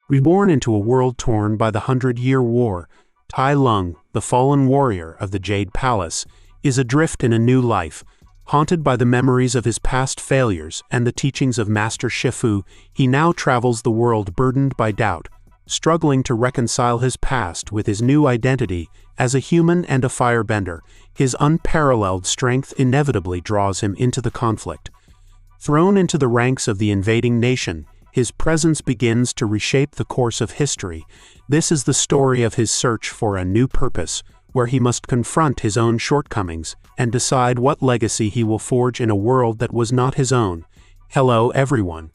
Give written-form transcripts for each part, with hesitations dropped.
Reborn into a world torn by the 100-Year War, Tai Lung, the fallen warrior of the Jade Palace, is adrift in a new life. Haunted by the memories of his past failures and the teachings of Master Shifu, he now travels the world burdened by doubt, struggling to reconcile his past with his new identity as a human and a firebender. His unparalleled strength inevitably draws him into the conflict. Thrown into the ranks of the invading nation, his presence begins to reshape the course of history. This is the story of his search for a new purpose, where he must confront his own shortcomings and decide what legacy he will forge in a world that was not his own. Hello everyone,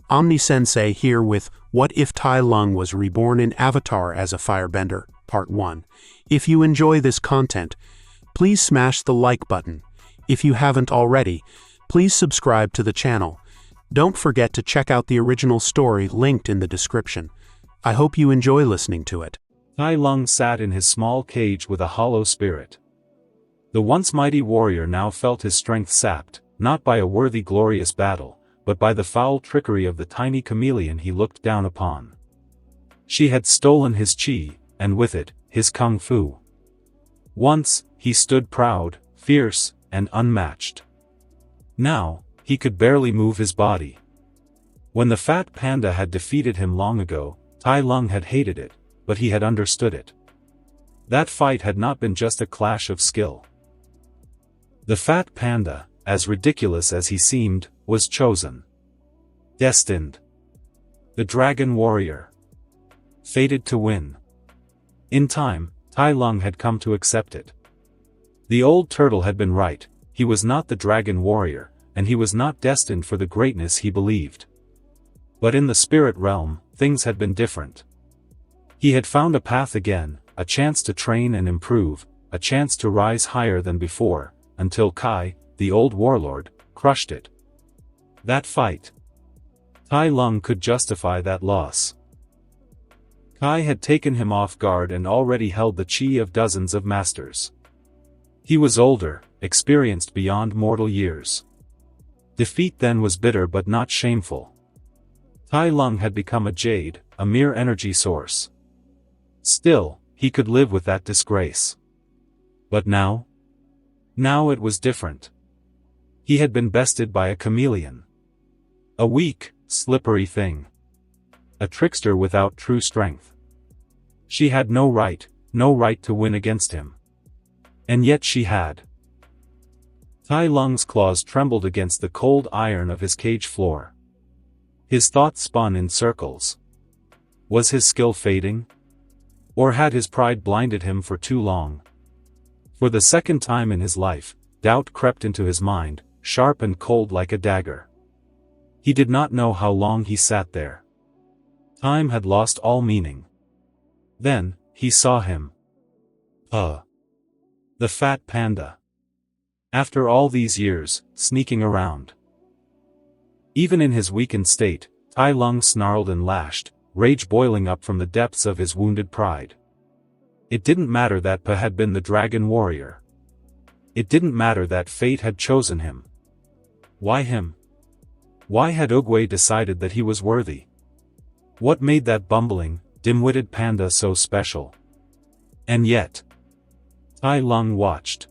Omni-sensei here with What If Tai Lung Was Reborn in Avatar as a Firebender, Part 1. If you enjoy this content, please smash the like button. If you haven't already, please subscribe to the channel. Don't forget to check out the original story linked in the description. I hope you enjoy listening to it. Tai Lung sat in his small cage with a hollow spirit. The once mighty warrior now felt his strength sapped, not by a worthy glorious battle, but by the foul trickery of the tiny chameleon he looked down upon. She had stolen his chi, and with it, his kung fu. Once, he stood proud, fierce, and unmatched. Now, he could barely move his body. When the fat panda had defeated him long ago, Tai Lung had hated it, but he had understood it. That fight had not been just a clash of skill. The fat panda, as ridiculous as he seemed, was chosen. Destined. The dragon warrior. Fated to win. In time, Tai Lung had come to accept it. The old turtle had been right, he was not the dragon warrior, and he was not destined for the greatness he believed. But in the spirit realm, things had been different. He had found a path again, a chance to train and improve, a chance to rise higher than before, until Kai, the old warlord, crushed it. That fight. Tai Lung could justify that loss. Kai had taken him off guard and already held the chi of dozens of masters. He was older, experienced beyond mortal years. Defeat then was bitter but not shameful. Tai Lung had become a jade, a mere energy source. Still, he could live with that disgrace. But now? Now it was different. He had been bested by a chameleon. A weak, slippery thing. A trickster without true strength. She had no right to win against him. And yet she had. Tai Lung's claws trembled against the cold iron of his cage floor. His thoughts spun in circles. Was his skill fading? Or had his pride blinded him for too long? For the second time in his life, doubt crept into his mind, sharp and cold like a dagger. He did not know how long he sat there. Time had lost all meaning. Then, he saw him. The fat panda. After all these years, sneaking around. Even in his weakened state, Tai Lung snarled and lashed, rage boiling up from the depths of his wounded pride. It didn't matter that Pa had been the dragon warrior. It didn't matter that fate had chosen him. Why him? Why had Oogway decided that he was worthy? What made that bumbling, dim-witted panda so special? And yet, Tai Lung watched.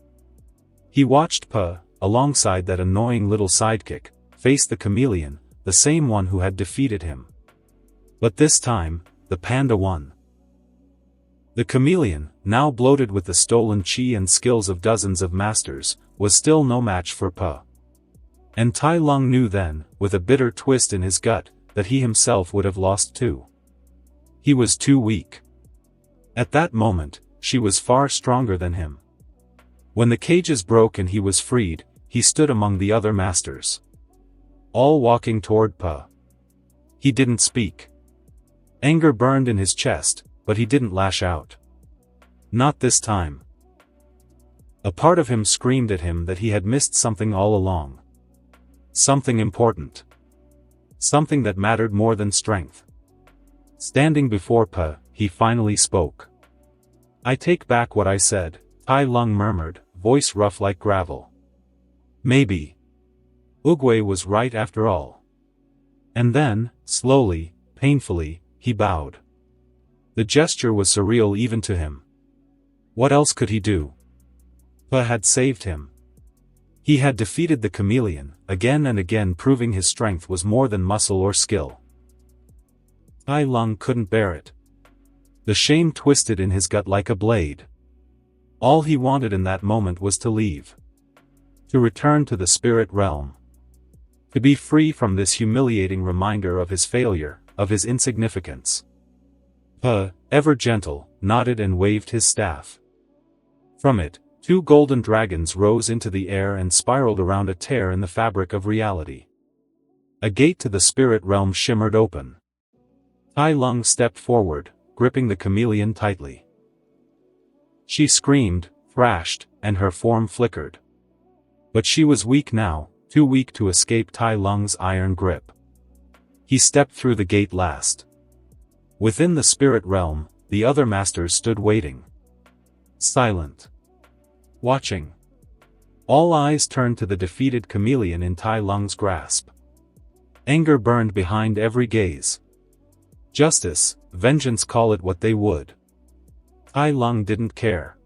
He watched Pa, alongside that annoying little sidekick, face the chameleon, the same one who had defeated him. But this time, the panda won. The chameleon, now bloated with the stolen chi and skills of dozens of masters, was still no match for Pa. And Tai Lung knew then, with a bitter twist in his gut, that he himself would have lost too. He was too weak. At that moment, she was far stronger than him. When the cages broke and he was freed, he stood among the other masters. All walking toward Pa. He didn't speak. Anger burned in his chest, but he didn't lash out. Not this time. A part of him screamed at him that he had missed something all along. Something important. Something that mattered more than strength. Standing before Pa, he finally spoke. "I take back what I said," Tai Lung murmured, voice rough like gravel. Maybe Oogway was right after all. And then, slowly, painfully, he bowed. The gesture was surreal even to him. What else could he do? Pa had saved him. He had defeated the chameleon, again and again, proving his strength was more than muscle or skill. Tai Lung couldn't bear it. The shame twisted in his gut like a blade. All he wanted in that moment was to leave. To return to the spirit realm. To be free from this humiliating reminder of his failure, of his insignificance. Pa, ever gentle, nodded and waved his staff. From it, 2 golden dragons rose into the air and spiraled around a tear in the fabric of reality. A gate to the spirit realm shimmered open. Tai Lung stepped forward, gripping the chameleon tightly. She screamed, thrashed, and her form flickered. But she was weak now, too weak to escape Tai Lung's iron grip. He stepped through the gate last. Within the spirit realm, the other masters stood waiting. Silent. Watching. All eyes turned to the defeated chameleon in Tai Lung's grasp. Anger burned behind every gaze. Justice, vengeance, call it what they would. Tai Lung didn't care.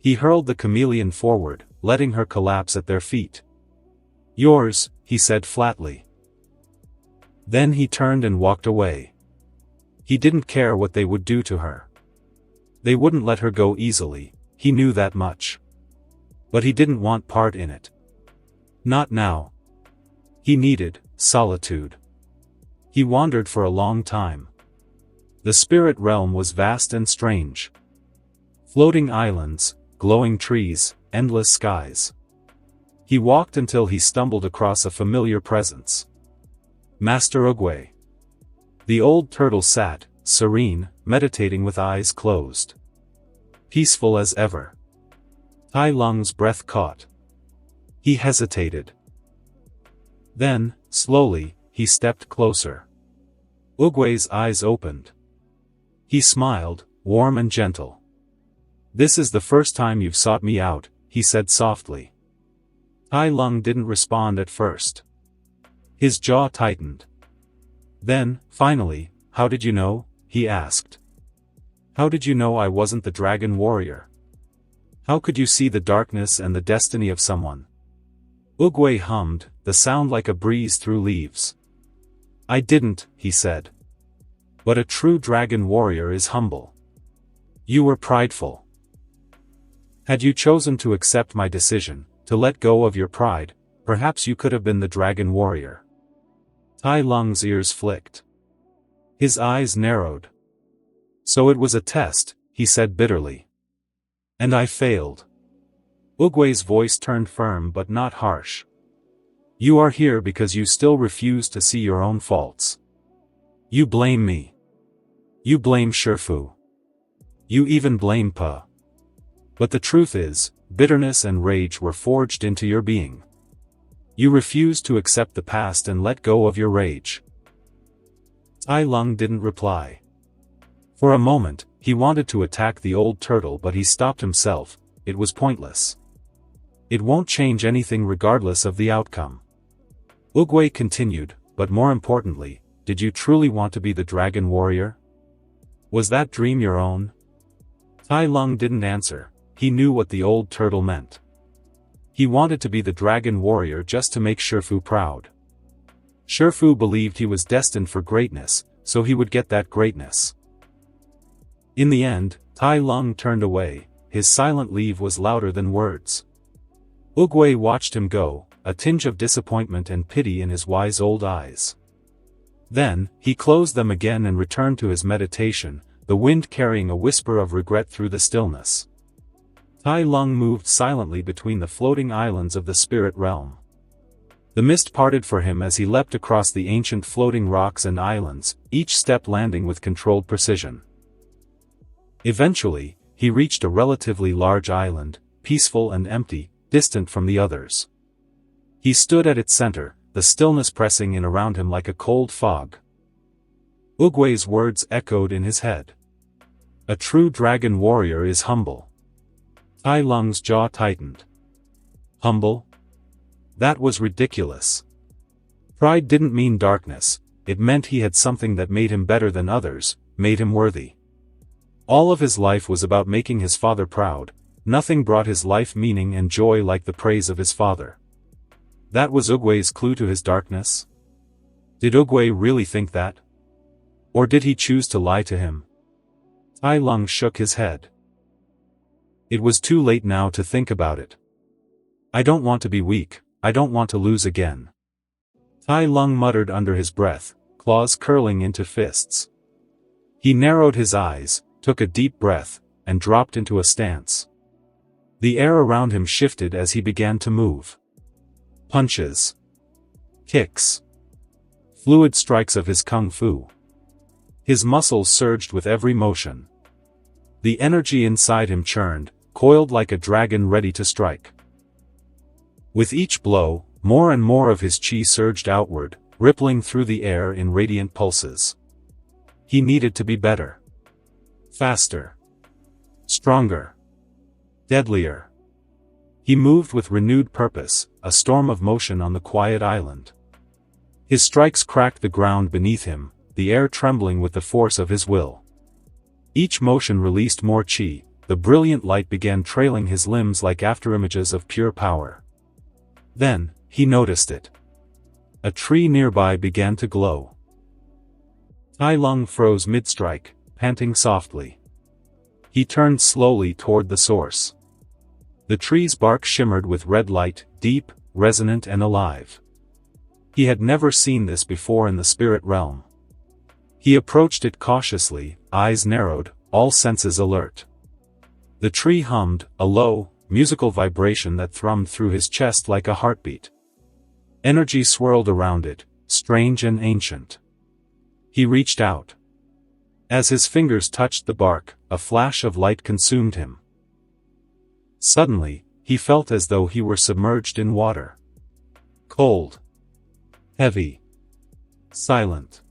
He hurled the chameleon forward, letting her collapse at their feet. Yours, he said flatly. Then he turned and walked away. He didn't care what they would do to her. They wouldn't let her go easily, he knew that much. But he didn't want part in it. Not now. He needed solitude. He wandered for a long time. The spirit realm was vast and strange. Floating islands, glowing trees, endless skies. He walked until he stumbled across a familiar presence. Master Oogway. The old turtle sat, serene, meditating with eyes closed. Peaceful as ever. Tai Lung's breath caught. He hesitated. Then, slowly, he stepped closer. Oogway's eyes opened. He smiled, warm and gentle. This is the first time you've sought me out, he said softly. Tai Lung didn't respond at first. His jaw tightened. Then, finally, how did you know? He asked. How did you know I wasn't the dragon warrior? How could you see the darkness and the destiny of someone? Oogway hummed, the sound like a breeze through leaves. I didn't, he said. But a true dragon warrior is humble. You were prideful. Had you chosen to accept my decision, to let go of your pride, perhaps you could have been the dragon warrior. Tai Lung's ears flicked. His eyes narrowed. So it was a test, he said bitterly. And I failed. Oogway's voice turned firm but not harsh. You are here because you still refuse to see your own faults. You blame me. You blame Shifu. You even blame Pa. But the truth is, bitterness and rage were forged into your being. You refuse to accept the past and let go of your rage. Tai Lung didn't reply. For a moment, he wanted to attack the old turtle, but he stopped himself. It was pointless. It won't change anything regardless of the outcome. Oogway continued, but more importantly, did you truly want to be the dragon warrior? Was that dream your own? Tai Lung didn't answer. He knew what the old turtle meant. He wanted to be the dragon warrior just to make Shifu proud. Shifu believed he was destined for greatness, so he would get that greatness. In the end, Tai Lung turned away. His silent leave was louder than words. Oogway watched him go, a tinge of disappointment and pity in his wise old eyes. Then, he closed them again and returned to his meditation, the wind carrying a whisper of regret through the stillness. Tai Lung moved silently between the floating islands of the spirit realm. The mist parted for him as he leapt across the ancient floating rocks and islands, each step landing with controlled precision. Eventually, he reached a relatively large island, peaceful and empty, distant from the others. He stood at its center, the stillness pressing in around him like a cold fog. Oogway's words echoed in his head. A true dragon warrior is humble. Tai Lung's jaw tightened. Humble? That was ridiculous. Pride didn't mean darkness, it meant he had something that made him better than others, made him worthy. All of his life was about making his father proud. Nothing brought his life meaning and joy like the praise of his father. That was Oogway's clue to his darkness? Did Oogway really think that? Or did he choose to lie to him? Tai Lung shook his head. It was too late now to think about it. I don't want to be weak, I don't want to lose again. Tai Lung muttered under his breath, claws curling into fists. He narrowed his eyes, took a deep breath, and dropped into a stance. The air around him shifted as he began to move. Punches. Kicks. Fluid strikes of his kung fu. His muscles surged with every motion. The energy inside him churned, coiled like a dragon ready to strike. With each blow, more and more of his chi surged outward, rippling through the air in radiant pulses. He needed to be better. Faster. Stronger. Deadlier. He moved with renewed purpose, a storm of motion on the quiet island. His strikes cracked the ground beneath him, the air trembling with the force of his will. Each motion released more chi, the brilliant light began trailing his limbs like afterimages of pure power. Then, he noticed it. A tree nearby began to glow. Tai Lung froze mid-strike, panting softly. He turned slowly toward the source. The tree's bark shimmered with red light, deep, resonant and alive. He had never seen this before in the spirit realm. He approached it cautiously, eyes narrowed, all senses alert. The tree hummed, a low, musical vibration that thrummed through his chest like a heartbeat. Energy swirled around it, strange and ancient. He reached out. As his fingers touched the bark, a flash of light consumed him. Suddenly, he felt as though he were submerged in water. Cold. Heavy. Silent.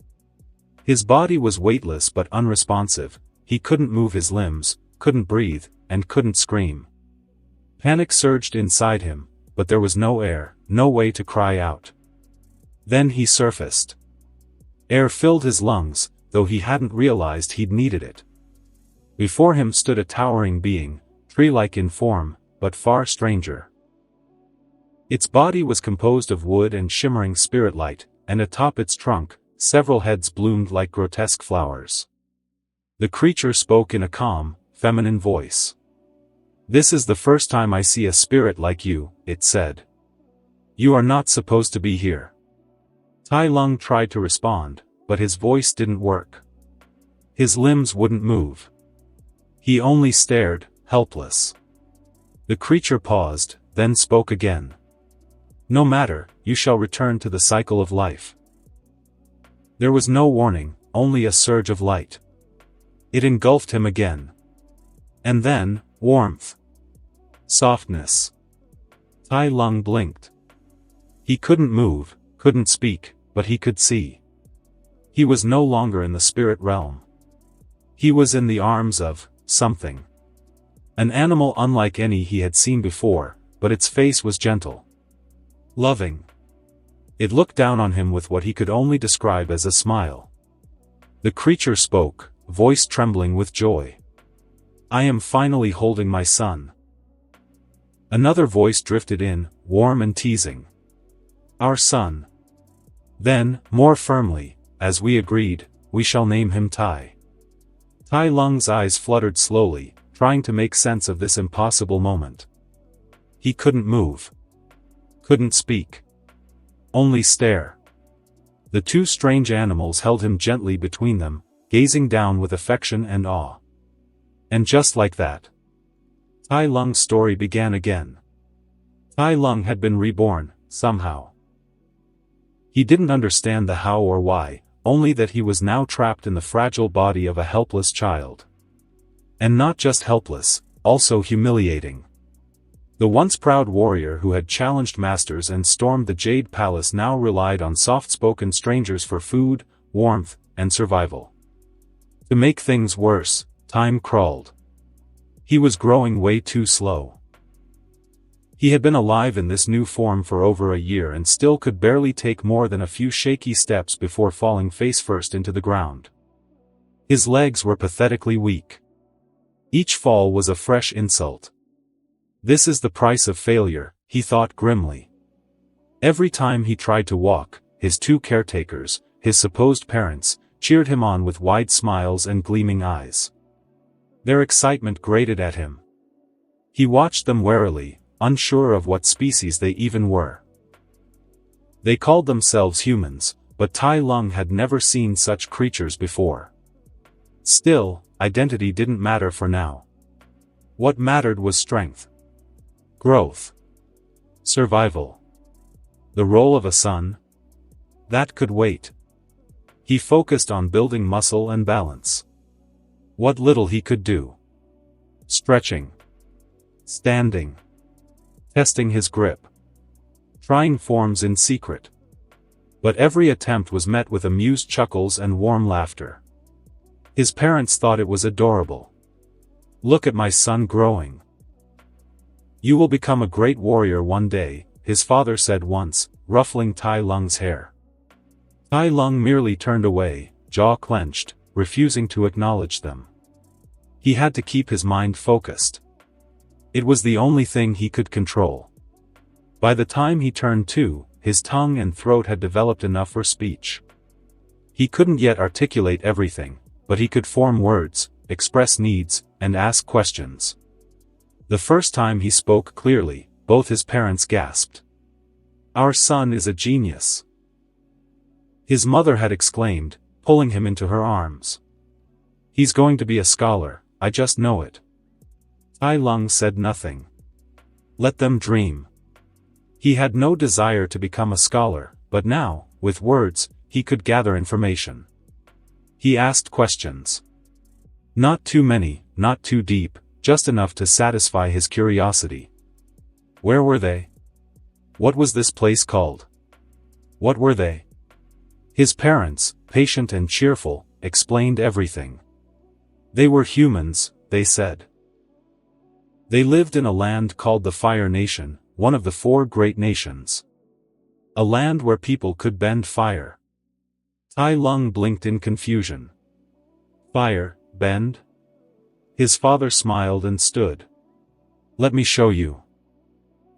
His body was weightless but unresponsive, he couldn't move his limbs, couldn't breathe, and couldn't scream. Panic surged inside him, but there was no air, no way to cry out. Then he surfaced. Air filled his lungs, though he hadn't realized he'd needed it. Before him stood a towering being, tree-like in form, but far stranger. Its body was composed of wood and shimmering spirit light, and atop its trunk, several heads bloomed like grotesque flowers. The creature spoke in a calm, feminine voice. "This is the first time I see a spirit like you," it said. "You are not supposed to be here." Tai Lung tried to respond, but his voice didn't work. His limbs wouldn't move. He only stared, helpless. The creature paused, then spoke again. "No matter, you shall return to the cycle of life." There was no warning, only a surge of light. It engulfed him again. And then, warmth. Softness. Tai Lung blinked. He couldn't move, couldn't speak, but he could see. He was no longer in the spirit realm. He was in the arms of something. An animal unlike any he had seen before, but its face was gentle. Loving. It looked down on him with what he could only describe as a smile. The creature spoke, voice trembling with joy. "I am finally holding my son." Another voice drifted in, warm and teasing. "Our son." Then, more firmly, "As we agreed, we shall name him Tai." Tai Lung's eyes fluttered slowly, trying to make sense of this impossible moment. He couldn't move. Couldn't speak. Only stare. The two strange animals held him gently between them, gazing down with affection and awe. And just like that, Tai Lung's story began again. Tai Lung had been reborn, somehow. He didn't understand the how or why, only that he was now trapped in the fragile body of a helpless child. And not just helpless, also humiliating. The once proud warrior who had challenged masters and stormed the Jade Palace now relied on soft-spoken strangers for food, warmth, and survival. To make things worse, time crawled. He was growing way too slow. He had been alive in this new form for over a year and still could barely take more than a few shaky steps before falling face first into the ground. His legs were pathetically weak. Each fall was a fresh insult. This is the price of failure, he thought grimly. Every time he tried to walk, his two caretakers, his supposed parents, cheered him on with wide smiles and gleaming eyes. Their excitement grated at him. He watched them warily, unsure of what species they even were. They called themselves humans, but Tai Lung had never seen such creatures before. Still, identity didn't matter for now. What mattered was strength, growth, survival. The role of a son? That could wait. He focused on building muscle and balance. What little he could do. Stretching. Standing. Testing his grip. Trying forms in secret. But every attempt was met with amused chuckles and warm laughter. His parents thought it was adorable. Look at my son growing. You will become a great warrior one day, his father said once, ruffling Tai Lung's hair. Tai Lung merely turned away, jaw clenched, refusing to acknowledge them. He had to keep his mind focused. It was the only thing he could control. By the time he turned to, his tongue and throat had developed enough for speech. He couldn't yet articulate everything, but he could form words, express needs, and ask questions. The first time he spoke clearly, both his parents gasped. Our son is a genius. His mother had exclaimed, pulling him into her arms. He's going to be a scholar, I just know it. Tai Lung said nothing. Let them dream. He had no desire to become a scholar, but now, with words, he could gather information. He asked questions. Not too many, not too deep, just enough to satisfy his curiosity. Where were they? What was this place called? What were they? His parents, patient and cheerful, explained everything. They were humans, they said. They lived in a land called the Fire Nation, one of the 4 great nations. A land where people could bend fire. Tai Lung blinked in confusion. Fire, bend? His father smiled and stood. Let me show you.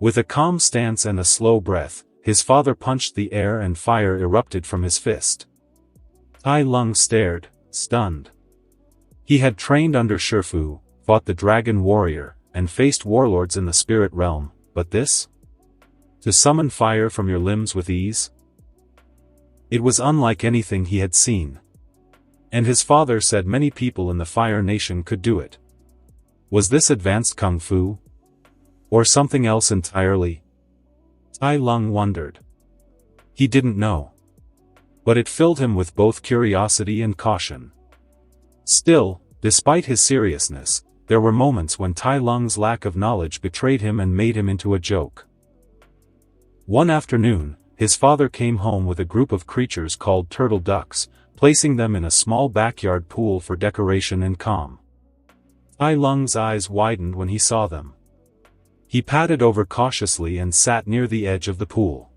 With a calm stance and a slow breath, his father punched the air and fire erupted from his fist. Tai Lung stared, stunned. He had trained under Shifu, fought the dragon warrior, and faced warlords in the spirit realm, but this? To summon fire from your limbs with ease? It was unlike anything he had seen. And his father said many people in the Fire Nation could do it. Was this advanced kung fu? Or something else entirely? Tai Lung wondered. He didn't know. But it filled him with both curiosity and caution. Still, despite his seriousness, there were moments when Tai Lung's lack of knowledge betrayed him and made him into a joke. One afternoon, his father came home with a group of creatures called turtle ducks, placing them in a small backyard pool for decoration and calm. Tai Lung's eyes widened when he saw them. He padded over cautiously and sat near the edge of the pool.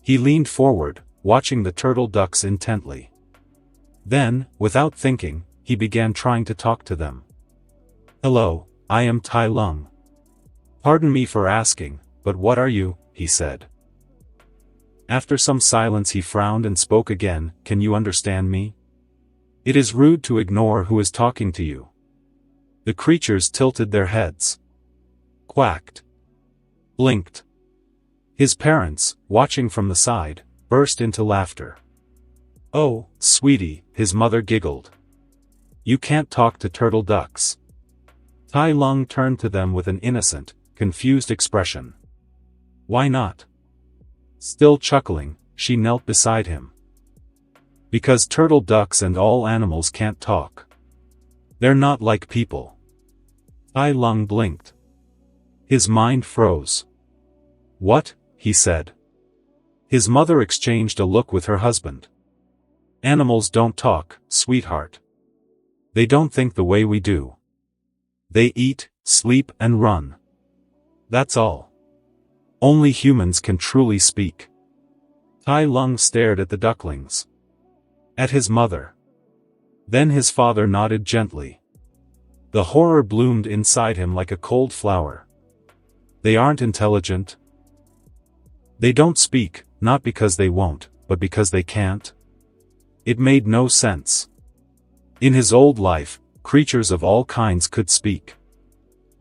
He leaned forward, watching the turtle ducks intently. Then, without thinking, he began trying to talk to them. Hello, I am Tai Lung. Pardon me for asking, but what are you? He said. After some silence he frowned and spoke again, can you understand me? It is rude to ignore who is talking to you. The creatures tilted their heads. Quacked. Blinked. His parents, watching from the side, burst into laughter. Oh, sweetie, his mother giggled. You can't talk to turtle ducks. Tai Lung turned to them with an innocent, confused expression. Why not? Still chuckling, she knelt beside him. Because turtle ducks and all animals can't talk. They're not like people. Tai Lung blinked. His mind froze. What? He said. His mother exchanged a look with her husband. Animals don't talk, sweetheart. They don't think the way we do. They eat, sleep and run. That's all. Only humans can truly speak. Tai Lung stared at the ducklings. At his mother. Then his father nodded gently. The horror bloomed inside him like a cold flower. They aren't intelligent. They don't speak, not because they won't, but because they can't. It made no sense. In his old life, creatures of all kinds could speak.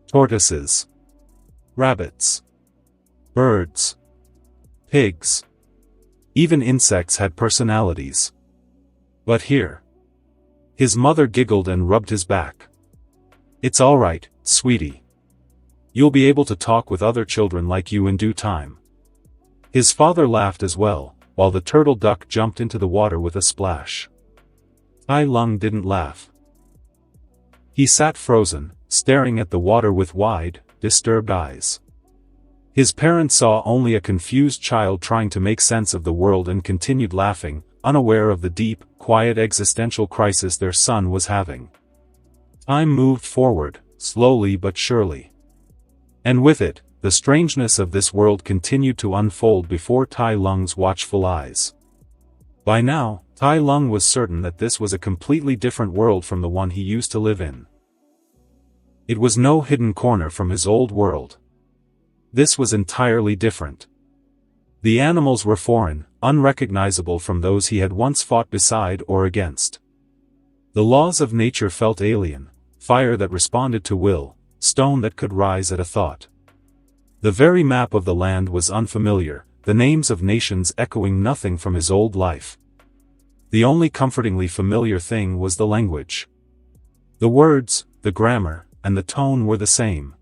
Tortoises. Rabbits. Birds. Pigs. Even insects had personalities. But here. His mother giggled and rubbed his back. It's all right, sweetie. You'll be able to talk with other children like you in due time. His father laughed as well, while the turtle duck jumped into the water with a splash. Tai Lung didn't laugh. He sat frozen, staring at the water with wide, disturbed eyes. His parents saw only a confused child trying to make sense of the world and continued laughing, unaware of the deep, quiet existential crisis their son was having. Time moved forward, slowly but surely. And with it, the strangeness of this world continued to unfold before Tai Lung's watchful eyes. By now, Tai Lung was certain that this was a completely different world from the one he used to live in. It was no hidden corner from his old world. This was entirely different. The animals were foreign, unrecognizable from those he had once fought beside or against. The laws of nature felt alien, fire that responded to will, stone that could rise at a thought. The very map of the land was unfamiliar, the names of nations echoing nothing from his old life. The only comfortingly familiar thing was the language. The words, the grammar, and the tone were the same.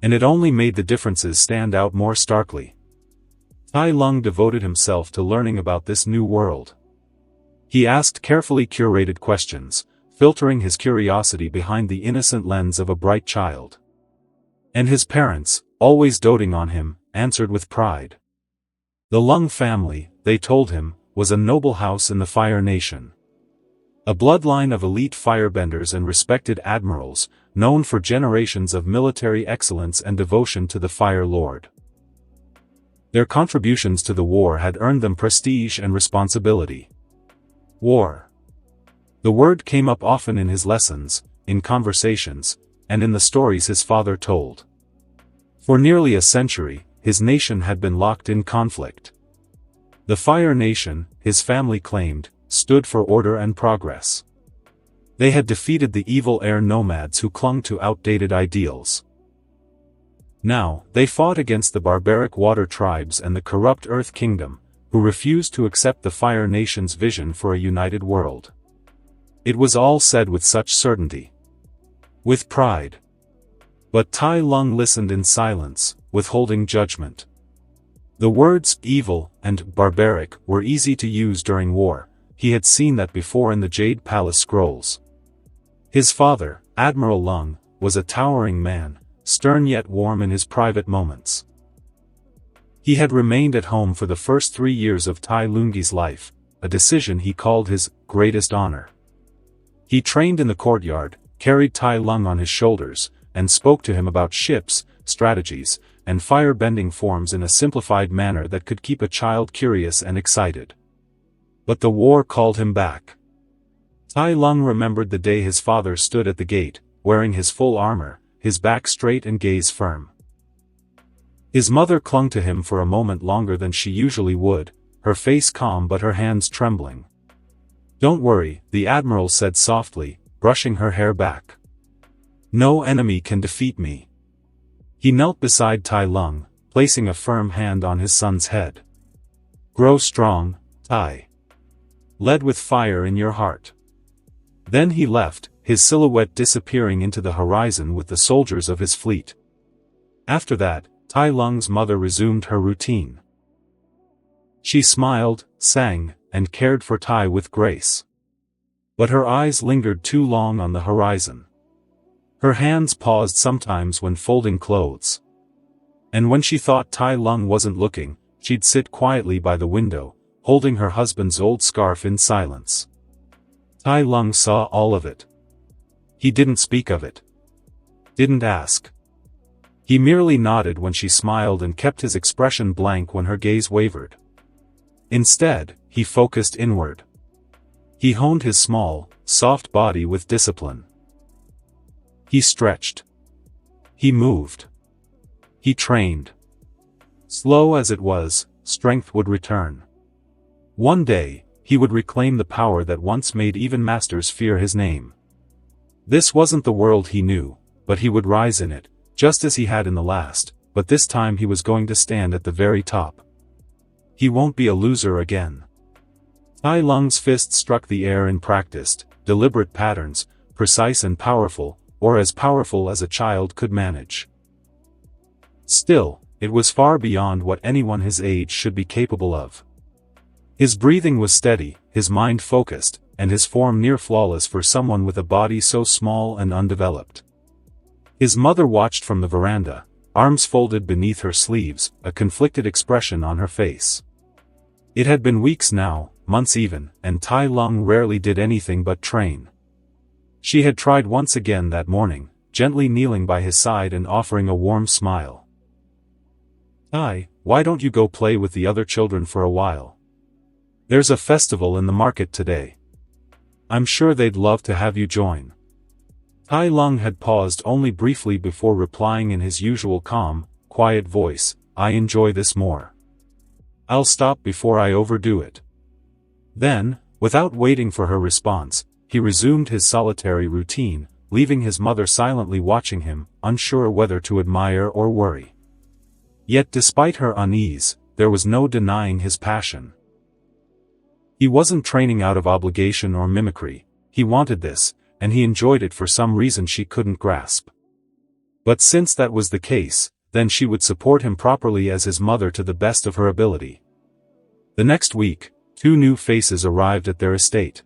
And it only made the differences stand out more starkly. Tai Lung devoted himself to learning about this new world. He asked carefully curated questions, filtering his curiosity behind the innocent lens of a bright child. And his parents, always doting on him, answered with pride. The Lung family, they told him, was a noble house in the Fire Nation. A bloodline of elite firebenders and respected admirals, known for generations of military excellence and devotion to the Fire Lord. Their contributions to the war had earned them prestige and responsibility. War. The word came up often in his lessons, in conversations, and in the stories his father told. For nearly a century, his nation had been locked in conflict. The Fire Nation, his family claimed, stood for order and progress. They had defeated the evil air nomads who clung to outdated ideals. Now, they fought against the barbaric water tribes and the corrupt Earth Kingdom, who refused to accept the Fire Nation's vision for a united world. It was all said with such certainty. With pride. But Tai Lung listened in silence, withholding judgment. The words evil and barbaric were easy to use during war. He had seen that before in the Jade Palace scrolls. His father, Admiral Lung, was a towering man, stern yet warm in his private moments. He had remained at home for the first 3 years of Tai Lung's life, a decision he called his greatest honor. He trained in the courtyard, carried Tai Lung on his shoulders, and spoke to him about ships, strategies, and fire-bending forms in a simplified manner that could keep a child curious and excited. But the war called him back. Tai Lung remembered the day his father stood at the gate, wearing his full armor, his back straight and gaze firm. His mother clung to him for a moment longer than she usually would, her face calm but her hands trembling. "Don't worry," the Admiral said softly, brushing her hair back. "No enemy can defeat me." He knelt beside Tai Lung, placing a firm hand on his son's head. "Grow strong, Tai. Lead with fire in your heart." Then he left, his silhouette disappearing into the horizon with the soldiers of his fleet. After that, Tai Lung's mother resumed her routine. She smiled, sang, and cared for Tai with grace. But her eyes lingered too long on the horizon. Her hands paused sometimes when folding clothes. And when she thought Tai Lung wasn't looking, she'd sit quietly by the window, holding her husband's old scarf in silence. Tai Lung saw all of it. He didn't speak of it. Didn't ask. He merely nodded when she smiled and kept his expression blank when her gaze wavered. Instead, he focused inward. He honed his small, soft body with discipline. He stretched. He moved. He trained. Slow as it was, strength would return. One day, he would reclaim the power that once made even masters fear his name. This wasn't the world he knew, but he would rise in it, just as he had in the last, but this time he was going to stand at the very top. He won't be a loser again. Tai Lung's fist struck the air in practiced, deliberate patterns, precise and powerful, or as powerful as a child could manage. Still, it was far beyond what anyone his age should be capable of. His breathing was steady, his mind focused, and his form near flawless for someone with a body so small and undeveloped. His mother watched from the veranda, arms folded beneath her sleeves, a conflicted expression on her face. It had been weeks now, months even, and Tai Lung rarely did anything but train. She had tried once again that morning, gently kneeling by his side and offering a warm smile. "Tai, why don't you go play with the other children for a while? There's a festival in the market today. I'm sure they'd love to have you join." Tai Lung had paused only briefly before replying in his usual calm, quiet voice, "I enjoy this more. I'll stop before I overdo it." Then, without waiting for her response, he resumed his solitary routine, leaving his mother silently watching him, unsure whether to admire or worry. Yet despite her unease, there was no denying his passion. He wasn't training out of obligation or mimicry, he wanted this, and he enjoyed it for some reason she couldn't grasp. But since that was the case, then she would support him properly as his mother to the best of her ability. The next week, 2 new faces arrived at their estate.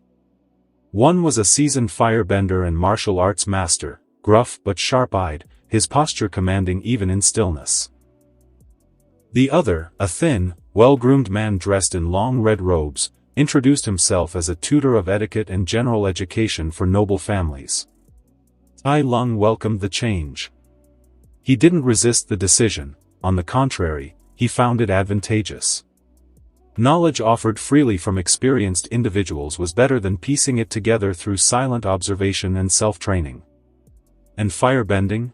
One was a seasoned firebender and martial arts master, gruff but sharp-eyed, his posture commanding even in stillness. The other, a thin, well-groomed man dressed in long red robes, introduced himself as a tutor of etiquette and general education for noble families. Tai Lung welcomed the change. He didn't resist the decision, on the contrary, he found it advantageous. Knowledge offered freely from experienced individuals was better than piecing it together through silent observation and self-training. And firebending?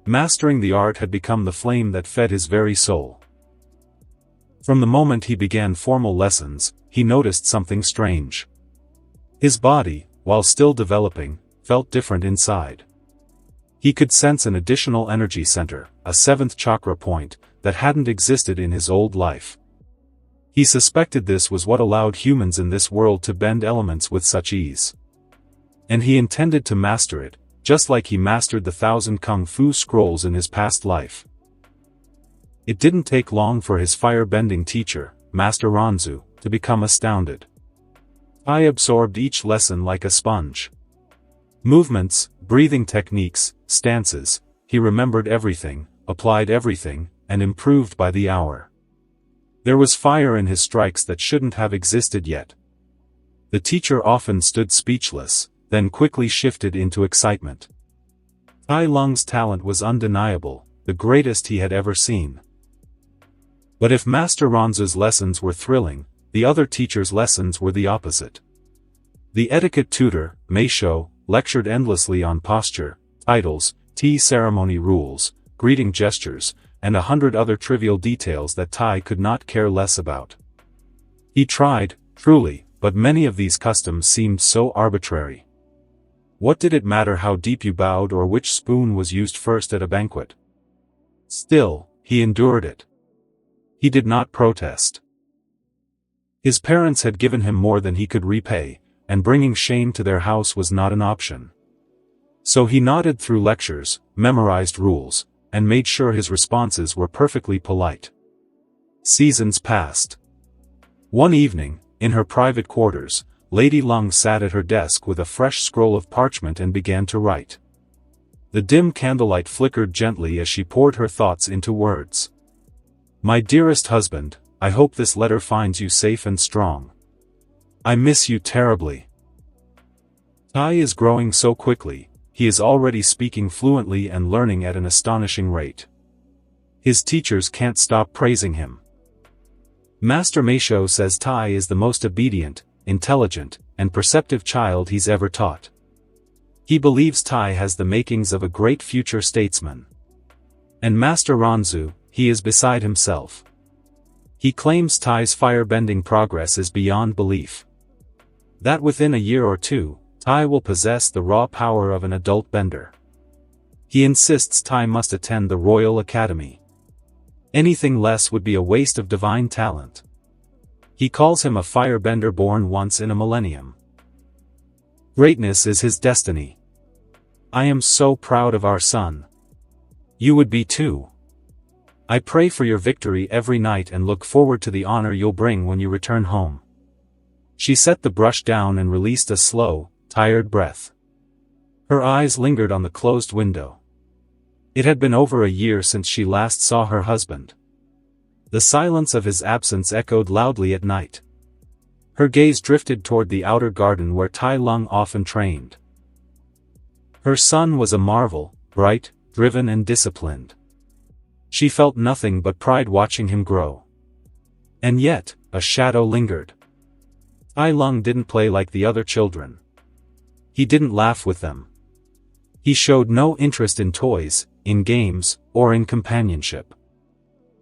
Mastering the art had become the flame that fed his very soul. From the moment he began formal lessons, he noticed something strange. His body, while still developing, felt different inside. He could sense an additional energy center, a 7th chakra point, that hadn't existed in his old life. He suspected this was what allowed humans in this world to bend elements with such ease. And he intended to master it, just like he mastered the 1,000 kung fu scrolls in his past life. It didn't take long for his fire-bending teacher, Master Ranzu, to become astounded. Tai absorbed each lesson like a sponge. Movements, breathing techniques, stances, he remembered everything, applied everything, and improved by the hour. There was fire in his strikes that shouldn't have existed yet. The teacher often stood speechless, then quickly shifted into excitement. Tai Lung's talent was undeniable, the greatest he had ever seen. But if Master Ranzu's lessons were thrilling, the other teacher's lessons were the opposite. The etiquette tutor, Meisho, lectured endlessly on posture, titles, tea ceremony rules, greeting gestures, and 100 other trivial details that Tai could not care less about. He tried, truly, but many of these customs seemed so arbitrary. What did it matter how deep you bowed or which spoon was used first at a banquet? Still, he endured it. He did not protest. His parents had given him more than he could repay, and bringing shame to their house was not an option. So he nodded through lectures, memorized rules, and made sure his responses were perfectly polite. Seasons passed. One evening, in her private quarters, Lady Lung sat at her desk with a fresh scroll of parchment and began to write. The dim candlelight flickered gently as she poured her thoughts into words. "My dearest husband, I hope this letter finds you safe and strong. I miss you terribly. Tai is growing so quickly, he is already speaking fluently and learning at an astonishing rate. His teachers can't stop praising him. Master Meisho says Tai is the most obedient, intelligent, and perceptive child he's ever taught. He believes Tai has the makings of a great future statesman. And Master Ranzu, he is beside himself. He claims Tai's firebending progress is beyond belief. That within a year or two, Tai will possess the raw power of an adult bender. He insists Tai must attend the Royal Academy. Anything less would be a waste of divine talent. He calls him a firebender born once in a millennium. Greatness is his destiny. I am so proud of our son. You would be too. I pray for your victory every night and look forward to the honor you'll bring when you return home. She set the brush down and released a slow, tired breath. Her eyes lingered on the closed window. It had been over a year since she last saw her husband. The silence of his absence echoed loudly at night. Her gaze drifted toward the outer garden where Tai Lung often trained. Her son was a marvel, bright, driven and disciplined. She felt nothing but pride watching him grow. And yet, a shadow lingered. Tai Lung didn't play like the other children. He didn't laugh with them. He showed no interest in toys, in games, or in companionship.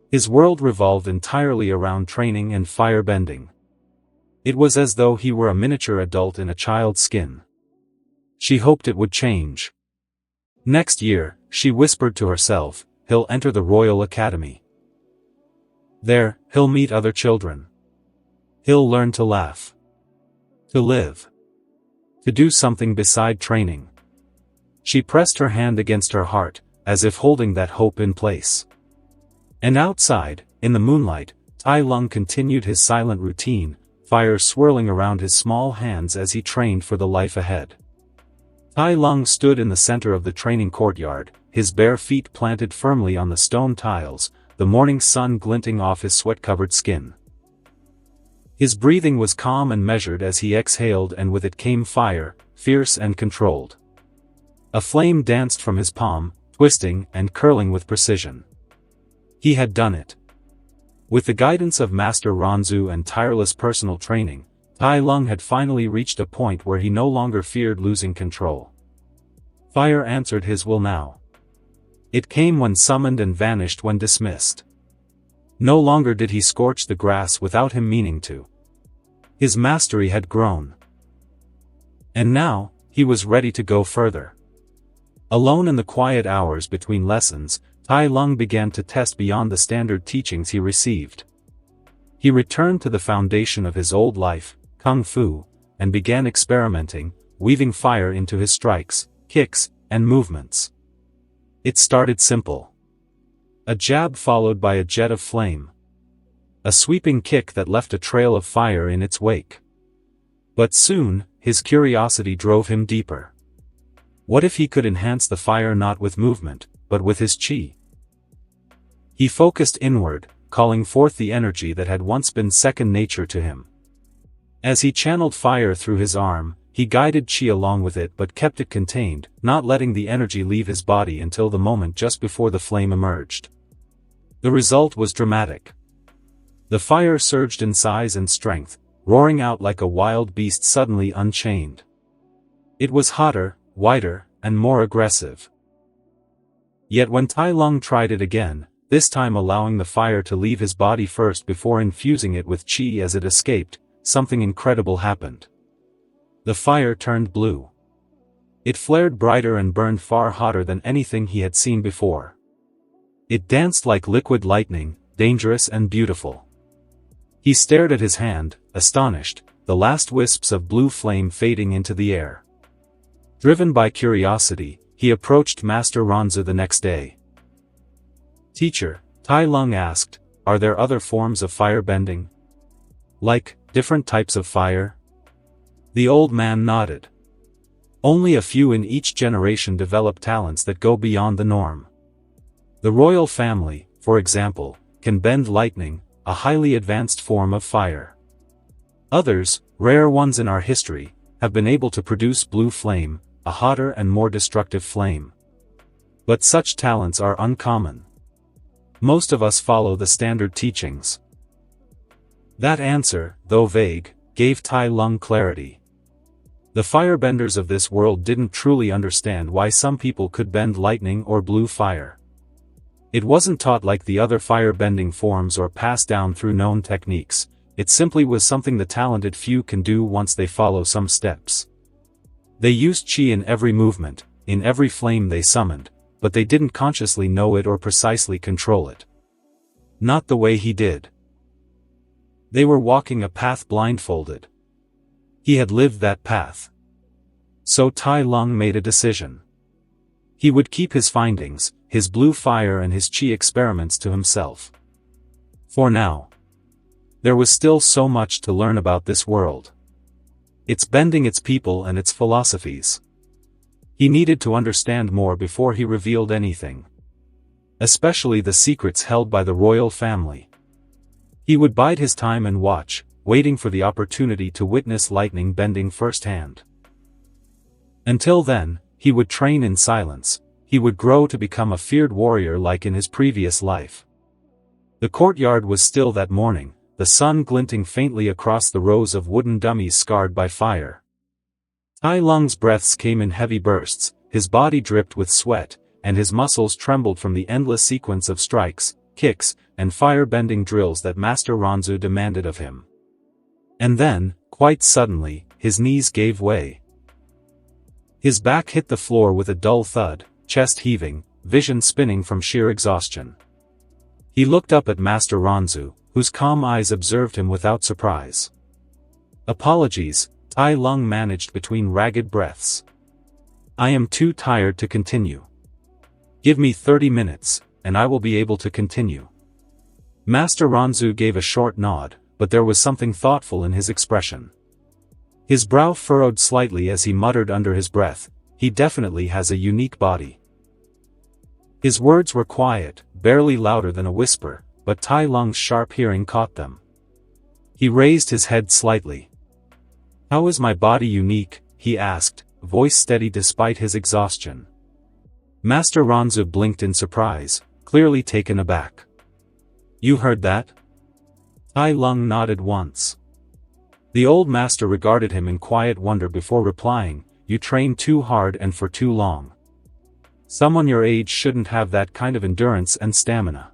His world revolved entirely around training and firebending. It was as though he were a miniature adult in a child's skin. She hoped it would change. Next year, she whispered to herself, he'll enter the Royal Academy. There, he'll meet other children. He'll learn to laugh. To live. To do something beside training. She pressed her hand against her heart, as if holding that hope in place. And outside, in the moonlight, Tai Lung continued his silent routine, fire swirling around his small hands as he trained for the life ahead. Tai Lung stood in the center of the training courtyard, his bare feet planted firmly on the stone tiles, the morning sun glinting off his sweat-covered skin. His breathing was calm and measured as he exhaled, and with it came fire, fierce and controlled. A flame danced from his palm, twisting and curling with precision. He had done it. With the guidance of Master Ranzu and tireless personal training, Tai Lung had finally reached a point where he no longer feared losing control. Fire answered his will now. It came when summoned and vanished when dismissed. No longer did he scorch the grass without him meaning to. His mastery had grown. And now, he was ready to go further. Alone in the quiet hours between lessons, Tai Lung began to test beyond the standard teachings he received. He returned to the foundation of his old life, Kung Fu, and began experimenting, weaving fire into his strikes, kicks, and movements. It started simple. A jab followed by a jet of flame. A sweeping kick that left a trail of fire in its wake. But soon, his curiosity drove him deeper. What if he could enhance the fire not with movement, but with his chi? He focused inward, calling forth the energy that had once been second nature to him. As he channeled fire through his arm, he guided chi along with it but kept it contained, not letting the energy leave his body until the moment just before the flame emerged. The result was dramatic. The fire surged in size and strength, roaring out like a wild beast suddenly unchained. It was hotter, wider, and more aggressive. Yet when Tai Lung tried it again, this time allowing the fire to leave his body first before infusing it with chi as it escaped, something incredible happened. The fire turned blue. It flared brighter and burned far hotter than anything he had seen before. It danced like liquid lightning, dangerous and beautiful. He stared at his hand, astonished, the last wisps of blue flame fading into the air. Driven by curiosity, he approached Master Ranzu the next day. "Teacher," Tai Lung asked, "are there other forms of firebending? Like, different types of fire?" The old man nodded. Only a few in each generation develop talents that go beyond the norm. The royal family, for example, can bend lightning, a highly advanced form of fire. Others, rare ones in our history, have been able to produce blue flame, a hotter and more destructive flame. But such talents are uncommon. Most of us follow the standard teachings. That answer, though vague, gave Tai Lung clarity. The firebenders of this world didn't truly understand why some people could bend lightning or blue fire. It wasn't taught like the other firebending forms or passed down through known techniques, it simply was something the talented few can do once they follow some steps. They used chi in every movement, in every flame they summoned, but they didn't consciously know it or precisely control it. Not the way he did. They were walking a path blindfolded. He had lived that path. So Tai Lung made a decision. He would keep his findings, his blue fire and his chi experiments to himself. For now. There was still so much to learn about this world. Its bending, its people and its philosophies. He needed to understand more before he revealed anything. Especially the secrets held by the royal family. He would bide his time and watch, waiting for the opportunity to witness lightning bending firsthand. Until then, he would train in silence, he would grow to become a feared warrior like in his previous life. The courtyard was still that morning, the sun glinting faintly across the rows of wooden dummies scarred by fire. Tai Lung's breaths came in heavy bursts, his body dripped with sweat, and his muscles trembled from the endless sequence of strikes, kicks, and fire-bending drills that Master Ronzu demanded of him. And then, quite suddenly, his knees gave way. His back hit the floor with a dull thud, chest heaving, vision spinning from sheer exhaustion. He looked up at Master Ronzu, whose calm eyes observed him without surprise. Apologies, Tai Lung managed between ragged breaths. I am too tired to continue. Give me 30 minutes, and I will be able to continue. Master Ronzu gave a short nod, but there was something thoughtful in his expression. His brow furrowed slightly as he muttered under his breath, he definitely has a unique body. His words were quiet, barely louder than a whisper, but Tai Lung's sharp hearing caught them. He raised his head slightly. How is my body unique? He asked, voice steady despite his exhaustion. Master Ronzu blinked in surprise, clearly taken aback. You heard that? Tai Lung nodded once. The old master regarded him in quiet wonder before replying, you train too hard and for too long. Someone your age shouldn't have that kind of endurance and stamina.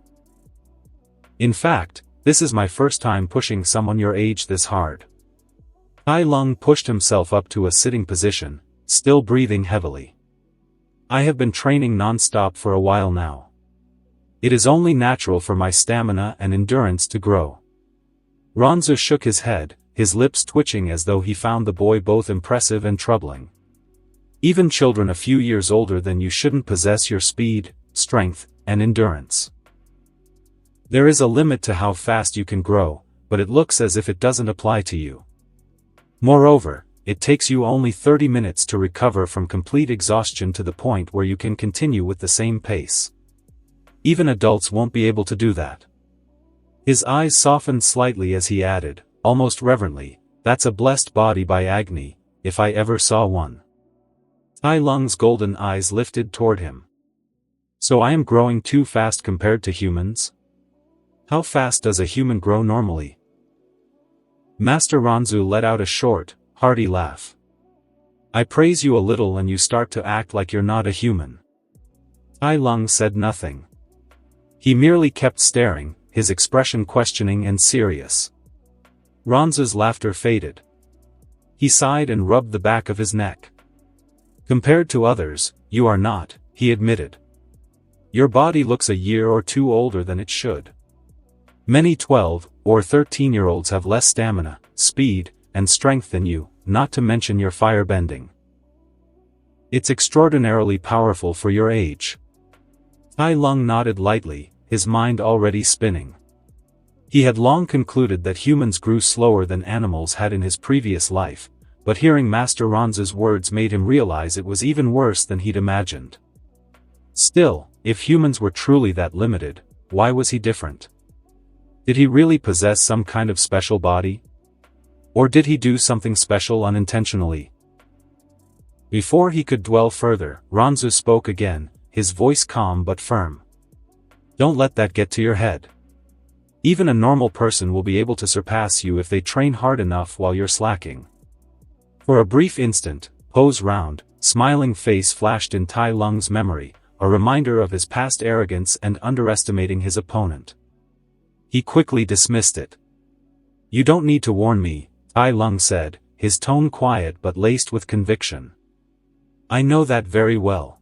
In fact, this is my first time pushing someone your age this hard. Tai Lung pushed himself up to a sitting position, still breathing heavily. I have been training non-stop for a while now. It is only natural for my stamina and endurance to grow. Ronzu shook his head, his lips twitching as though he found the boy both impressive and troubling. Even children a few years older than you shouldn't possess your speed, strength, and endurance. There is a limit to how fast you can grow, but it looks as if it doesn't apply to you. Moreover, it takes you only 30 minutes to recover from complete exhaustion to the point where you can continue with the same pace. Even adults won't be able to do that. His eyes softened slightly as he added, almost reverently, that's a blessed body by Agni, if I ever saw one. Tai Lung's golden eyes lifted toward him. So I am growing too fast compared to humans? How fast does a human grow normally? Master Ronzu let out a short, hearty laugh. I praise you a little and you start to act like you're not a human. Tai Lung said nothing. He merely kept staring, his expression questioning and serious. Ronzu's laughter faded. He sighed and rubbed the back of his neck. Compared to others, you are not, he admitted. Your body looks a year or two older than it should. Many 12 or 13-year-olds have less stamina, speed, and strength than you, not to mention your firebending. It's extraordinarily powerful for your age. Tai Lung nodded lightly, his mind already spinning. He had long concluded that humans grew slower than animals had in his previous life, but hearing Master Ronzu's words made him realize it was even worse than he'd imagined. Still, if humans were truly that limited, why was he different? Did he really possess some kind of special body? Or did he do something special unintentionally? Before he could dwell further, Ranzu spoke again, his voice calm but firm. Don't let that get to your head. Even a normal person will be able to surpass you if they train hard enough while you're slacking. For a brief instant, Po's round, smiling face flashed in Tai Lung's memory, a reminder of his past arrogance and underestimating his opponent. He quickly dismissed it. You don't need to warn me, Tai Lung said, his tone quiet but laced with conviction. I know that very well.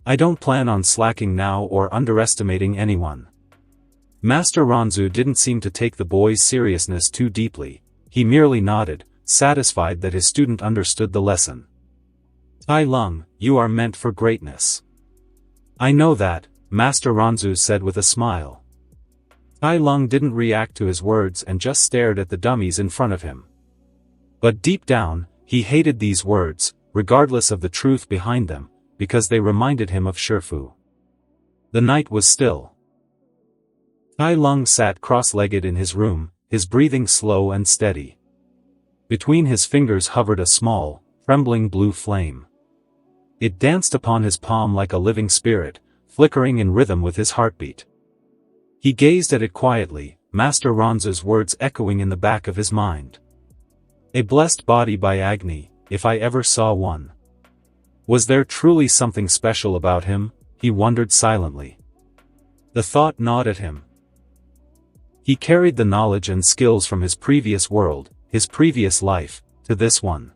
I don't plan on slacking now or underestimating anyone. Master Ranzu didn't seem to take the boy's seriousness too deeply, he merely nodded, satisfied that his student understood the lesson. Tai Lung, you are meant for greatness. I know that, Master Ranzu said with a smile. Tai Lung didn't react to his words and just stared at the dummies in front of him. But deep down, he hated these words, regardless of the truth behind them, because they reminded him of Shifu. The night was still. Tai Lung sat cross-legged in his room, his breathing slow and steady. Between his fingers hovered a small, trembling blue flame. It danced upon his palm like a living spirit, flickering in rhythm with his heartbeat. He gazed at it quietly, Master Ranzu's words echoing in the back of his mind. A blessed body by Agni, if I ever saw one. Was there truly something special about him? He wondered silently. The thought gnawed at him. He carried the knowledge and skills from his previous world, his previous life, to this one.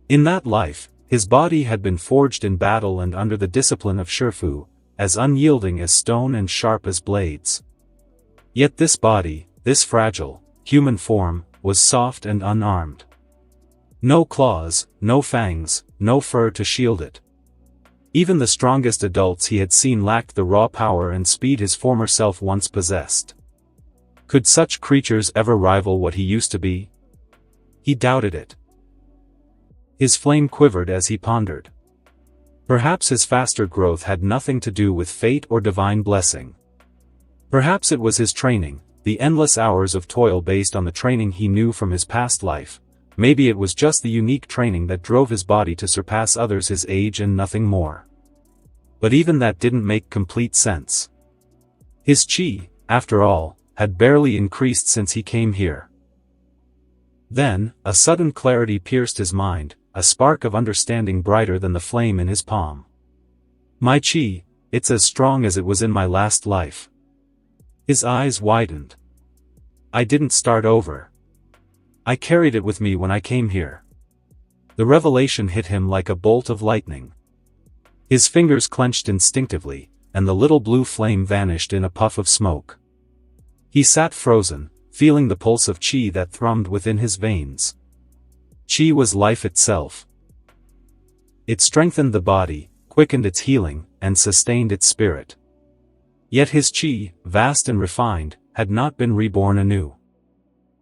In that life, his body had been forged in battle and under the discipline of Shifu, as unyielding as stone and sharp as blades. Yet this body, this fragile, human form, was soft and unarmed. No claws, no fangs, no fur to shield it. Even the strongest adults he had seen lacked the raw power and speed his former self once possessed. Could such creatures ever rival what he used to be? He doubted it. His flame quivered as he pondered. Perhaps his faster growth had nothing to do with fate or divine blessing. Perhaps it was his training, the endless hours of toil based on the training he knew from his past life. Maybe it was just the unique training that drove his body to surpass others his age and nothing more. But even that didn't make complete sense. His chi, after all, had barely increased since he came here. Then, a sudden clarity pierced his mind, a spark of understanding brighter than the flame in his palm. My chi, it's as strong as it was in my last life. His eyes widened. I didn't start over. I carried it with me when I came here. The revelation hit him like a bolt of lightning. His fingers clenched instinctively, and the little blue flame vanished in a puff of smoke. He sat frozen, feeling the pulse of chi that thrummed within his veins. Chi was life itself. It strengthened the body, quickened its healing, and sustained its spirit. Yet his chi, vast and refined, had not been reborn anew.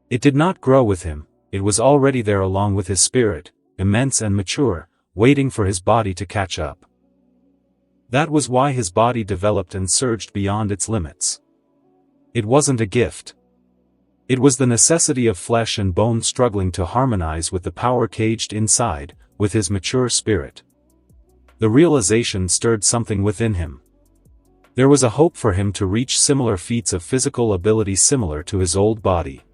It did not grow with him, it was already there along with his spirit, immense and mature, waiting for his body to catch up. That was why his body developed and surged beyond its limits. It wasn't a gift. It was the necessity of flesh and bone struggling to harmonize with the power caged inside, with his mature spirit. The realization stirred something within him. There was a hope for him to reach similar feats of physical ability similar to his old body.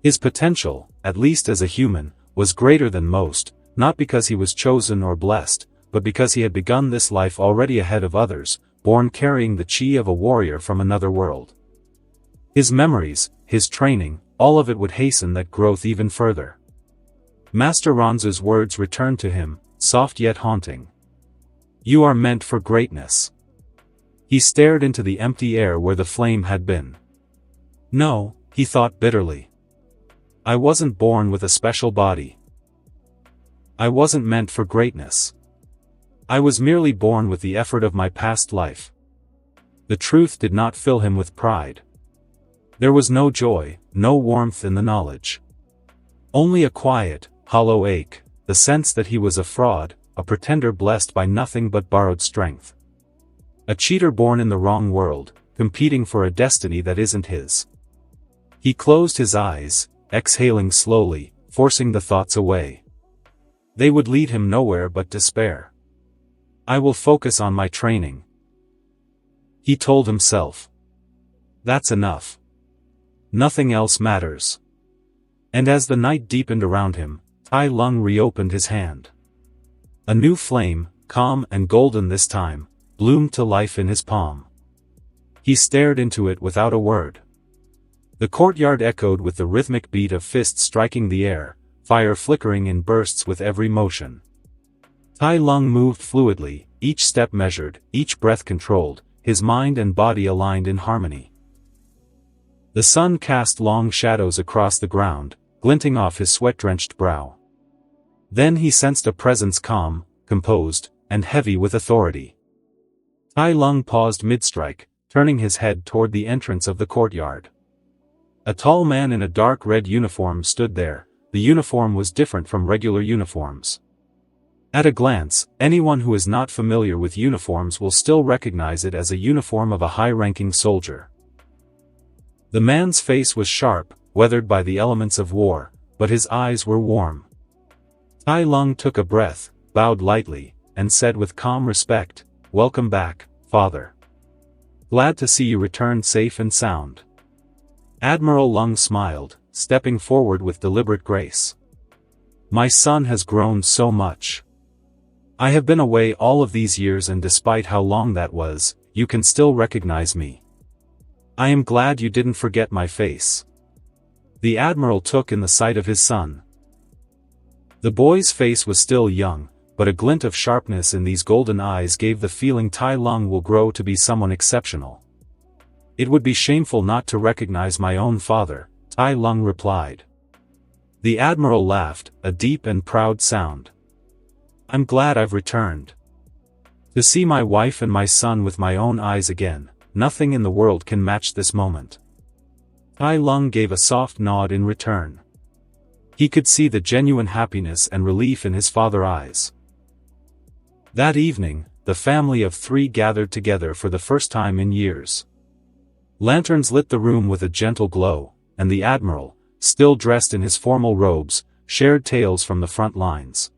His potential, at least as a human, was greater than most, not because he was chosen or blessed, but because he had begun this life already ahead of others, born carrying the chi of a warrior from another world. His memories, his training, all of it would hasten that growth even further. Master Ranzu's words returned to him, soft yet haunting. You are meant for greatness. He stared into the empty air where the flame had been. No, he thought bitterly. I wasn't born with a special body. I wasn't meant for greatness. I was merely born with the effort of my past life. The truth did not fill him with pride. There was no joy, no warmth in the knowledge. Only a quiet, hollow ache, the sense that he was a fraud, a pretender blessed by nothing but borrowed strength. A cheater born in the wrong world, competing for a destiny that isn't his. He closed his eyes, exhaling slowly, forcing the thoughts away. They would lead him nowhere but despair. I will focus on my training, he told himself. That's enough. Nothing else matters. And as the night deepened around him, Tai Lung reopened his hand. A new flame, calm and golden this time, bloomed to life in his palm. He stared into it without a word. The courtyard echoed with the rhythmic beat of fists striking the air, fire flickering in bursts with every motion. Tai Lung moved fluidly, each step measured, each breath controlled, his mind and body aligned in harmony. The sun cast long shadows across the ground, glinting off his sweat-drenched brow. Then he sensed a presence calm, composed, and heavy with authority. Tai Lung paused mid-strike, turning his head toward the entrance of the courtyard. A tall man in a dark red uniform stood there. The uniform was different from regular uniforms. At a glance, anyone who is not familiar with uniforms will still recognize it as a uniform of a high-ranking soldier. The man's face was sharp, weathered by the elements of war, but his eyes were warm. Tai Lung took a breath, bowed lightly, and said with calm respect, "Welcome back, father. Glad to see you returned safe and sound." Admiral Lung smiled, stepping forward with deliberate grace. "My son has grown so much. I have been away all of these years, and despite how long that was, you can still recognize me. I am glad you didn't forget my face." The admiral took in the sight of his son. The boy's face was still young, but a glint of sharpness in these golden eyes gave the feeling Tai Lung will grow to be someone exceptional. "It would be shameful not to recognize my own father," Tai Lung replied. The admiral laughed, a deep and proud sound. "I'm glad I've returned. To see my wife and my son with my own eyes again, nothing in the world can match this moment." Tai Lung gave a soft nod in return. He could see the genuine happiness and relief in his father's eyes. That evening, the family of three gathered together for the first time in years. Lanterns lit the room with a gentle glow, and the admiral, still dressed in his formal robes, shared tales from the front lines.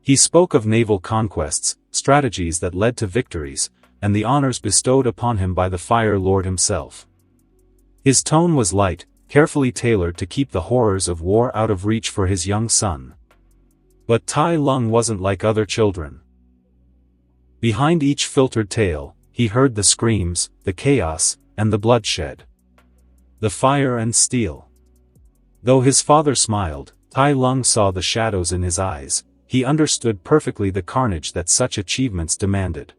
He spoke of naval conquests, strategies that led to victories, and the honors bestowed upon him by the Fire Lord himself. His tone was light, carefully tailored to keep the horrors of war out of reach for his young son. But Tai Lung wasn't like other children. Behind each filtered tale, he heard the screams, the chaos, and the bloodshed. The fire and steel. Though his father smiled, Tai Lung saw the shadows in his eyes. He understood perfectly the carnage that such achievements demanded.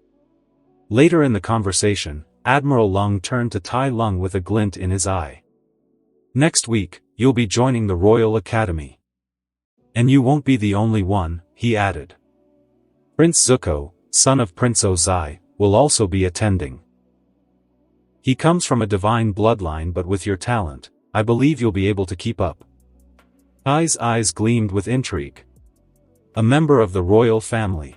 Later in the conversation, Admiral Lung turned to Tai Lung with a glint in his eye. "Next week, you'll be joining the Royal Academy. And you won't be the only one," he added. "Prince Zuko, son of Prince Ozai, will also be attending. He comes from a divine bloodline, but with your talent, I believe you'll be able to keep up." Tai's eyes gleamed with intrigue. A member of the royal family.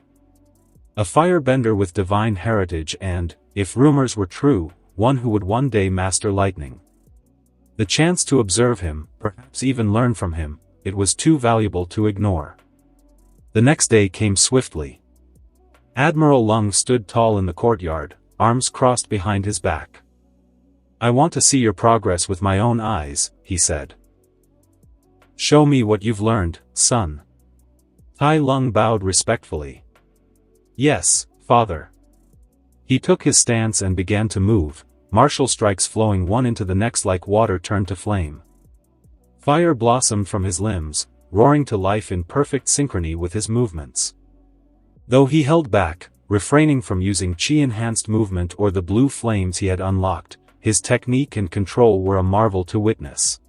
A firebender with divine heritage and, if rumors were true, one who would one day master lightning. The chance to observe him, perhaps even learn from him, it was too valuable to ignore. The next day came swiftly. Admiral Lung stood tall in the courtyard, arms crossed behind his back. "I want to see your progress with my own eyes," he said. "Show me what you've learned, son." Tai Lung bowed respectfully. "Yes, father." He took his stance and began to move, martial strikes flowing one into the next like water turned to flame. Fire blossomed from his limbs, roaring to life in perfect synchrony with his movements. Though he held back, refraining from using chi-enhanced movement or the blue flames he had unlocked, his technique and control were a marvel to witness.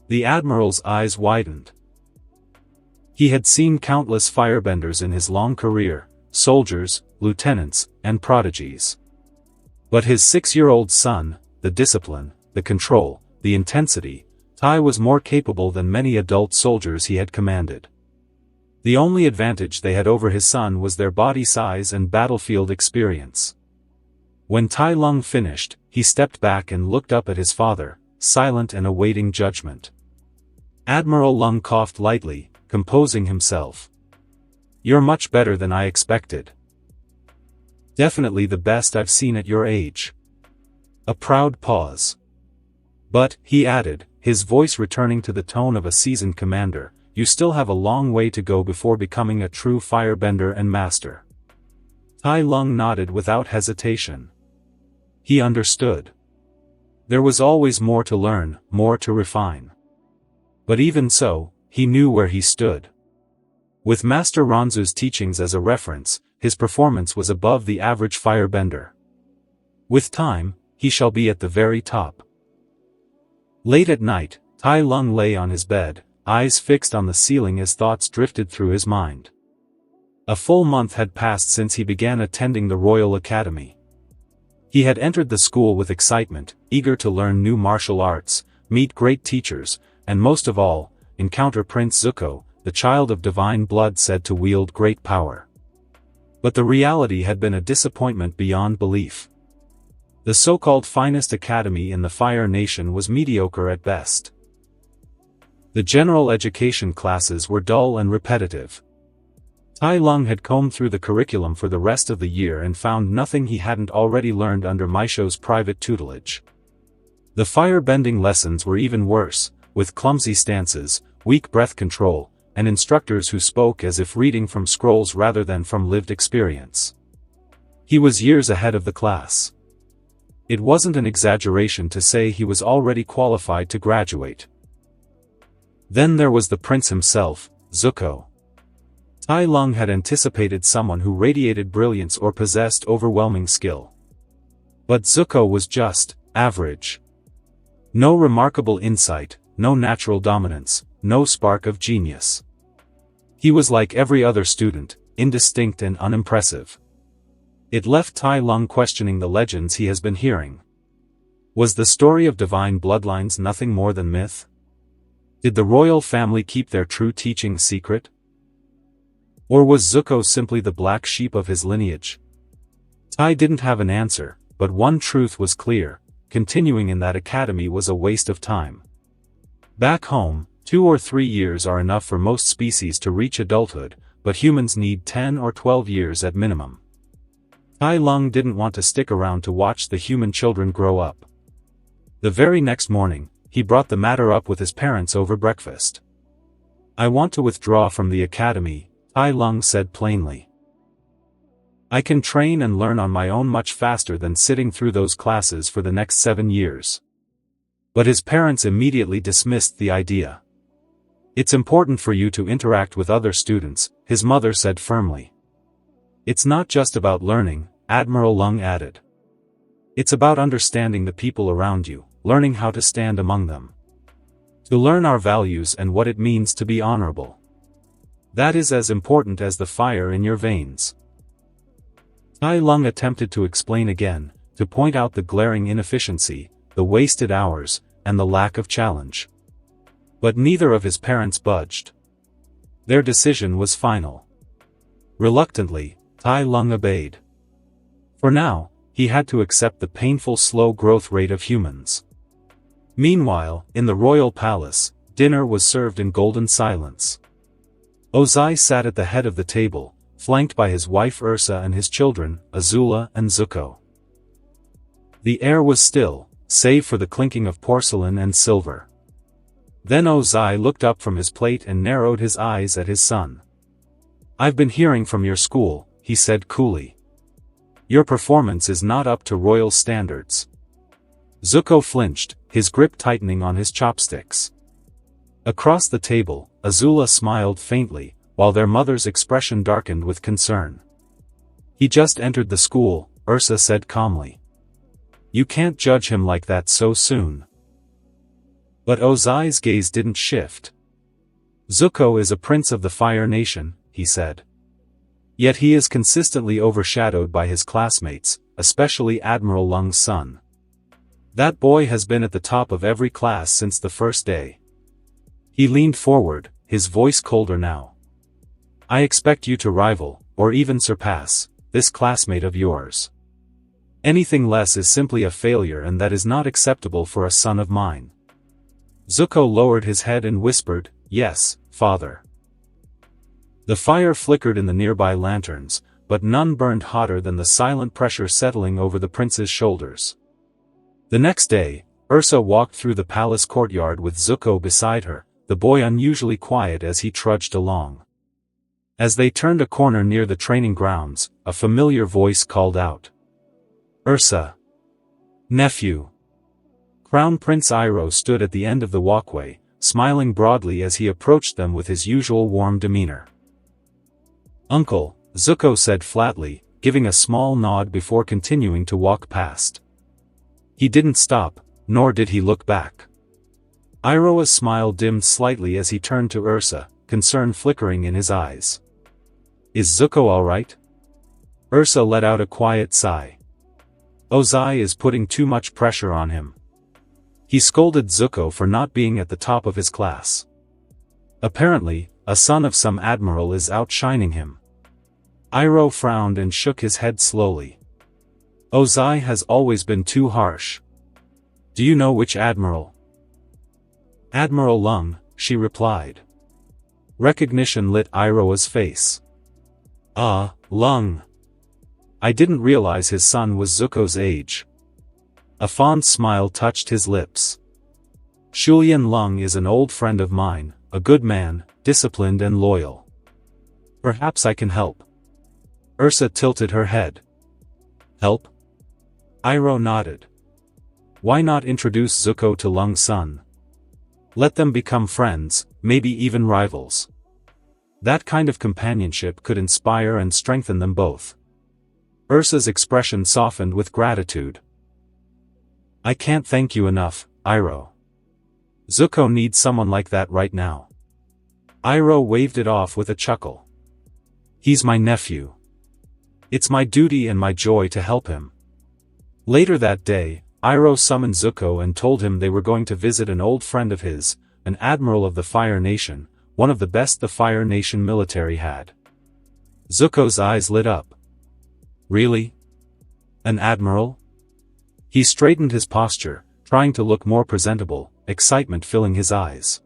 The admiral's eyes widened. He had seen countless firebenders in his long career, soldiers, lieutenants, and prodigies. But his 6-year-old son, the discipline, the control, the intensity, Tai was more capable than many adult soldiers he had commanded. The only advantage they had over his son was their body size and battlefield experience. When Tai Lung finished, he stepped back and looked up at his father, silent and awaiting judgment. Admiral Lung coughed lightly, composing himself. You're much better than I expected. Definitely the best I've seen at your age. A proud pause. But, he added, his voice returning to the tone of a seasoned commander, you still have a long way to go before becoming a true firebender and master. Tai Lung nodded without hesitation. He understood. There was always more to learn, more to refine. But even so, he knew where he stood. With Master Ronzu's teachings as a reference, his performance was above the average firebender. With time, he shall be at the very top. Late at night, Tai Lung lay on his bed, eyes fixed on the ceiling as thoughts drifted through his mind. A full month had passed since he began attending the Royal Academy. He had entered the school with excitement, eager to learn new martial arts, meet great teachers, and most of all, encounter Prince Zuko, the child of divine blood said to wield great power. But the reality had been a disappointment beyond belief. The so-called finest academy in the Fire Nation was mediocre at best. The general education classes were dull and repetitive. Tai Lung had combed through the curriculum for the rest of the year and found nothing he hadn't already learned under Maisho's private tutelage. The fire-bending lessons were even worse, with clumsy stances, weak breath control, and instructors who spoke as if reading from scrolls rather than from lived experience. He was years ahead of the class. It wasn't an exaggeration to say he was already qualified to graduate. Then there was the prince himself, Zuko. Tai Lung had anticipated someone who radiated brilliance or possessed overwhelming skill. But Zuko was just average. No remarkable insight, no natural dominance, no spark of genius. He was like every other student, indistinct and unimpressive. It left Tai Lung questioning the legends he has been hearing. Was the story of divine bloodlines nothing more than myth? Did the royal family keep their true teaching secret? Or was Zuko simply the black sheep of his lineage? Tai didn't have an answer, but one truth was clear: continuing in that academy was a waste of time. Back home, 2 or 3 years are enough for most species to reach adulthood, but humans need 10 or 12 years at minimum. Tai Lung didn't want to stick around to watch the human children grow up. The very next morning, he brought the matter up with his parents over breakfast. I want to withdraw from the academy, Tai Lung said plainly. I can train and learn on my own much faster than sitting through those classes for the next 7 years. But his parents immediately dismissed the idea. It's important for you to interact with other students, his mother said firmly. It's not just about learning, Admiral Lung added. It's about understanding the people around you, learning how to stand among them. To learn our values and what it means to be honorable. That is as important as the fire in your veins. Tai Lung attempted to explain again, to point out the glaring inefficiency, the wasted hours, and the lack of challenge. But neither of his parents budged. Their decision was final. Reluctantly, Tai Lung obeyed. For now, he had to accept the painful slow growth rate of humans. Meanwhile, in the royal palace, dinner was served in golden silence. Ozai sat at the head of the table, flanked by his wife Ursa and his children, Azula and Zuko. The air was still, save for the clinking of porcelain and silver. Then Ozai looked up from his plate and narrowed his eyes at his son. I've been hearing from your school, he said coolly. Your performance is not up to royal standards. Zuko flinched, his grip tightening on his chopsticks. Across the table, Azula smiled faintly, while their mother's expression darkened with concern. He just entered the school, Ursa said calmly. You can't judge him like that so soon. But Ozai's gaze didn't shift. Zuko is a prince of the Fire Nation, he said. Yet he is consistently overshadowed by his classmates, especially Admiral Lung's son. That boy has been at the top of every class since the first day. He leaned forward, his voice colder now. I expect you to rival, or even surpass, this classmate of yours. Anything less is simply a failure, and that is not acceptable for a son of mine. Zuko lowered his head and whispered, Yes, father. The fire flickered in the nearby lanterns, but none burned hotter than the silent pressure settling over the prince's shoulders. The next day, Ursa walked through the palace courtyard with Zuko beside her, the boy unusually quiet as he trudged along. As they turned a corner near the training grounds, a familiar voice called out. "Ursa. Nephew." Crown Prince Iroh stood at the end of the walkway, smiling broadly as he approached them with his usual warm demeanor. "Uncle," Zuko said flatly, giving a small nod before continuing to walk past. He didn't stop, nor did he look back. Iroh's smile dimmed slightly as he turned to Ursa, concern flickering in his eyes. "Is Zuko alright?" Ursa let out a quiet sigh. "Ozai is putting too much pressure on him. He scolded Zuko for not being at the top of his class. Apparently, a son of some admiral is outshining him." Iroh frowned and shook his head slowly. "Ozai has always been too harsh. Do you know which admiral?" "Admiral Lung," she replied. Recognition lit Iroh's face. "Ah, Lung. I didn't realize his son was Zuko's age." A fond smile touched his lips. "Shulian Lung is an old friend of mine, a good man, disciplined and loyal. Perhaps I can help." Ursa tilted her head. "Help?" Iroh nodded. "Why not introduce Zuko to Lung's son? Let them become friends, maybe even rivals. That kind of companionship could inspire and strengthen them both." Ursa's expression softened with gratitude. "I can't thank you enough, Iroh. Zuko needs someone like that right now." Iroh waved it off with a chuckle. "He's my nephew. It's my duty and my joy to help him." Later that day, Iroh summoned Zuko and told him they were going to visit an old friend of his, an admiral of the Fire Nation, one of the best the Fire Nation military had. Zuko's eyes lit up. "Really? An admiral?" He straightened his posture, trying to look more presentable, excitement filling his eyes.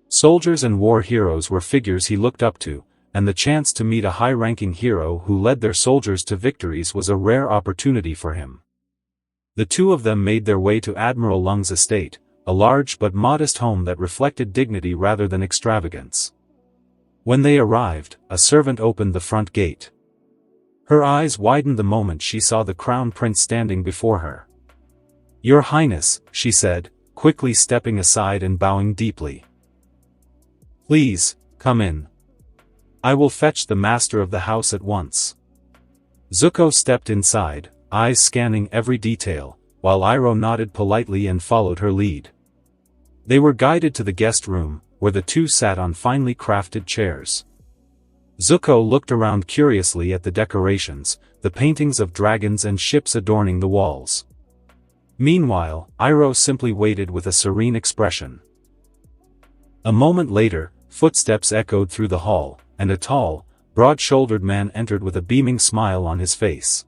Soldiers and war heroes were figures he looked up to, and the chance to meet a high-ranking hero who led their soldiers to victories was a rare opportunity for him. The two of them made their way to Admiral Lung's estate, a large but modest home that reflected dignity rather than extravagance. When they arrived, a servant opened the front gate. Her eyes widened the moment she saw the Crown Prince standing before her. "Your Highness," she said, quickly stepping aside and bowing deeply. "Please, come in. I will fetch the master of the house at once." Zuko stepped inside, eyes scanning every detail, while Iroh nodded politely and followed her lead. They were guided to the guest room, where the two sat on finely crafted chairs. Zuko looked around curiously at the decorations, the paintings of dragons and ships adorning the walls. Meanwhile, Iroh simply waited with a serene expression. A moment later, footsteps echoed through the hall, and a tall, broad-shouldered man entered with a beaming smile on his face.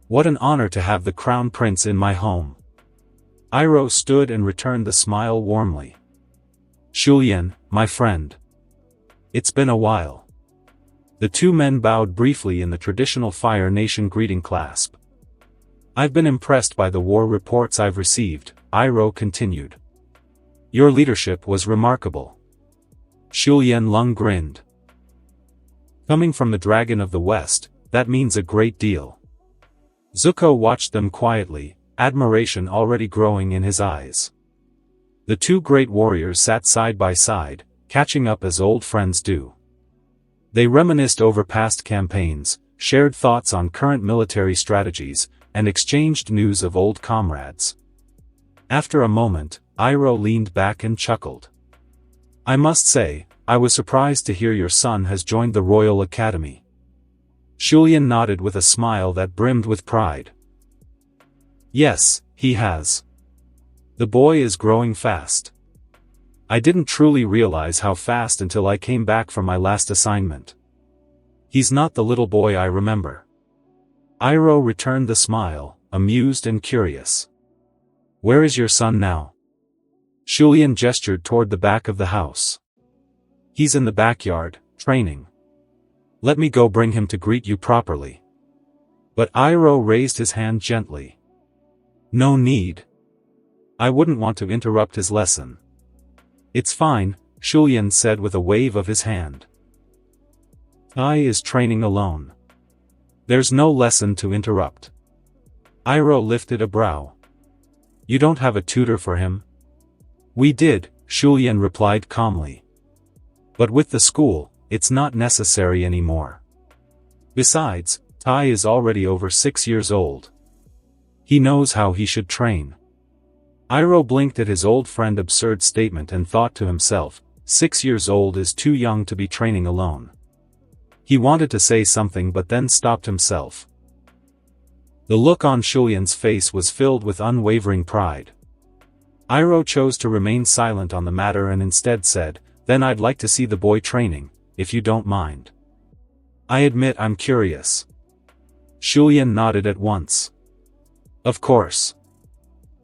"What an honor to have the Crown Prince in my home." Iroh stood and returned the smile warmly. "Shulian, my friend. It's been a while." The two men bowed briefly in the traditional Fire Nation greeting clasp. "I've been impressed by the war reports I've received," Iroh continued. "Your leadership was remarkable." Shulian Lung grinned. "Coming from the Dragon of the West, that means a great deal." Zuko watched them quietly, admiration already growing in his eyes. The two great warriors sat side by side, catching up as old friends do. They reminisced over past campaigns, shared thoughts on current military strategies, and exchanged news of old comrades. After a moment, Iroh leaned back and chuckled. "I must say, I was surprised to hear your son has joined the Royal Academy." Shulian nodded with a smile that brimmed with pride. "Yes, he has. The boy is growing fast. I didn't truly realize how fast until I came back from my last assignment. He's not the little boy I remember." Iroh returned the smile, amused and curious. "Where is your son now?" Shulian gestured toward the back of the house. "He's in the backyard, training. Let me go bring him to greet you properly. But Iroh raised his hand gently. No need. I wouldn't want to interrupt his lesson. It's fine, Shulian said with a wave of his hand. Tai is training alone. There's no lesson to interrupt. Iroh lifted a brow. You don't have a tutor for him? We did, Shulian replied calmly. But with the school, it's not necessary anymore. Besides, Tai is already over 6 years old. He knows how he should train. Iroh blinked at his old friend's absurd statement and thought to himself, 6 years old is too young to be training alone. He wanted to say something but then stopped himself. The look on Shulian's face was filled with unwavering pride. Iroh chose to remain silent on the matter and instead said, Then I'd like to see the boy training, if you don't mind. I admit I'm curious. Shulian nodded at once. Of course.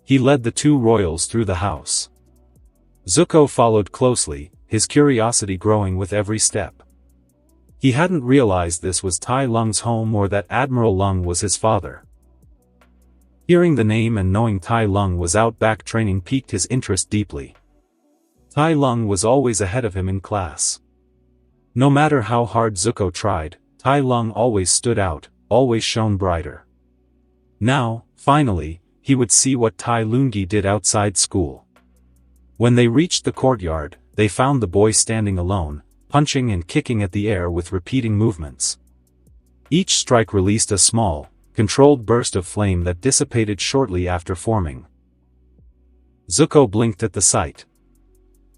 He led the two royals through the house. Zuko followed closely, his curiosity growing with every step. He hadn't realized this was Tai Lung's home or that Admiral Lung was his father. Hearing the name and knowing Tai Lung was out back training piqued his interest deeply. Tai Lung was always ahead of him in class. No matter how hard Zuko tried, Tai Lung always stood out, always shone brighter. Now, finally, he would see what Tai Lungi did outside school. When they reached the courtyard, they found the boy standing alone, punching and kicking at the air with repeating movements. Each strike released a small, controlled burst of flame that dissipated shortly after forming. Zuko blinked at the sight.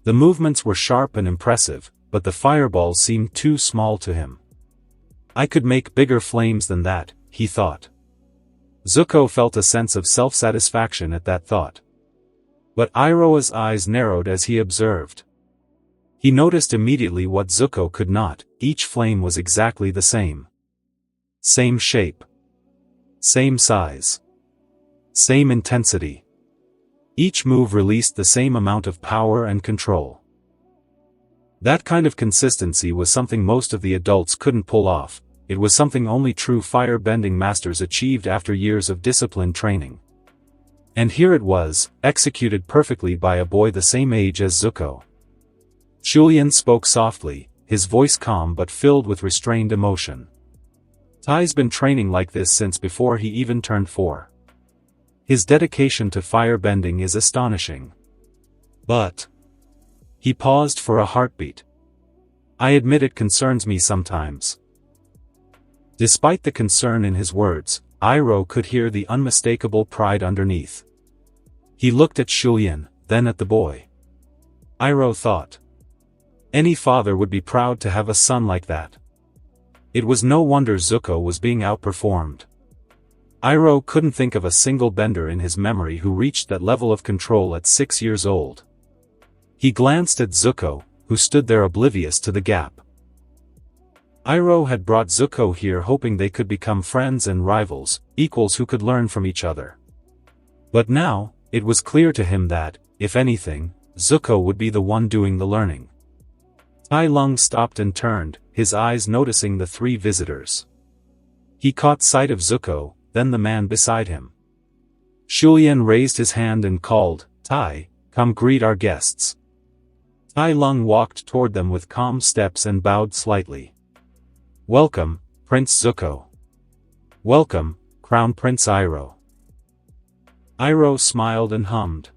The movements were sharp and impressive, but the fireballs seemed too small to him. I could make bigger flames than that, he thought. Zuko felt a sense of self-satisfaction at that thought. But Iroh's eyes narrowed as he observed. He noticed immediately what Zuko could not, each flame was exactly the same. Same shape. Same size. Same intensity. Each move released the same amount of power and control. That kind of consistency was something most of the adults couldn't pull off. It was something only true fire-bending masters achieved after years of disciplined training. And here it was, executed perfectly by a boy the same age as Zuko. Shulian spoke softly, his voice calm but filled with restrained emotion. Tai's been training like this since before he even turned 4. His dedication to fire-bending is astonishing. But... He paused for a heartbeat. I admit it concerns me sometimes. Despite the concern in his words, Iroh could hear the unmistakable pride underneath. He looked at Shulian, then at the boy. Iroh thought. Any father would be proud to have a son like that. It was no wonder Zuko was being outperformed. Iroh couldn't think of a single bender in his memory who reached that level of control at 6 years old. He glanced at Zuko, who stood there oblivious to the gap. Iroh had brought Zuko here hoping they could become friends and rivals, equals who could learn from each other. But now, it was clear to him that, if anything, Zuko would be the one doing the learning. Tai Lung stopped and turned, his eyes noticing the 3 visitors. He caught sight of Zuko, then the man beside him. Shulian raised his hand and called, Tai, come greet our guests. Tai Lung walked toward them with calm steps and bowed slightly. Welcome, Prince Zuko. Welcome, Crown Prince Iroh. Iroh smiled and hummed.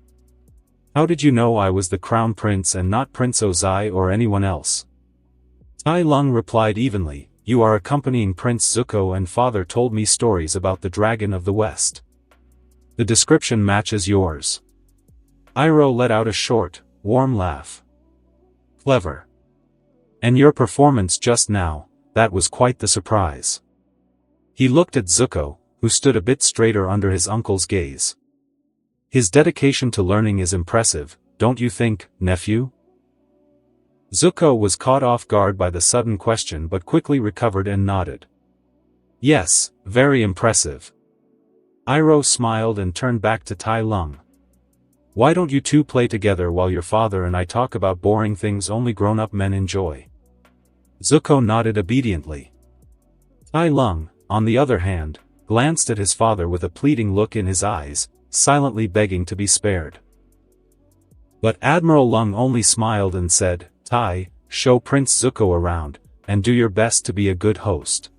How did you know I was the Crown Prince and not Prince Ozai or anyone else? Tai Lung replied evenly, you are accompanying Prince Zuko and father told me stories about the Dragon of the West. The description matches yours. Iroh let out a short, warm laugh. Clever. And your performance just now, that was quite the surprise. He looked at Zuko, who stood a bit straighter under his uncle's gaze. His dedication to learning is impressive, don't you think, nephew? Zuko was caught off guard by the sudden question but quickly recovered and nodded. Yes, very impressive. Iroh smiled and turned back to Tai Lung. Why don't you two play together while your father and I talk about boring things only grown-up men enjoy? Zuko nodded obediently. Tai Lung, on the other hand, glanced at his father with a pleading look in his eyes, silently begging to be spared. But Admiral Lung only smiled and said, "Tai, show Prince Zuko around, and do your best to be a good host."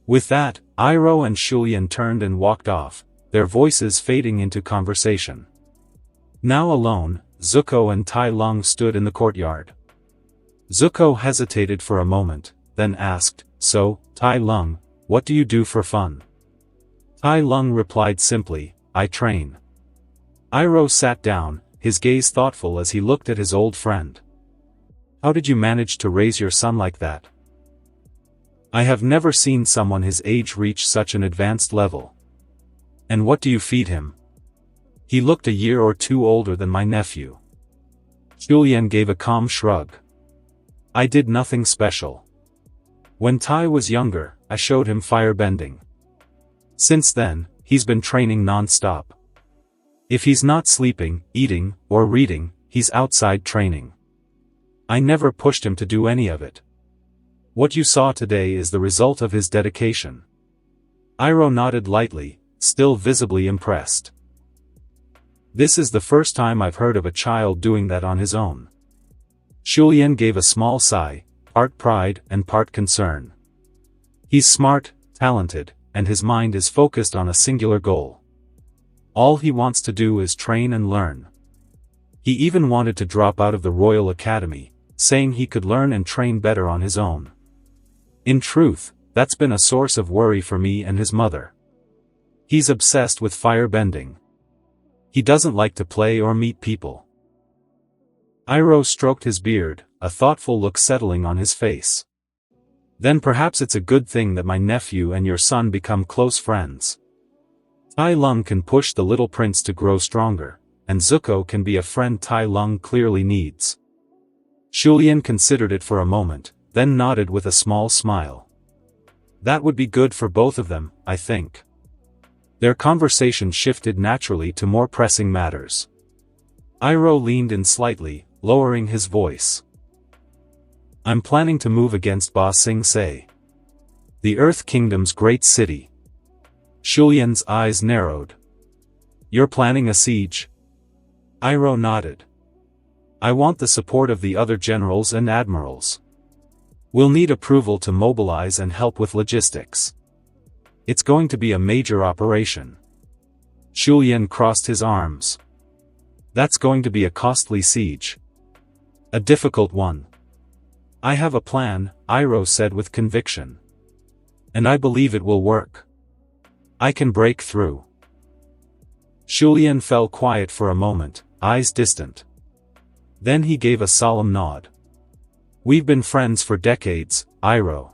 With that, Iroh and Shulian turned and walked off, their voices fading into conversation. Now alone, Zuko and Tai Lung stood in the courtyard. Zuko hesitated for a moment, then asked, "So, Tai Lung, what do you do for fun?" Tai Lung replied simply, "I train." Iroh sat down, his gaze thoughtful as he looked at his old friend. "How did you manage to raise your son like that? I have never seen someone his age reach such an advanced level. And what do you feed him?" "He looked a year or two older than my nephew." Shulian gave a calm shrug. "I did nothing special. When Tai was younger, I showed him firebending. Since then, he's been training non-stop. If he's not sleeping, eating, or reading, he's outside training. I never pushed him to do any of it. What you saw today is the result of his dedication." Iroh nodded lightly, still visibly impressed. "This is the first time I've heard of a child doing that on his own." Shulian gave a small sigh, part pride and part concern. "He's smart, talented, and his mind is focused on a singular goal. All he wants to do is train and learn. He even wanted to drop out of the Royal Academy, saying he could learn and train better on his own. In truth, that's been a source of worry for me and his mother. He's obsessed with firebending. He doesn't like to play or meet people." Iroh stroked his beard, a thoughtful look settling on his face. "Then perhaps it's a good thing that my nephew and your son become close friends. Tai Lung can push the little prince to grow stronger, and Zuko can be a friend Tai Lung clearly needs." Shulian considered it for a moment, then nodded with a small smile. "That would be good for both of them, I think." Their conversation shifted naturally to more pressing matters. Iroh leaned in slightly, lowering his voice. "I'm planning to move against Ba Sing Se, the Earth Kingdom's great city." Shulian's eyes narrowed. "You're planning a siege?" Iroh nodded. "I want the support of the other generals and admirals. We'll need approval to mobilize and help with logistics. It's going to be a major operation." Shulian crossed his arms. "That's going to be a costly siege. A difficult one." "I have a plan," Iroh said with conviction. "And I believe it will work. I can break through." Shulian fell quiet for a moment, eyes distant. Then he gave a solemn nod. "We've been friends for decades, Iroh.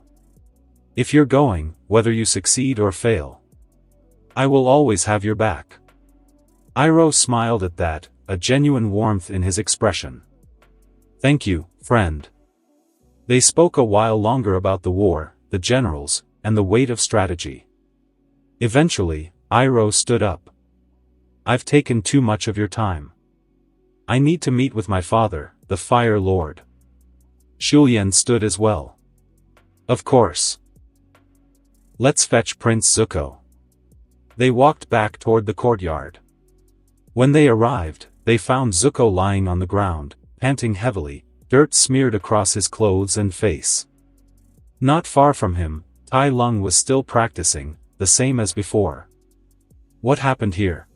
If you're going, whether you succeed or fail, I will always have your back." Iroh smiled at that, a genuine warmth in his expression. "Thank you, friend." They spoke a while longer about the war, the generals, and the weight of strategy. Eventually, Iroh stood up. "I've taken too much of your time. I need to meet with my father, the Fire Lord." Shulian stood as well. "Of course. Let's fetch Prince Zuko." They walked back toward the courtyard. When they arrived, they found Zuko lying on the ground, panting heavily, dirt smeared across his clothes and face. Not far from him, Tai Lung was still practicing, the same as before. "What happened here?"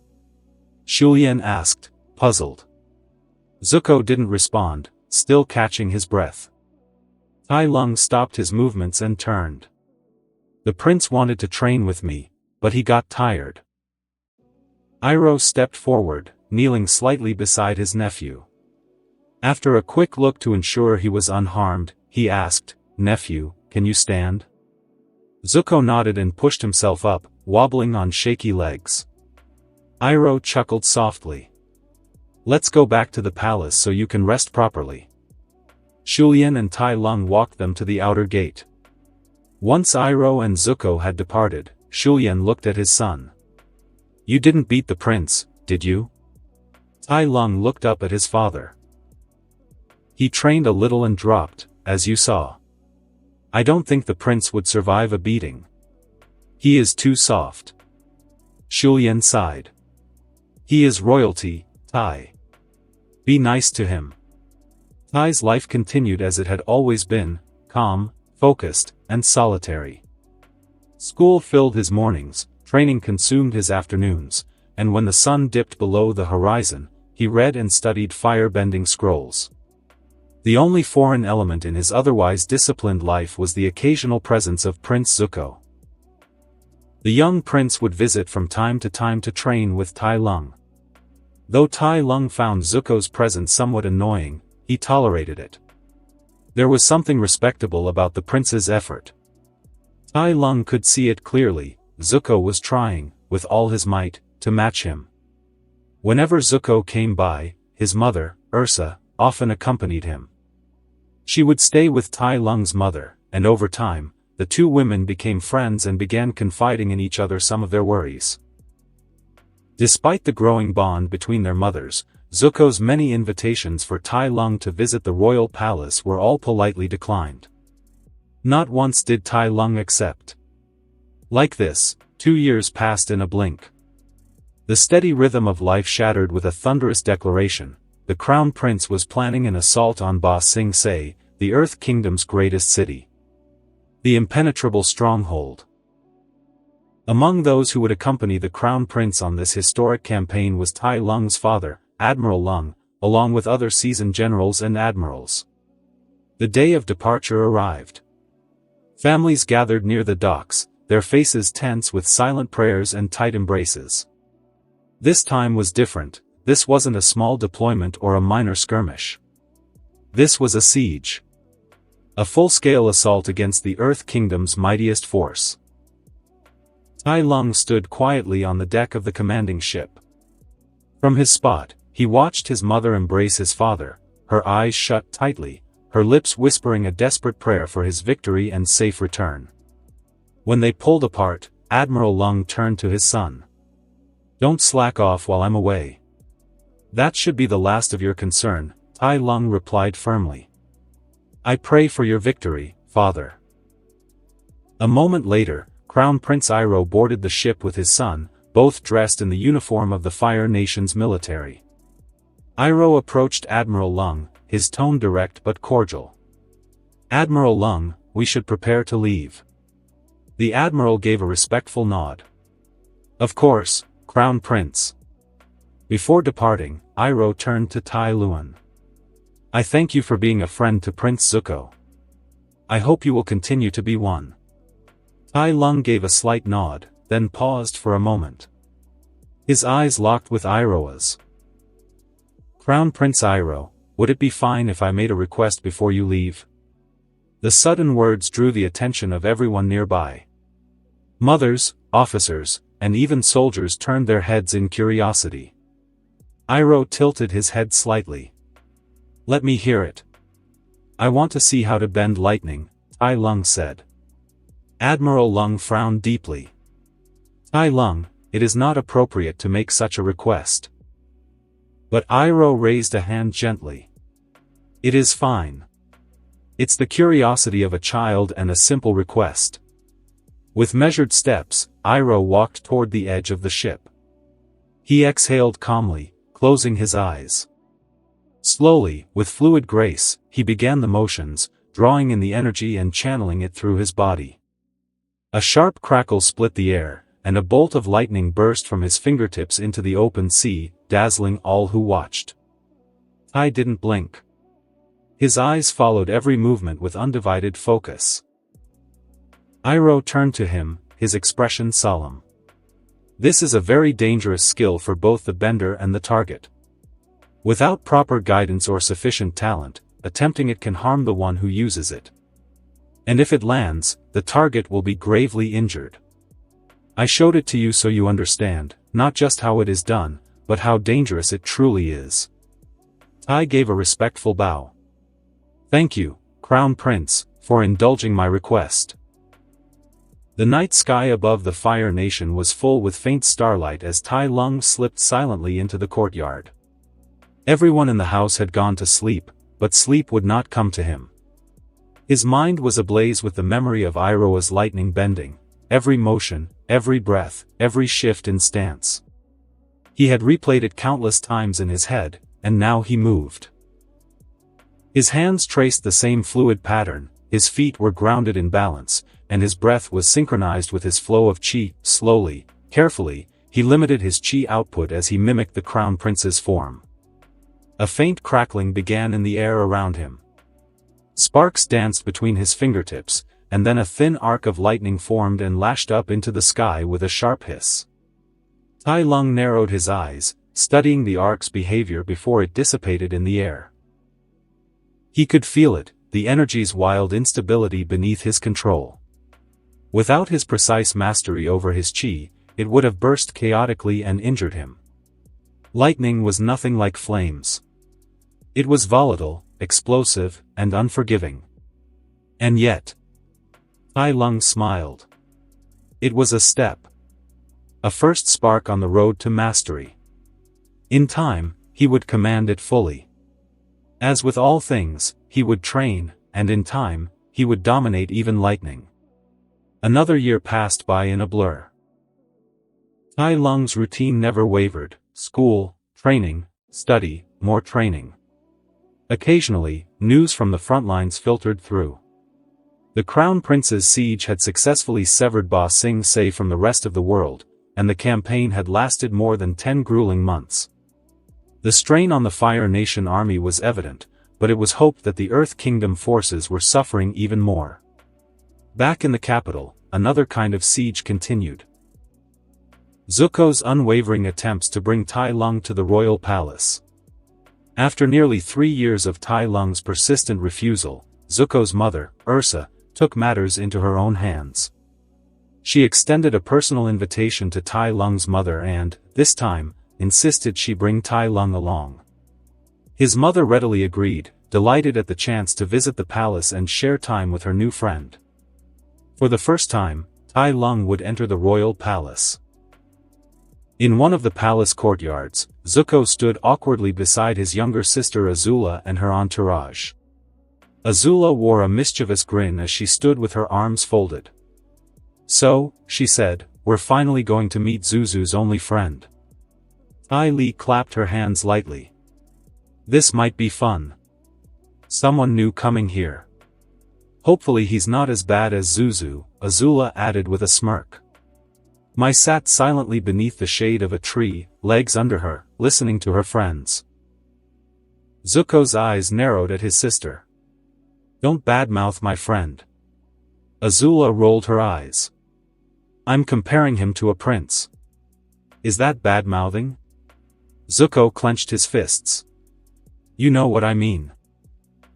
Shulian asked, puzzled. Zuko didn't respond, still catching his breath. Tai Lung stopped his movements and turned. "The prince wanted to train with me, but he got tired." Iroh stepped forward, kneeling slightly beside his nephew. After a quick look to ensure he was unharmed, he asked, "Nephew, can you stand?" Zuko nodded and pushed himself up, wobbling on shaky legs. Iroh chuckled softly. "Let's go back to the palace so you can rest properly." Shulian and Tai Lung walked them to the outer gate. Once Iroh and Zuko had departed, Shulian looked at his son. "You didn't beat the prince, did you?" Tai Lung looked up at his father. "He trained a little and dropped, as you saw. I don't think the prince would survive a beating. He is too soft. Shulian sighed. He is royalty, Tai. Be nice to him. Tai's life continued as it had always been, calm, focused, and solitary. School filled his mornings, training consumed his afternoons, and when the sun dipped below the horizon, he read and studied fire-bending scrolls. The only foreign element in his otherwise disciplined life was the occasional presence of Prince Zuko. The young prince would visit from time to train with Tai Lung. Though Tai Lung found Zuko's presence somewhat annoying, he tolerated it. There was something respectable about the prince's effort. Tai Lung could see it clearly. Zuko was trying, with all his might, to match him. Whenever Zuko came by, his mother, Ursa, often accompanied him. She would stay with Tai Lung's mother, and over time, the two women became friends and began confiding in each other some of their worries. Despite the growing bond between their mothers, Zuko's many invitations for Tai Lung to visit the royal palace were all politely declined. Not once did Tai Lung accept. Like this, 2 years passed in a blink. The steady rhythm of life shattered with a thunderous declaration. The Crown Prince was planning an assault on Ba Sing Se, the Earth Kingdom's greatest city. The impenetrable stronghold. Among those who would accompany the Crown Prince on this historic campaign was Tai Lung's father, Admiral Lung, along with other seasoned generals and admirals. The day of departure arrived. Families gathered near the docks, their faces tense with silent prayers and tight embraces. This time was different. This wasn't a small deployment or a minor skirmish. This was a siege. A full-scale assault against the Earth Kingdom's mightiest force. Tai Lung stood quietly on the deck of the commanding ship. From his spot, he watched his mother embrace his father, her eyes shut tightly, her lips whispering a desperate prayer for his victory and safe return. When they pulled apart, Admiral Lung turned to his son. Don't slack off while I'm away. That should be the last of your concern, Tai Lung replied firmly. I pray for your victory, father. A moment later, Crown Prince Iroh boarded the ship with his son, both dressed in the uniform of the Fire Nation's military. Iroh approached Admiral Lung, his tone direct but cordial. Admiral Lung, we should prepare to leave. The Admiral gave a respectful nod. Of course, Crown Prince. Before departing, Iroh turned to Tai Lung. I thank you for being a friend to Prince Zuko. I hope you will continue to be one. Tai Lung gave a slight nod, then paused for a moment. His eyes locked with Iroh's. Crown Prince Iroh, would it be fine if I made a request before you leave? The sudden words drew the attention of everyone nearby. Mothers, officers, and even soldiers turned their heads in curiosity. Iroh tilted his head slightly. Let me hear it. I want to see how to bend lightning, Tai Lung said. Admiral Lung frowned deeply. Tai Lung, it is not appropriate to make such a request. But Iroh raised a hand gently. It is fine. It's the curiosity of a child and a simple request. With measured steps, Iroh walked toward the edge of the ship. He exhaled calmly, closing his eyes. Slowly, with fluid grace, he began the motions, drawing in the energy and channeling it through his body. A sharp crackle split the air, and a bolt of lightning burst from his fingertips into the open sea, dazzling all who watched. Tai didn't blink. His eyes followed every movement with undivided focus. Iroh turned to him, his expression solemn. This is a very dangerous skill for both the bender and the target. Without proper guidance or sufficient talent, attempting it can harm the one who uses it. And if it lands, the target will be gravely injured. I showed it to you so you understand, not just how it is done, but how dangerous it truly is. Tai gave a respectful bow. Thank you, Crown Prince, for indulging my request. The night sky above the Fire Nation was full with faint starlight as Tai Lung slipped silently into the courtyard. Everyone in the house had gone to sleep, but sleep would not come to him. His mind was ablaze with the memory of Iroha's lightning bending, every motion, every breath, every shift in stance. He had replayed it countless times in his head, and now he moved. His hands traced the same fluid pattern, his feet were grounded in balance, and his breath was synchronized with his flow of chi. Slowly, carefully, he limited his chi output as he mimicked the crown prince's form. A faint crackling began in the air around him. Sparks danced between his fingertips, and then a thin arc of lightning formed and lashed up into the sky with a sharp hiss. Tai Lung narrowed his eyes, studying the arc's behavior before it dissipated in the air. He could feel it, the energy's wild instability beneath his control. Without his precise mastery over his chi, it would have burst chaotically and injured him. Lightning was nothing like flames. It was volatile, explosive, and unforgiving. And yet, Tai Lung smiled. It was a step. A first spark on the road to mastery. In time, he would command it fully. As with all things, he would train, and in time, he would dominate even lightning. Another year passed by in a blur. Tai Lung's routine never wavered: school, training, study, more training. Occasionally, news from the front lines filtered through. The Crown Prince's siege had successfully severed Ba Sing Se from the rest of the world, and the campaign had lasted more than 10 grueling months. The strain on the Fire Nation army was evident, but it was hoped that the Earth Kingdom forces were suffering even more. Back in the capital, another kind of siege continued. Zuko's unwavering attempts to bring Tai Lung to the royal palace. After nearly 3 years of Tai Lung's persistent refusal, Zuko's mother, Ursa, took matters into her own hands. She extended a personal invitation to Tai Lung's mother and, this time, insisted she bring Tai Lung along. His mother readily agreed, delighted at the chance to visit the palace and share time with her new friend. For the first time, Tai Lung would enter the royal palace. In one of the palace courtyards, Zuko stood awkwardly beside his younger sister Azula and her entourage. Azula wore a mischievous grin as she stood with her arms folded. "So," she said, "we're finally going to meet Zuzu's only friend." Tai Li clapped her hands lightly. "This might be fun. Someone new coming here. Hopefully he's not as bad as Zuzu," Azula added with a smirk. Mai sat silently beneath the shade of a tree, legs under her, listening to her friends. Zuko's eyes narrowed at his sister. "Don't badmouth my friend." Azula rolled her eyes. "I'm comparing him to a prince. Is that badmouthing?" Zuko clenched his fists. "You know what I mean.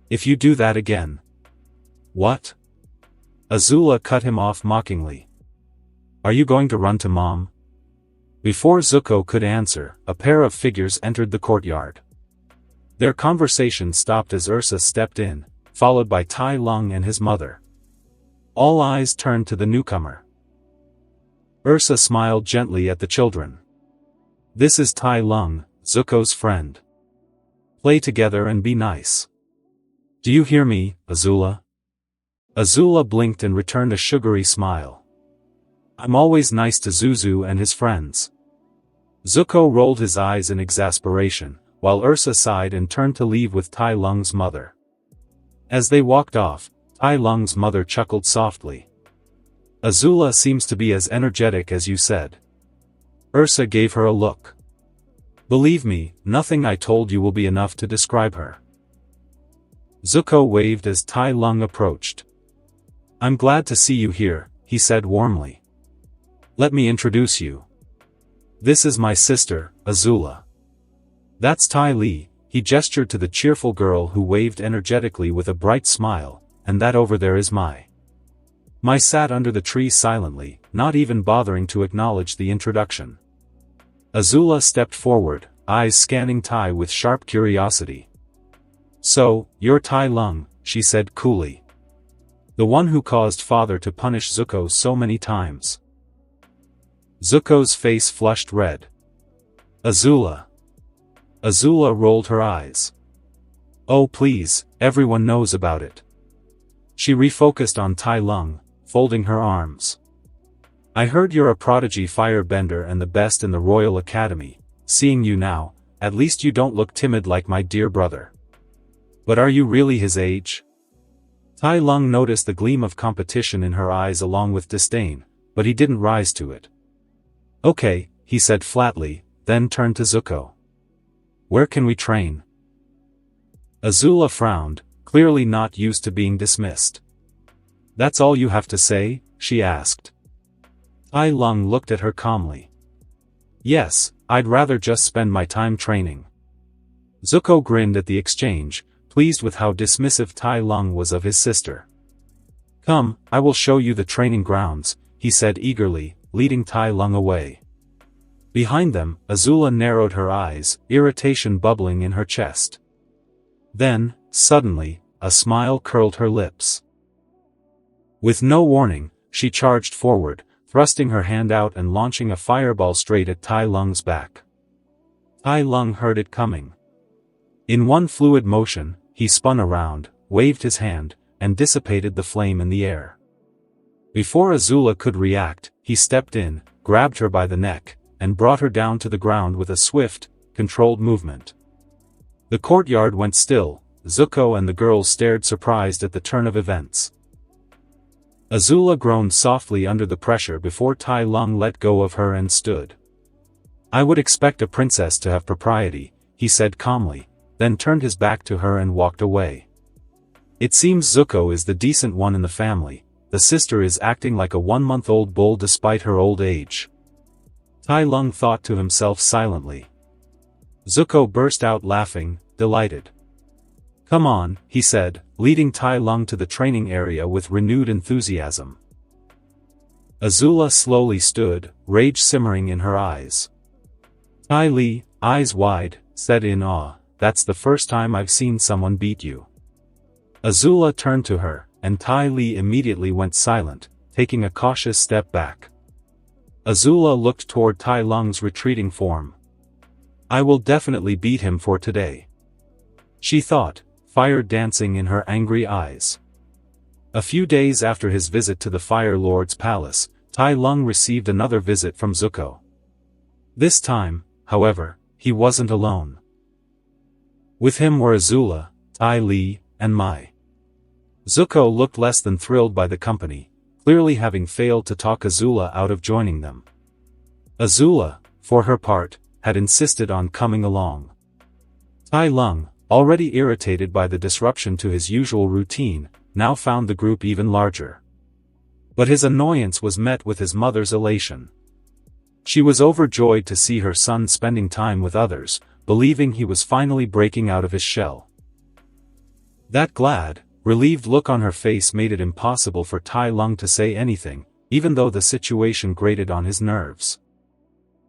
If you do that again." "What?" Azula cut him off mockingly. "Are you going to run to Mom?" Before Zuko could answer, a pair of figures entered the courtyard. Their conversation stopped as Ursa stepped in, followed by Tai Lung and his mother. All eyes turned to the newcomer. Ursa smiled gently at the children. "This is Tai Lung, Zuko's friend. Play together and be nice. Do you hear me, Azula?" Azula blinked and returned a sugary smile. "I'm always nice to Zuzu and his friends." Zuko rolled his eyes in exasperation, while Ursa sighed and turned to leave with Tai Lung's mother. As they walked off, Tai Lung's mother chuckled softly. "Azula seems to be as energetic as you said." Ursa gave her a look. "Believe me, nothing I told you will be enough to describe her." Zuko waved as Tai Lung approached. "I'm glad to see you here," he said warmly. "Let me introduce you. This is my sister, Azula. That's Tai Li," he gestured to the cheerful girl who waved energetically with a bright smile, "and that over there is Mai." Mai sat under the tree silently, not even bothering to acknowledge the introduction. Azula stepped forward, eyes scanning Tai with sharp curiosity. "So, you're Tai Lung," she said coolly. "The one who caused father to punish Zuko so many times." Zuko's face flushed red. "Azula." Azula rolled her eyes. "Oh please, everyone knows about it." She refocused on Tai Lung, folding her arms. I heard you're a prodigy firebender and the best in the Royal Academy. Seeing you now, at least you don't look timid like my dear brother. But are you really his age? Tai Lung noticed the gleam of competition in her eyes along with disdain, but he didn't rise to it. Okay, he said flatly, then turned to Zuko. Where can we train? Azula frowned, clearly not used to being dismissed. That's all you have to say? She asked. Tai Lung looked at her calmly. Yes, I'd rather just spend my time training. Zuko grinned at the exchange, pleased with how dismissive Tai Lung was of his sister. Come, I will show you the training grounds, he said eagerly, leading Tai Lung away. Behind them, Azula narrowed her eyes, irritation bubbling in her chest. Then, suddenly, a smile curled her lips. With no warning, she charged forward, thrusting her hand out and launching a fireball straight at Tai Lung's back. Tai Lung heard it coming. In one fluid motion, he spun around, waved his hand, and dissipated the flame in the air. Before Azula could react, he stepped in, grabbed her by the neck, and brought her down to the ground with a swift, controlled movement. The courtyard went still. Zuko and the girls stared surprised at the turn of events. Azula groaned softly under the pressure before Tai Lung let go of her and stood. I would expect a princess to have propriety, he said calmly, then turned his back to her and walked away. It seems Zuko is the decent one in the family. The sister is acting like a 1-month-old bull despite her old age. Tai Lung thought to himself silently. Zuko burst out laughing, delighted. Come on, he said, leading Tai Lung to the training area with renewed enthusiasm. Azula slowly stood, rage simmering in her eyes. Tai Li, eyes wide, said in awe, that's the first time I've seen someone beat you. Azula turned to her, and Tai Li immediately went silent, taking a cautious step back. Azula looked toward Tai Lung's retreating form. I will definitely beat him for today, she thought, fire dancing in her angry eyes. A few days after his visit to the Fire Lord's palace, Tai Lung received another visit from Zuko. This time, however, he wasn't alone. With him were Azula, Tai Li, and Mai. Zuko looked less than thrilled by the company, clearly having failed to talk Azula out of joining them. Azula, for her part, had insisted on coming along. Tai Lung, already irritated by the disruption to his usual routine, now found the group even larger. But his annoyance was met with his mother's elation. She was overjoyed to see her son spending time with others, believing he was finally breaking out of his shell. That glad, relieved look on her face made it impossible for Tai Lung to say anything, even though the situation grated on his nerves.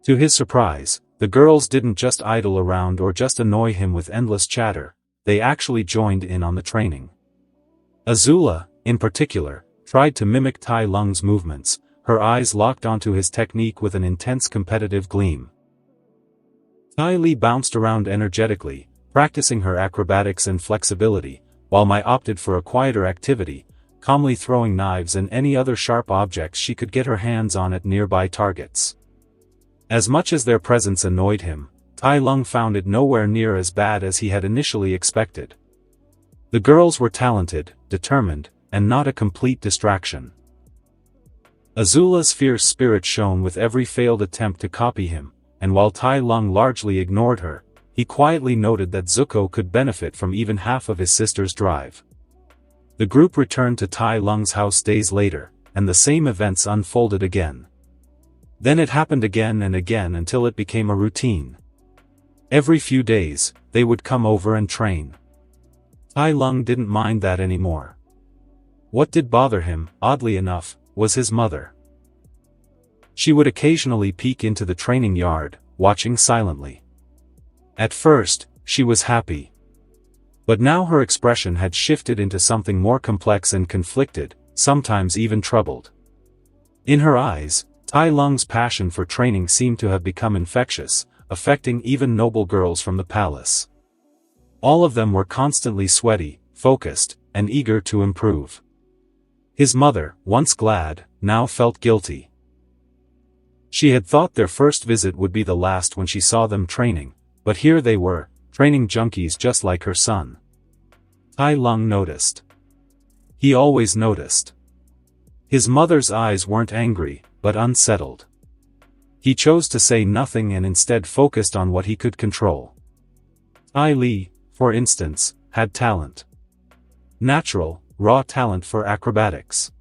To his surprise, the girls didn't just idle around or just annoy him with endless chatter, they actually joined in on the training. Azula, in particular, tried to mimic Tai Lung's movements, her eyes locked onto his technique with an intense competitive gleam. Tai Li bounced around energetically, practicing her acrobatics and flexibility, while Mai opted for a quieter activity, calmly throwing knives and any other sharp objects she could get her hands on at nearby targets. As much as their presence annoyed him, Tai Lung found it nowhere near as bad as he had initially expected. The girls were talented, determined, and not a complete distraction. Azula's fierce spirit shone with every failed attempt to copy him, and while Tai Lung largely ignored her, he quietly noted that Zuko could benefit from even half of his sister's drive. The group returned to Tai Lung's house days later, and the same events unfolded again. Then it happened again and again until it became a routine. Every few days, they would come over and train. Tai Lung didn't mind that anymore. What did bother him, oddly enough, was his mother. She would occasionally peek into the training yard, watching silently. At first, she was happy. But now her expression had shifted into something more complex and conflicted, sometimes even troubled. In her eyes, Tai Lung's passion for training seemed to have become infectious, affecting even noble girls from the palace. All of them were constantly sweaty, focused, and eager to improve. His mother, once glad, now felt guilty. She had thought their first visit would be the last when she saw them training, but here they were, training junkies just like her son. Tai Lung noticed. He always noticed. His mother's eyes weren't angry, but unsettled. He chose to say nothing and instead focused on what he could control. Tai Li, for instance, had talent. Natural, raw talent for acrobatics.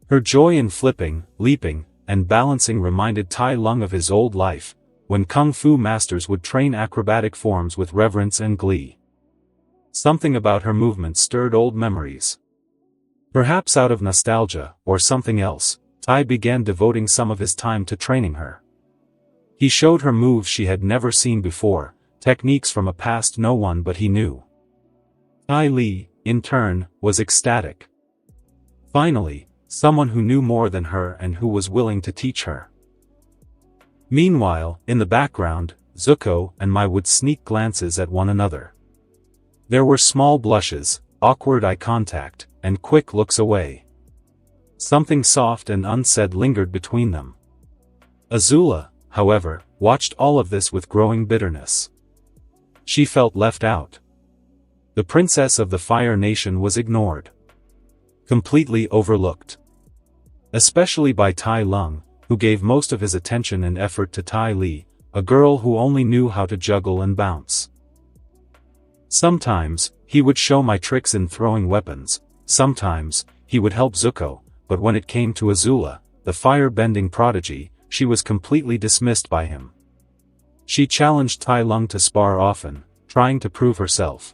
Her joy in flipping, leaping, and balancing reminded Tai Lung of his old life, when kung fu masters would train acrobatic forms with reverence and glee. Something about her movement stirred old memories. Perhaps out of nostalgia, or something else, Tai began devoting some of his time to training her. He showed her moves she had never seen before, techniques from a past no one but he knew. Tai Li, in turn, was ecstatic. Finally, someone who knew more than her and who was willing to teach her. Meanwhile, in the background, Zuko and Mai would sneak glances at one another. There were small blushes, awkward eye contact, and quick looks away. Something soft and unsaid lingered between them. Azula, however, watched all of this with growing bitterness. She felt left out. The princess of the Fire Nation was ignored. Completely overlooked. Especially by Tai Lung, who gave most of his attention and effort to Tai Li, a girl who only knew how to juggle and bounce. Sometimes, he would show my tricks in throwing weapons, sometimes, he would help Zuko, but when it came to Azula, the fire-bending prodigy, she was completely dismissed by him. She challenged Tai Lung to spar often, trying to prove herself.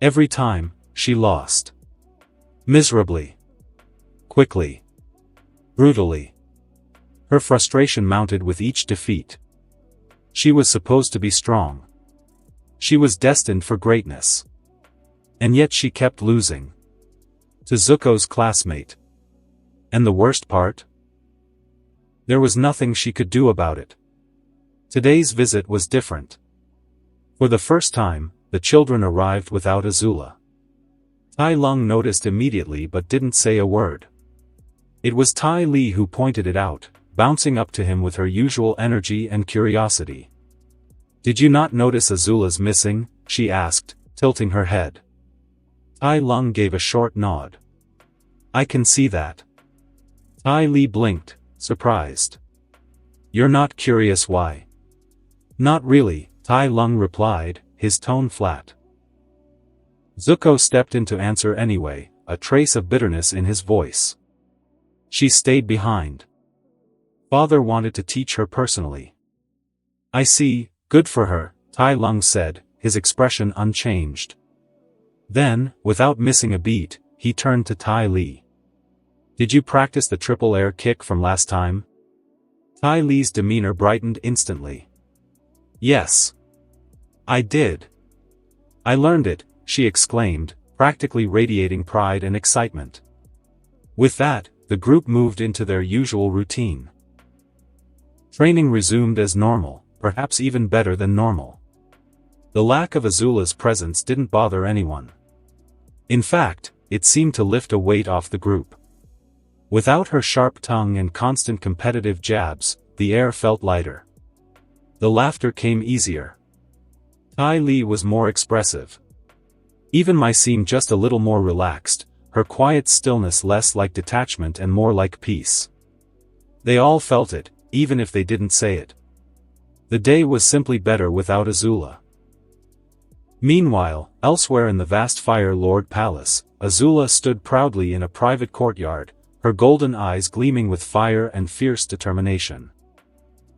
Every time, she lost. Miserably. Quickly. Brutally. Her frustration mounted with each defeat. She was supposed to be strong. She was destined for greatness. And yet she kept losing. To Zuko's classmate. And the worst part? There was nothing she could do about it. Today's visit was different. For the first time, the children arrived without Azula. Tai Lung noticed immediately but didn't say a word. It was Tai Li who pointed it out, bouncing up to him with her usual energy and curiosity. "Did you not notice Azula's missing?" she asked, tilting her head. Tai Lung gave a short nod. "I can see that." Tai Li blinked, surprised. "You're not curious why?" "Not really," Tai Lung replied, his tone flat. Zuko stepped in to answer anyway, a trace of bitterness in his voice. "She stayed behind. Father wanted to teach her personally." "I see, good for her," Tai Lung said, his expression unchanged. Then, without missing a beat, he turned to Tai Li. "Did you practice the triple air kick from last time?" Tai Li's demeanor brightened instantly. "Yes. I did. I learned it," she exclaimed, practically radiating pride and excitement. With that, the group moved into their usual routine. Training resumed as normal, perhaps even better than normal. The lack of Azula's presence didn't bother anyone. In fact, it seemed to lift a weight off the group. Without her sharp tongue and constant competitive jabs, the air felt lighter. The laughter came easier. Tai Li was more expressive. Even Mai seemed just a little more relaxed, her quiet stillness less like detachment and more like peace. They all felt it, even if they didn't say it. The day was simply better without Azula. Meanwhile, elsewhere in the vast Fire Lord Palace, Azula stood proudly in a private courtyard, her golden eyes gleaming with fire and fierce determination.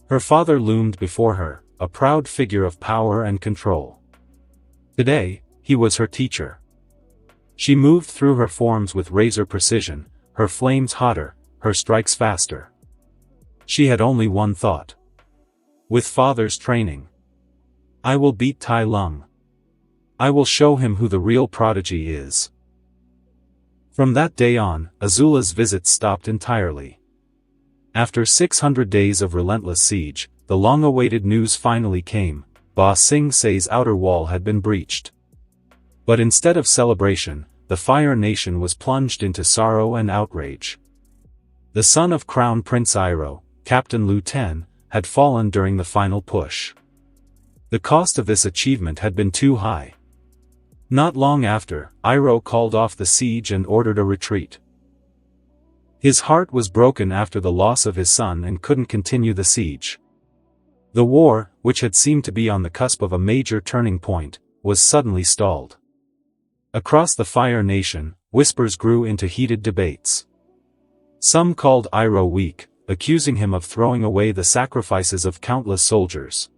Her father loomed before her, a proud figure of power and control. Today, he was her teacher. She moved through her forms with razor precision, her flames hotter, her strikes faster. She had only one thought. With father's training, I will beat Tai Lung. I will show him who the real prodigy is. From that day on, Azula's visits stopped entirely. After 600 days of relentless siege, the long-awaited news finally came: Ba Sing Se's outer wall had been breached. But instead of celebration, the Fire Nation was plunged into sorrow and outrage. The son of Crown Prince Iroh, Captain Lu Ten, had fallen during the final push. The cost of this achievement had been too high. Not long after, Iroh called off the siege and ordered a retreat. His heart was broken after the loss of his son and couldn't continue the siege. The war, which had seemed to be on the cusp of a major turning point, was suddenly stalled. Across the Fire Nation, whispers grew into heated debates. Some called Iroh weak, accusing him of throwing away the sacrifices of countless soldiers.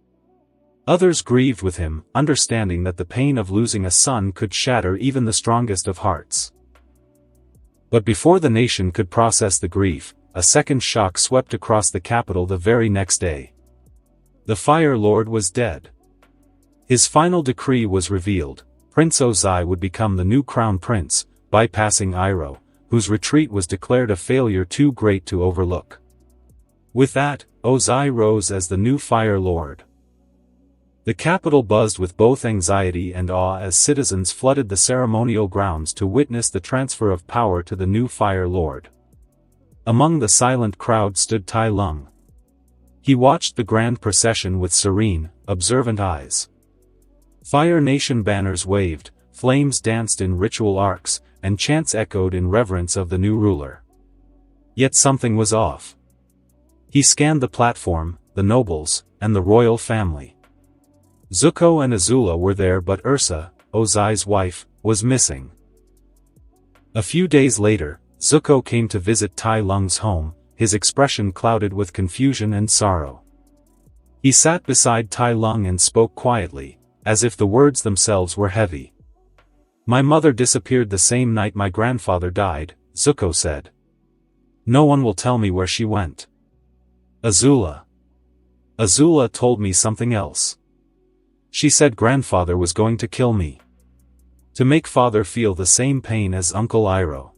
Others grieved with him, understanding that the pain of losing a son could shatter even the strongest of hearts. But before the nation could process the grief, a second shock swept across the capital the very next day. The Fire Lord was dead. His final decree was revealed: Prince Ozai would become the new crown prince, bypassing Iroh, whose retreat was declared a failure too great to overlook. With that, Ozai rose as the new Fire Lord. The capital buzzed with both anxiety and awe as citizens flooded the ceremonial grounds to witness the transfer of power to the new Fire Lord. Among the silent crowd stood Tai Lung. He watched the grand procession with serene, observant eyes. Fire Nation banners waved, flames danced in ritual arcs, and chants echoed in reverence of the new ruler. Yet something was off. He scanned the platform, the nobles, and the royal family. Zuko and Azula were there, but Ursa, Ozai's wife, was missing. A few days later, Zuko came to visit Tai Lung's home, his expression clouded with confusion and sorrow. He sat beside Tai Lung and spoke quietly, as if the words themselves were heavy. "My mother disappeared the same night my grandfather died," Zuko said. "No one will tell me where she went." Azula told me something else. She said grandfather was going to kill me. To make father feel the same pain as Uncle Iroh.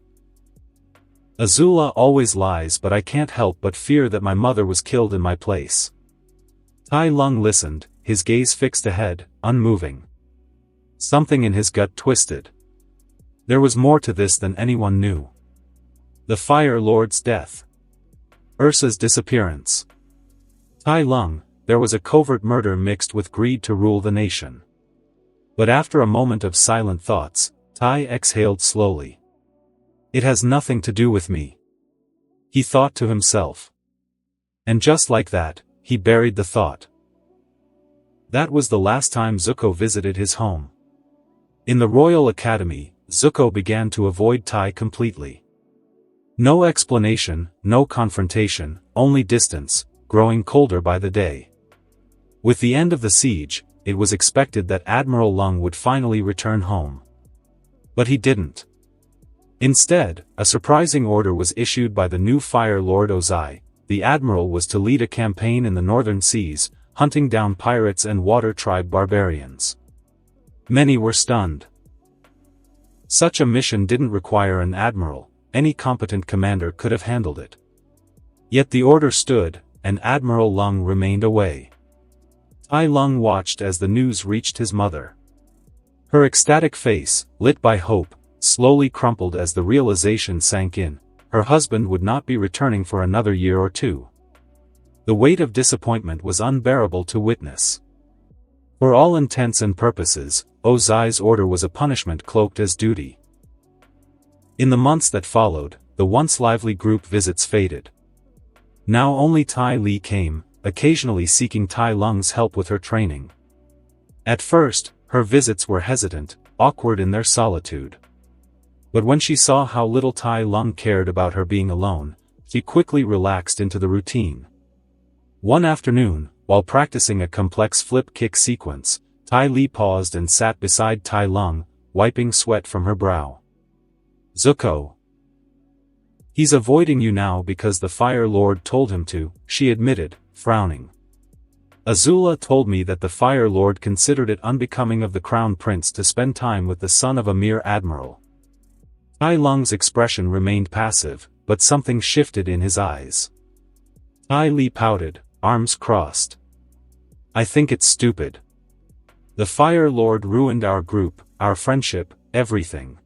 Azula always lies, but I can't help but fear that my mother was killed in my place. Tai Lung listened, his gaze fixed ahead, unmoving. Something in his gut twisted. There was more to this than anyone knew. The Fire Lord's death. Ursa's disappearance. Tai Lung, there was a covert murder mixed with greed to rule the nation. But after a moment of silent thoughts, Tai exhaled slowly. It has nothing to do with me, he thought to himself. And just like that, he buried the thought. That was the last time Zuko visited his home. In the Royal Academy, Zuko began to avoid Tai completely. No explanation, no confrontation, only distance, growing colder by the day. With the end of the siege, it was expected that Admiral Lung would finally return home. But he didn't. Instead, a surprising order was issued by the new Fire Lord Ozai. The Admiral was to lead a campaign in the northern seas, hunting down pirates and water tribe barbarians. Many were stunned. Such a mission didn't require an admiral, any competent commander could have handled it. Yet the order stood, and Admiral Lung remained away. Tai Lung watched as the news reached his mother. Her ecstatic face, lit by hope, slowly crumpled as the realization sank in: her husband would not be returning for another year or two. The weight of disappointment was unbearable to witness. For all intents and purposes, Ozai's order was a punishment cloaked as duty. In the months that followed, the once lively group visits faded. Now only Tai Li came, occasionally seeking Tai Lung's help with her training. At first, her visits were hesitant, awkward in their solitude. But when she saw how little Tai Lung cared about her being alone, she quickly relaxed into the routine. One afternoon, while practicing a complex flip kick sequence, Tai Li paused and sat beside Tai Lung, wiping sweat from her brow. "Zuko. He's avoiding you now because the Fire Lord told him to," she admitted, frowning. "Azula told me that the Fire Lord considered it unbecoming of the Crown Prince to spend time with the son of a mere admiral." Tai Lung's expression remained passive, but something shifted in his eyes. Tai Li pouted, arms crossed. "I think it's stupid. The Fire Lord ruined our group, our friendship, everything.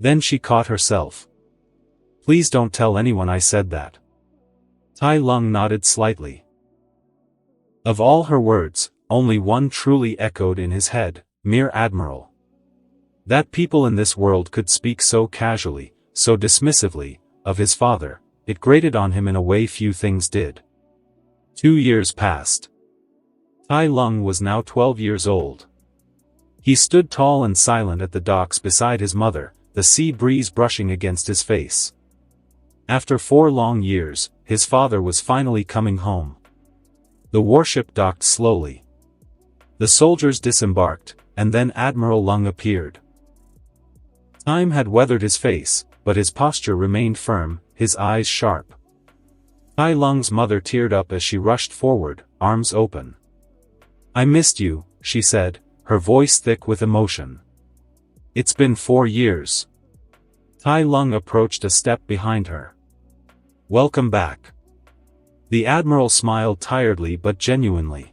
Then she caught herself. Please don't tell anyone I said that. Tai Lung nodded slightly. Of all her words, only one truly echoed in his head, mere admiral. That people in this world could speak so casually, so dismissively, of his father, it grated on him in a way few things did. 2 years passed. Tai Lung was now 12 years old. He stood tall and silent at the docks beside his mother, the sea breeze brushing against his face. After 4 long years, his father was finally coming home. The warship docked slowly. The soldiers disembarked, and then Admiral Lung appeared. Time had weathered his face, but his posture remained firm, his eyes sharp. Tai Lung's mother teared up as she rushed forward, arms open. "I missed you," she said, her voice thick with emotion. "It's been 4 years." Tai Lung approached a step behind her. "Welcome back." The admiral smiled tiredly but genuinely.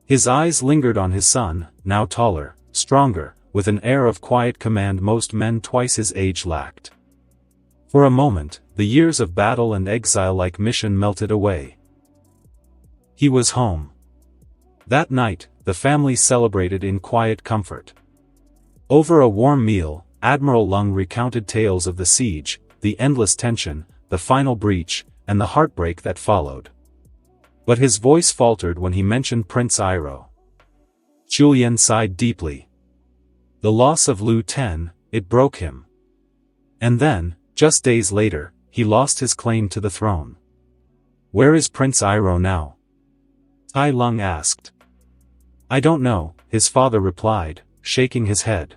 His eyes lingered on his son, now taller, stronger, with an air of quiet command most men twice his age lacked. For a moment, the years of battle and exile-like mission melted away. He was home. That night, the family celebrated in quiet comfort. Over a warm meal, Admiral Lung recounted tales of the siege, the endless tension, the final breach, and the heartbreak that followed. But his voice faltered when he mentioned Prince Iroh. Julian sighed deeply. The loss of Lu Ten, it broke him. And then, just days later, he lost his claim to the throne. "Where is Prince Iroh now?" Tai Lung asked. "I don't know," his father replied, shaking his head.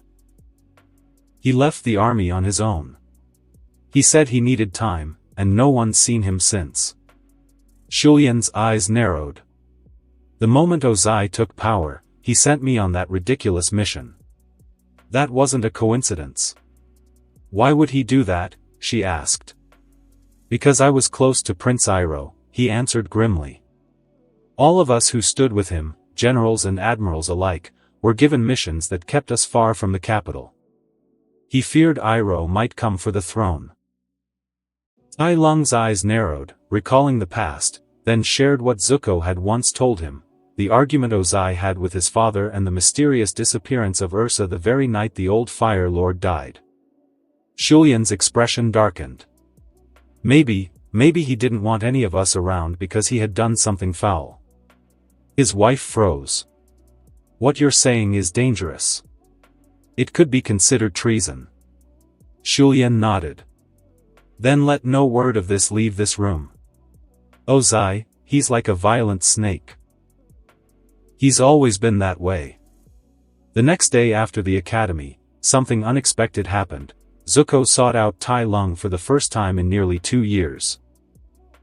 "He left the army on his own. He said he needed time, and no one's seen him since." Julian's eyes narrowed. "The moment Ozai took power, he sent me on that ridiculous mission. That wasn't a coincidence." "Why would he do that?" she asked. "Because I was close to Prince Iroh," he answered grimly. "All of us who stood with him, generals and admirals alike, were given missions that kept us far from the capital. He feared Iroh might come for the throne." Tai Lung's eyes narrowed, recalling the past, then shared what Zuko had once told him, the argument Ozai had with his father and the mysterious disappearance of Ursa the very night the old Fire Lord died. Julian's expression darkened. Maybe he didn't want any of us around because he had done something foul. His wife froze. "What you're saying is dangerous. It could be considered treason." Julian nodded. "Then let no word of this leave this room. Ozai, he's like a violent snake. He's always been that way." The next day after the academy, something unexpected happened. Zuko sought out Tai Lung for the first time in nearly 2 years.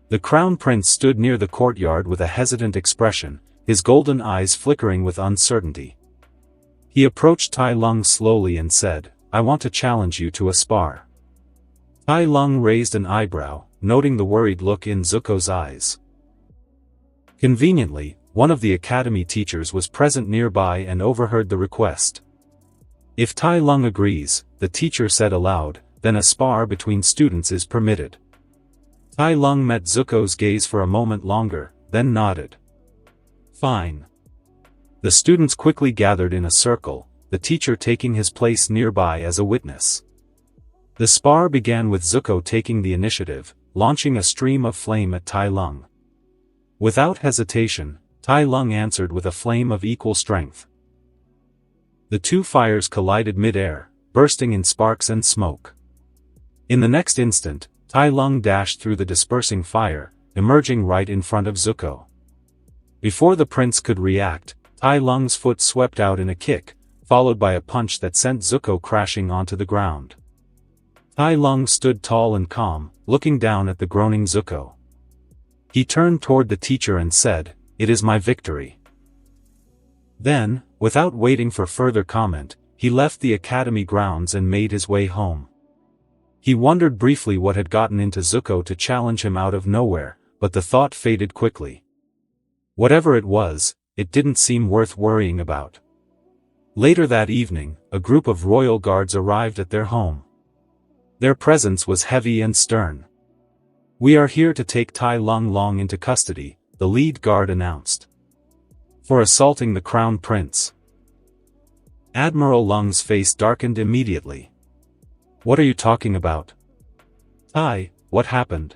The Crown Prince stood near the courtyard with a hesitant expression, his golden eyes flickering with uncertainty. He approached Tai Lung slowly and said, "I want to challenge you to a spar." Tai Lung raised an eyebrow, noting the worried look in Zuko's eyes. Conveniently, one of the academy teachers was present nearby and overheard the request. "If Tai Lung agrees," the teacher said aloud, "then a spar between students is permitted." Tai Lung met Zuko's gaze for a moment longer, then nodded. "Fine." The students quickly gathered in a circle, the teacher taking his place nearby as a witness. The spar began with Zuko taking the initiative, launching a stream of flame at Tai Lung. Without hesitation, Tai Lung answered with a flame of equal strength. The two fires collided mid-air, bursting in sparks and smoke. In the next instant, Tai Lung dashed through the dispersing fire, emerging right in front of Zuko. Before the prince could react, Tai Lung's foot swept out in a kick, followed by a punch that sent Zuko crashing onto the ground. Tai Lung stood tall and calm, looking down at the groaning Zuko. He turned toward the teacher and said, "It is my victory." Then, without waiting for further comment, he left the academy grounds and made his way home. He wondered briefly what had gotten into Zuko to challenge him out of nowhere, but the thought faded quickly. Whatever it was, it didn't seem worth worrying about. Later that evening, a group of royal guards arrived at their home. Their presence was heavy and stern. "We are here to take Tai Lung into custody," the lead guard announced. "For assaulting the Crown Prince." Admiral Lung's face darkened immediately. "What are you talking about? Tai, what happened?"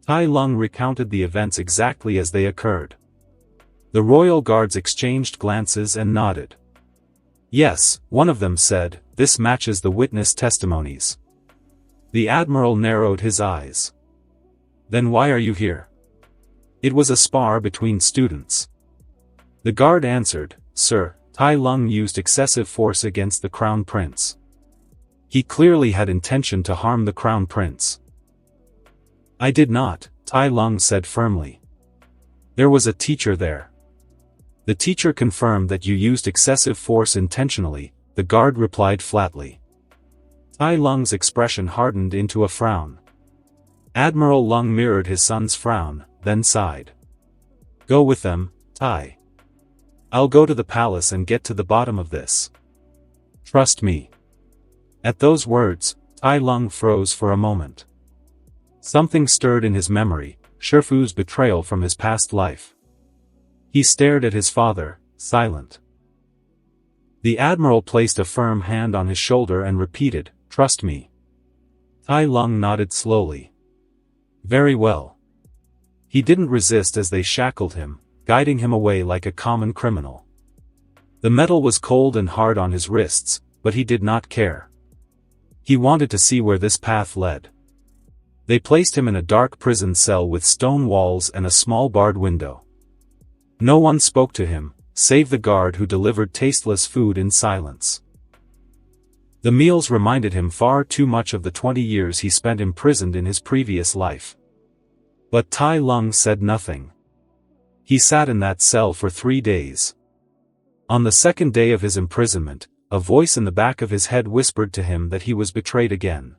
Tai Lung recounted the events exactly as they occurred. The royal guards exchanged glances and nodded. "Yes," one of them said, "this matches the witness testimonies." The admiral narrowed his eyes. "Then why are you here?" "It was a spar between students." The guard answered, "Sir, Tai Lung used excessive force against the Crown Prince. He clearly had intention to harm the Crown Prince." "I did not," Tai Lung said firmly. "There was a teacher there." "The teacher confirmed that you used excessive force intentionally," the guard replied flatly. Tai Lung's expression hardened into a frown. Admiral Lung mirrored his son's frown, then sighed. "Go with them, Tai. I'll go to the palace and get to the bottom of this. Trust me." At those words, Tai Lung froze for a moment. Something stirred in his memory, Shifu's betrayal from his past life. He stared at his father, silent. The admiral placed a firm hand on his shoulder and repeated, "Trust me." Tai Lung nodded slowly. "Very well." He didn't resist as they shackled him, guiding him away like a common criminal. The metal was cold and hard on his wrists, but he did not care. He wanted to see where this path led. They placed him in a dark prison cell with stone walls and a small barred window. No one spoke to him, save the guard who delivered tasteless food in silence. The meals reminded him far too much of the 20 years he spent imprisoned in his previous life. But Tai Lung said nothing. He sat in that cell for 3 days. On the second day of his imprisonment, a voice in the back of his head whispered to him that he was betrayed again.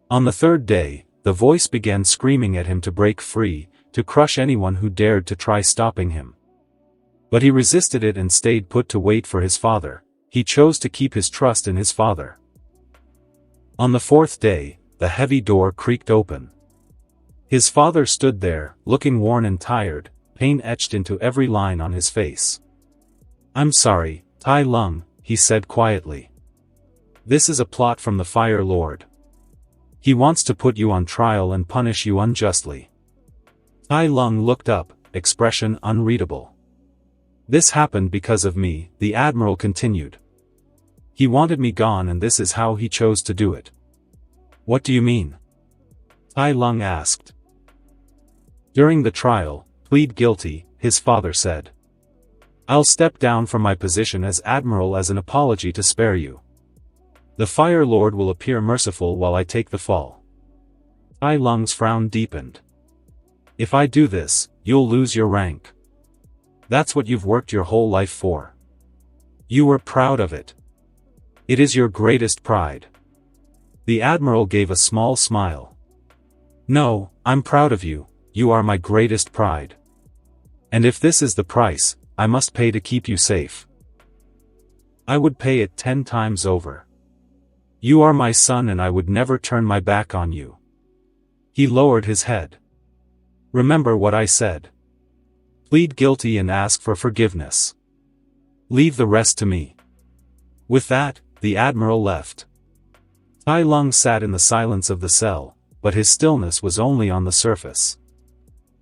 On the third day, the voice began screaming at him to break free, to crush anyone who dared to try stopping him. But he resisted it and stayed put to wait for his father. He chose to keep his trust in his father. On the fourth day, the heavy door creaked open. His father stood there, looking worn and tired, pain etched into every line on his face. "I'm sorry, Tai Lung," he said quietly. "This is a plot from the Fire Lord. He wants to put you on trial and punish you unjustly." Tai Lung looked up, expression unreadable. "This happened because of me," the admiral continued. "He wanted me gone and this is how he chose to do it." "What do you mean?" Tai Lung asked. "During the trial, plead guilty," his father said. "I'll step down from my position as admiral as an apology to spare you. The Fire Lord will appear merciful while I take the fall." Tai Lung's frown deepened. "If I do this, you'll lose your rank. That's what you've worked your whole life for. You were proud of it. It is your greatest pride." The admiral gave a small smile. "No, I'm proud of you, you are my greatest pride. And if this is the price, I must pay to keep you safe. I would pay it 10 times over. You are my son and I would never turn my back on you." He lowered his head. "Remember what I said. Plead guilty and ask for forgiveness. Leave the rest to me." With that, the admiral left. Tai Lung sat in the silence of the cell, but his stillness was only on the surface.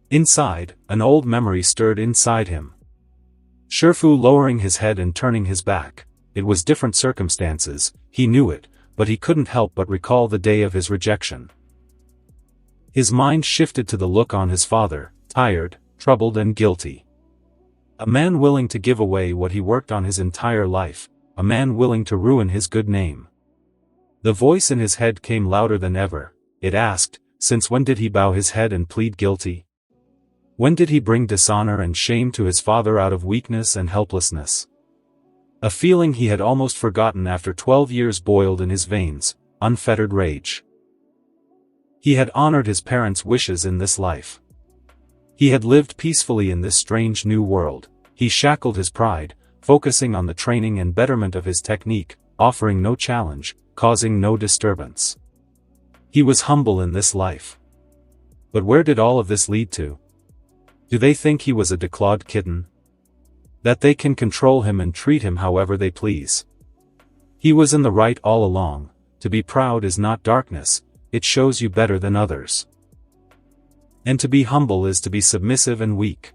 Inside, an old memory stirred inside him. Shifu lowering his head and turning his back. It was different circumstances, he knew it, but he couldn't help but recall the day of his rejection. His mind shifted to the look on his father, tired, troubled and guilty. A man willing to give away what he worked on his entire life, a man willing to ruin his good name. The voice in his head came louder than ever. It asked, since when did he bow his head and plead guilty? When did he bring dishonor and shame to his father out of weakness and helplessness? A feeling he had almost forgotten after 12 years boiled in his veins, unfettered rage. He had honored his parents' wishes in this life. He had lived peacefully in this strange new world. He shackled his pride, focusing on the training and betterment of his technique, offering no challenge, causing no disturbance. He was humble in this life. But where did all of this lead to? Do they think he was a declawed kitten? That they can control him and treat him however they please? He was in the right all along. To be proud is not darkness, it shows you better than others. And to be humble is to be submissive and weak.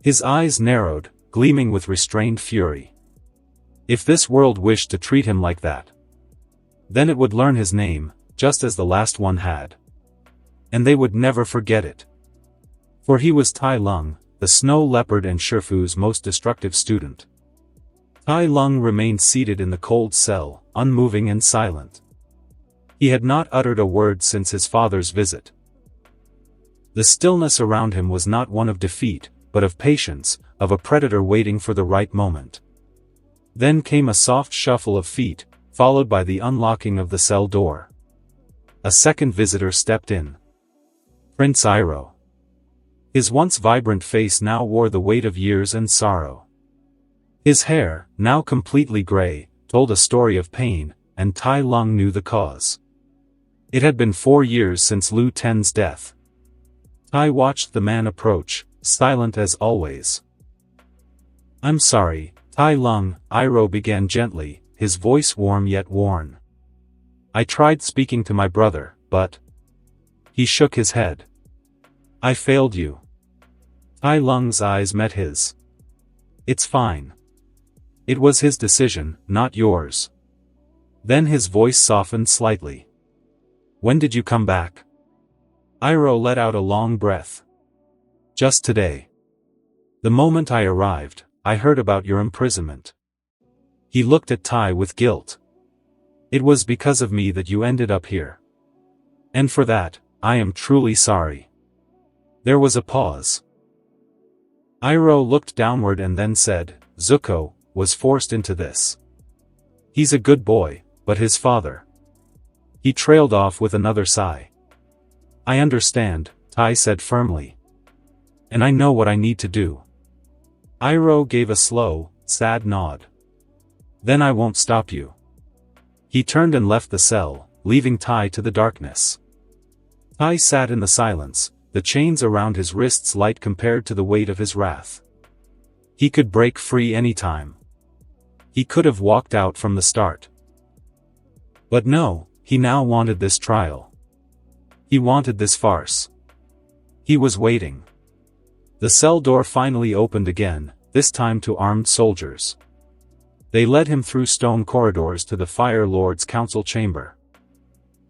His eyes narrowed, gleaming with restrained fury. If this world wished to treat him like that, then it would learn his name, just as the last one had. And they would never forget it. For he was Tai Lung, the snow leopard and Shifu's most destructive student. Tai Lung remained seated in the cold cell, unmoving and silent. He had not uttered a word since his father's visit. The stillness around him was not one of defeat, but of patience, of a predator waiting for the right moment. Then came a soft shuffle of feet, followed by the unlocking of the cell door. A second visitor stepped in. Prince Iroh. His once vibrant face now wore the weight of years and sorrow. His hair, now completely gray, told a story of pain, and Tai Lung knew the cause. It had been 4 years since Lu Ten's death. Tai watched the man approach, silent as always. "I'm sorry, Tai Lung," Iroh began gently, his voice warm yet worn. "I tried speaking to my brother, but..." He shook his head. "I failed you." Tai Lung's eyes met his. "It's fine. It was his decision, not yours." Then his voice softened slightly. "When did you come back?" Iroh let out a long breath. "Just today. The moment I arrived, I heard about your imprisonment." He looked at Tai with guilt. "It was because of me that you ended up here. And for that, I am truly sorry." There was a pause. Iroh looked downward and then said, "Zuko was forced into this. He's a good boy, but his father..." He trailed off with another sigh. "I understand," Tai said firmly. "And I know what I need to do." Iroh gave a slow, sad nod. "Then I won't stop you." He turned and left the cell, leaving Tai to the darkness. Tai sat in the silence, the chains around his wrists light compared to the weight of his wrath. He could break free any time. He could have walked out from the start. But no, he now wanted this trial. He wanted this farce. He was waiting. The cell door finally opened again, this time to armed soldiers. They led him through stone corridors to the Fire Lord's council chamber.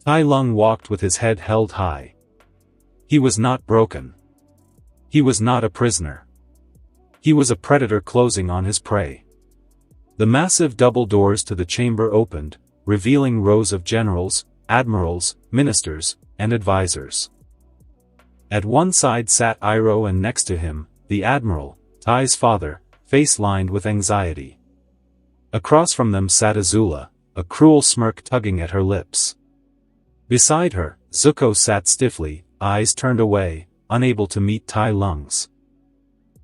Tai Lung walked with his head held high. He was not broken. He was not a prisoner. He was a predator closing on his prey. The massive double doors to the chamber opened, revealing rows of generals, admirals, ministers, and advisors. At one side sat Iroh and next to him, the admiral, Tai's father, face lined with anxiety. Across from them sat Azula, a cruel smirk tugging at her lips. Beside her, Zuko sat stiffly, eyes turned away, unable to meet Tai Lung's.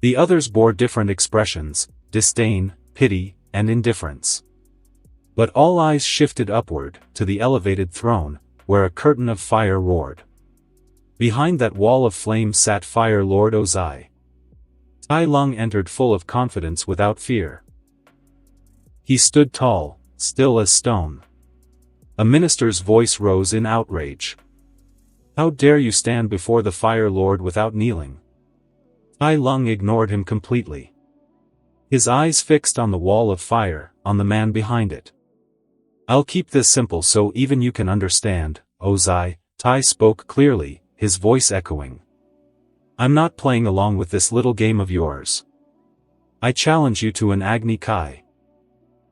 The others bore different expressions, disdain, pity, and indifference. But all eyes shifted upward, to the elevated throne, where a curtain of fire roared. Behind that wall of flame sat Fire Lord Ozai. Tai Lung entered full of confidence without fear. He stood tall, still as stone. A minister's voice rose in outrage. "How dare you stand before the Fire Lord without kneeling?" Tai Lung ignored him completely. His eyes fixed on the wall of fire, on the man behind it. "I'll keep this simple so even you can understand, Ozai," Tai spoke clearly, his voice echoing. "I'm not playing along with this little game of yours. I challenge you to an Agni Kai."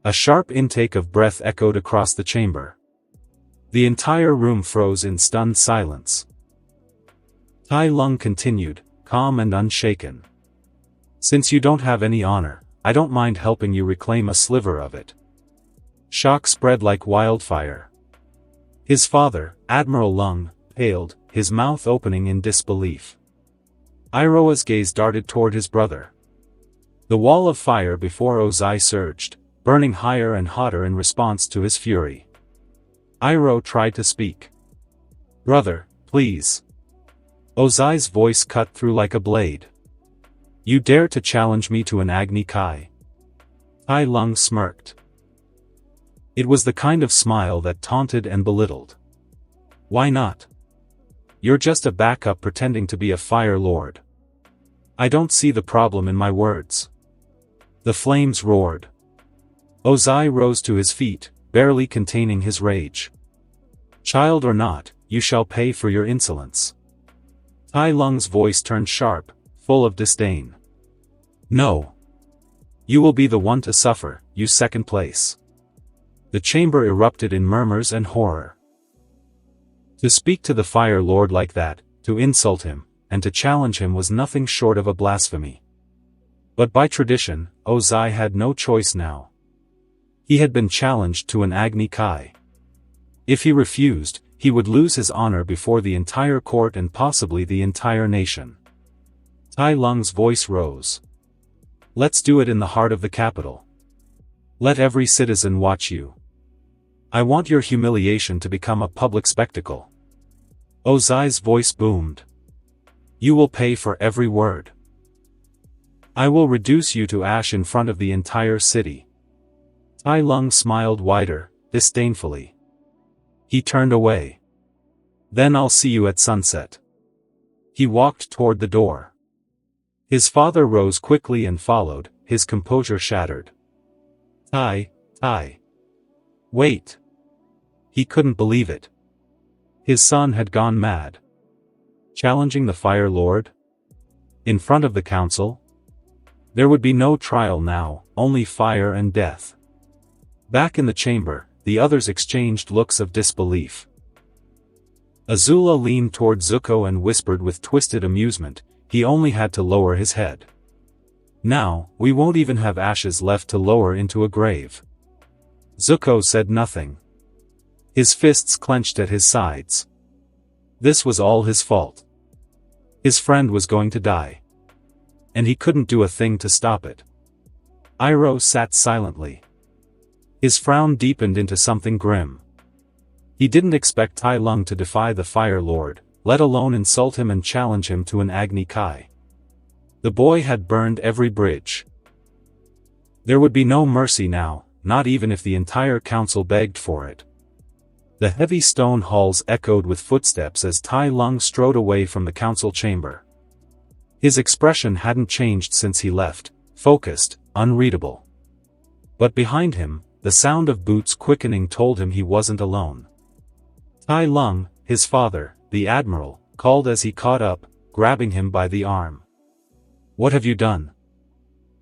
A sharp intake of breath echoed across the chamber. The entire room froze in stunned silence. Tai Lung continued, calm and unshaken. "Since you don't have any honor, I don't mind helping you reclaim a sliver of it." Shock spread like wildfire. His father, Admiral Lung, paled, his mouth opening in disbelief. Iroh's gaze darted toward his brother. The wall of fire before Ozai surged, burning higher and hotter in response to his fury. Iroh tried to speak. Brother, please. Ozai's voice cut through like a blade. You dare to challenge me to an Agni Kai? Tai Lung smirked. It was the kind of smile that taunted and belittled. Why not? You're just a backup pretending to be a fire lord. I don't see the problem in my words. The flames roared. Ozai rose to his feet, barely containing his rage. Child or not, you shall pay for your insolence. Tai Lung's voice turned sharp, full of disdain. No. You will be the one to suffer, you second place. The chamber erupted in murmurs and horror. To speak to the Fire Lord like that, to insult him, and to challenge him was nothing short of a blasphemy. But by tradition, Ozai had no choice now. He had been challenged to an Agni Kai. If he refused, he would lose his honor before the entire court and possibly the entire nation. Tai Lung's voice rose. Let's do it in the heart of the capital. Let every citizen watch you. I want your humiliation to become a public spectacle. Ozai's voice boomed. You will pay for every word. I will reduce you to ash in front of the entire city. Tai Lung smiled wider, disdainfully. He turned away. Then I'll see you at sunset. He walked toward the door. His father rose quickly and followed, his composure shattered. Tai. Wait. He couldn't believe it. His son had gone mad. Challenging the Fire Lord? In front of the council? There would be no trial now, only fire and death. Back in the chamber, the others exchanged looks of disbelief. Azula leaned toward Zuko and whispered with twisted amusement, he only had to lower his head. Now, we won't even have ashes left to lower into a grave. Zuko said nothing. His fists clenched at his sides. This was all his fault. His friend was going to die. And he couldn't do a thing to stop it. Iroh sat silently. His frown deepened into something grim. He didn't expect Tai Lung to defy the Fire Lord, let alone insult him and challenge him to an Agni Kai. The boy had burned every bridge. There would be no mercy now, not even if the entire council begged for it. The heavy stone halls echoed with footsteps as Tai Lung strode away from the council chamber. His expression hadn't changed since he left, focused, unreadable. But behind him, the sound of boots quickening told him he wasn't alone. Tai Lung, his father, the admiral, called as he caught up, grabbing him by the arm. What have you done?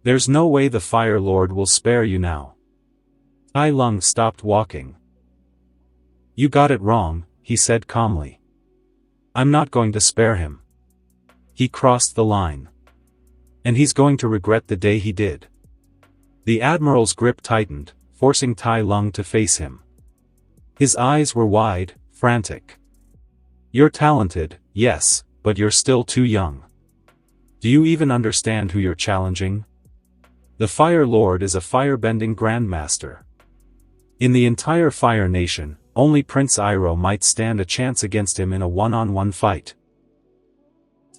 There's no way the Fire Lord will spare you now. Tai Lung stopped walking. You got it wrong, he said calmly. I'm not going to spare him. He crossed the line. And he's going to regret the day he did. The admiral's grip tightened, forcing Tai Lung to face him. His eyes were wide, frantic. You're talented, yes, but you're still too young. Do you even understand who you're challenging? The Fire Lord is a firebending grandmaster. In the entire Fire Nation, only Prince Iroh might stand a chance against him in a one-on-one fight.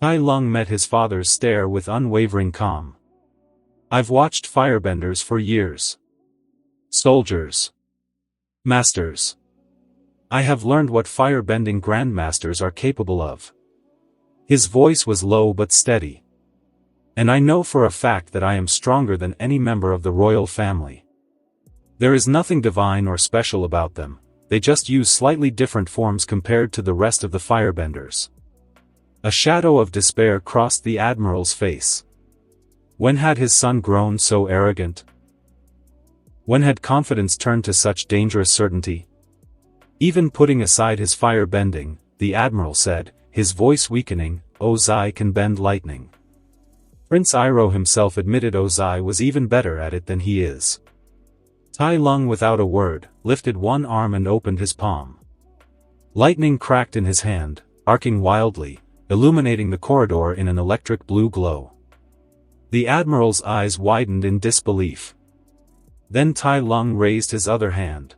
Tai Lung met his father's stare with unwavering calm. I've watched firebenders for years. Soldiers. Masters. I have learned what firebending grandmasters are capable of. His voice was low but steady. And I know for a fact that I am stronger than any member of the royal family. There is nothing divine or special about them, they just use slightly different forms compared to the rest of the firebenders. A shadow of despair crossed the admiral's face. When had his son grown so arrogant? When had confidence turned to such dangerous certainty? Even putting aside his firebending, the admiral said, his voice weakening, Ozai can bend lightning. Prince Iroh himself admitted Ozai was even better at it than he is. Tai Lung without a word, lifted one arm and opened his palm. Lightning cracked in his hand, arcing wildly, illuminating the corridor in an electric blue glow. The admiral's eyes widened in disbelief. Then Tai Lung raised his other hand.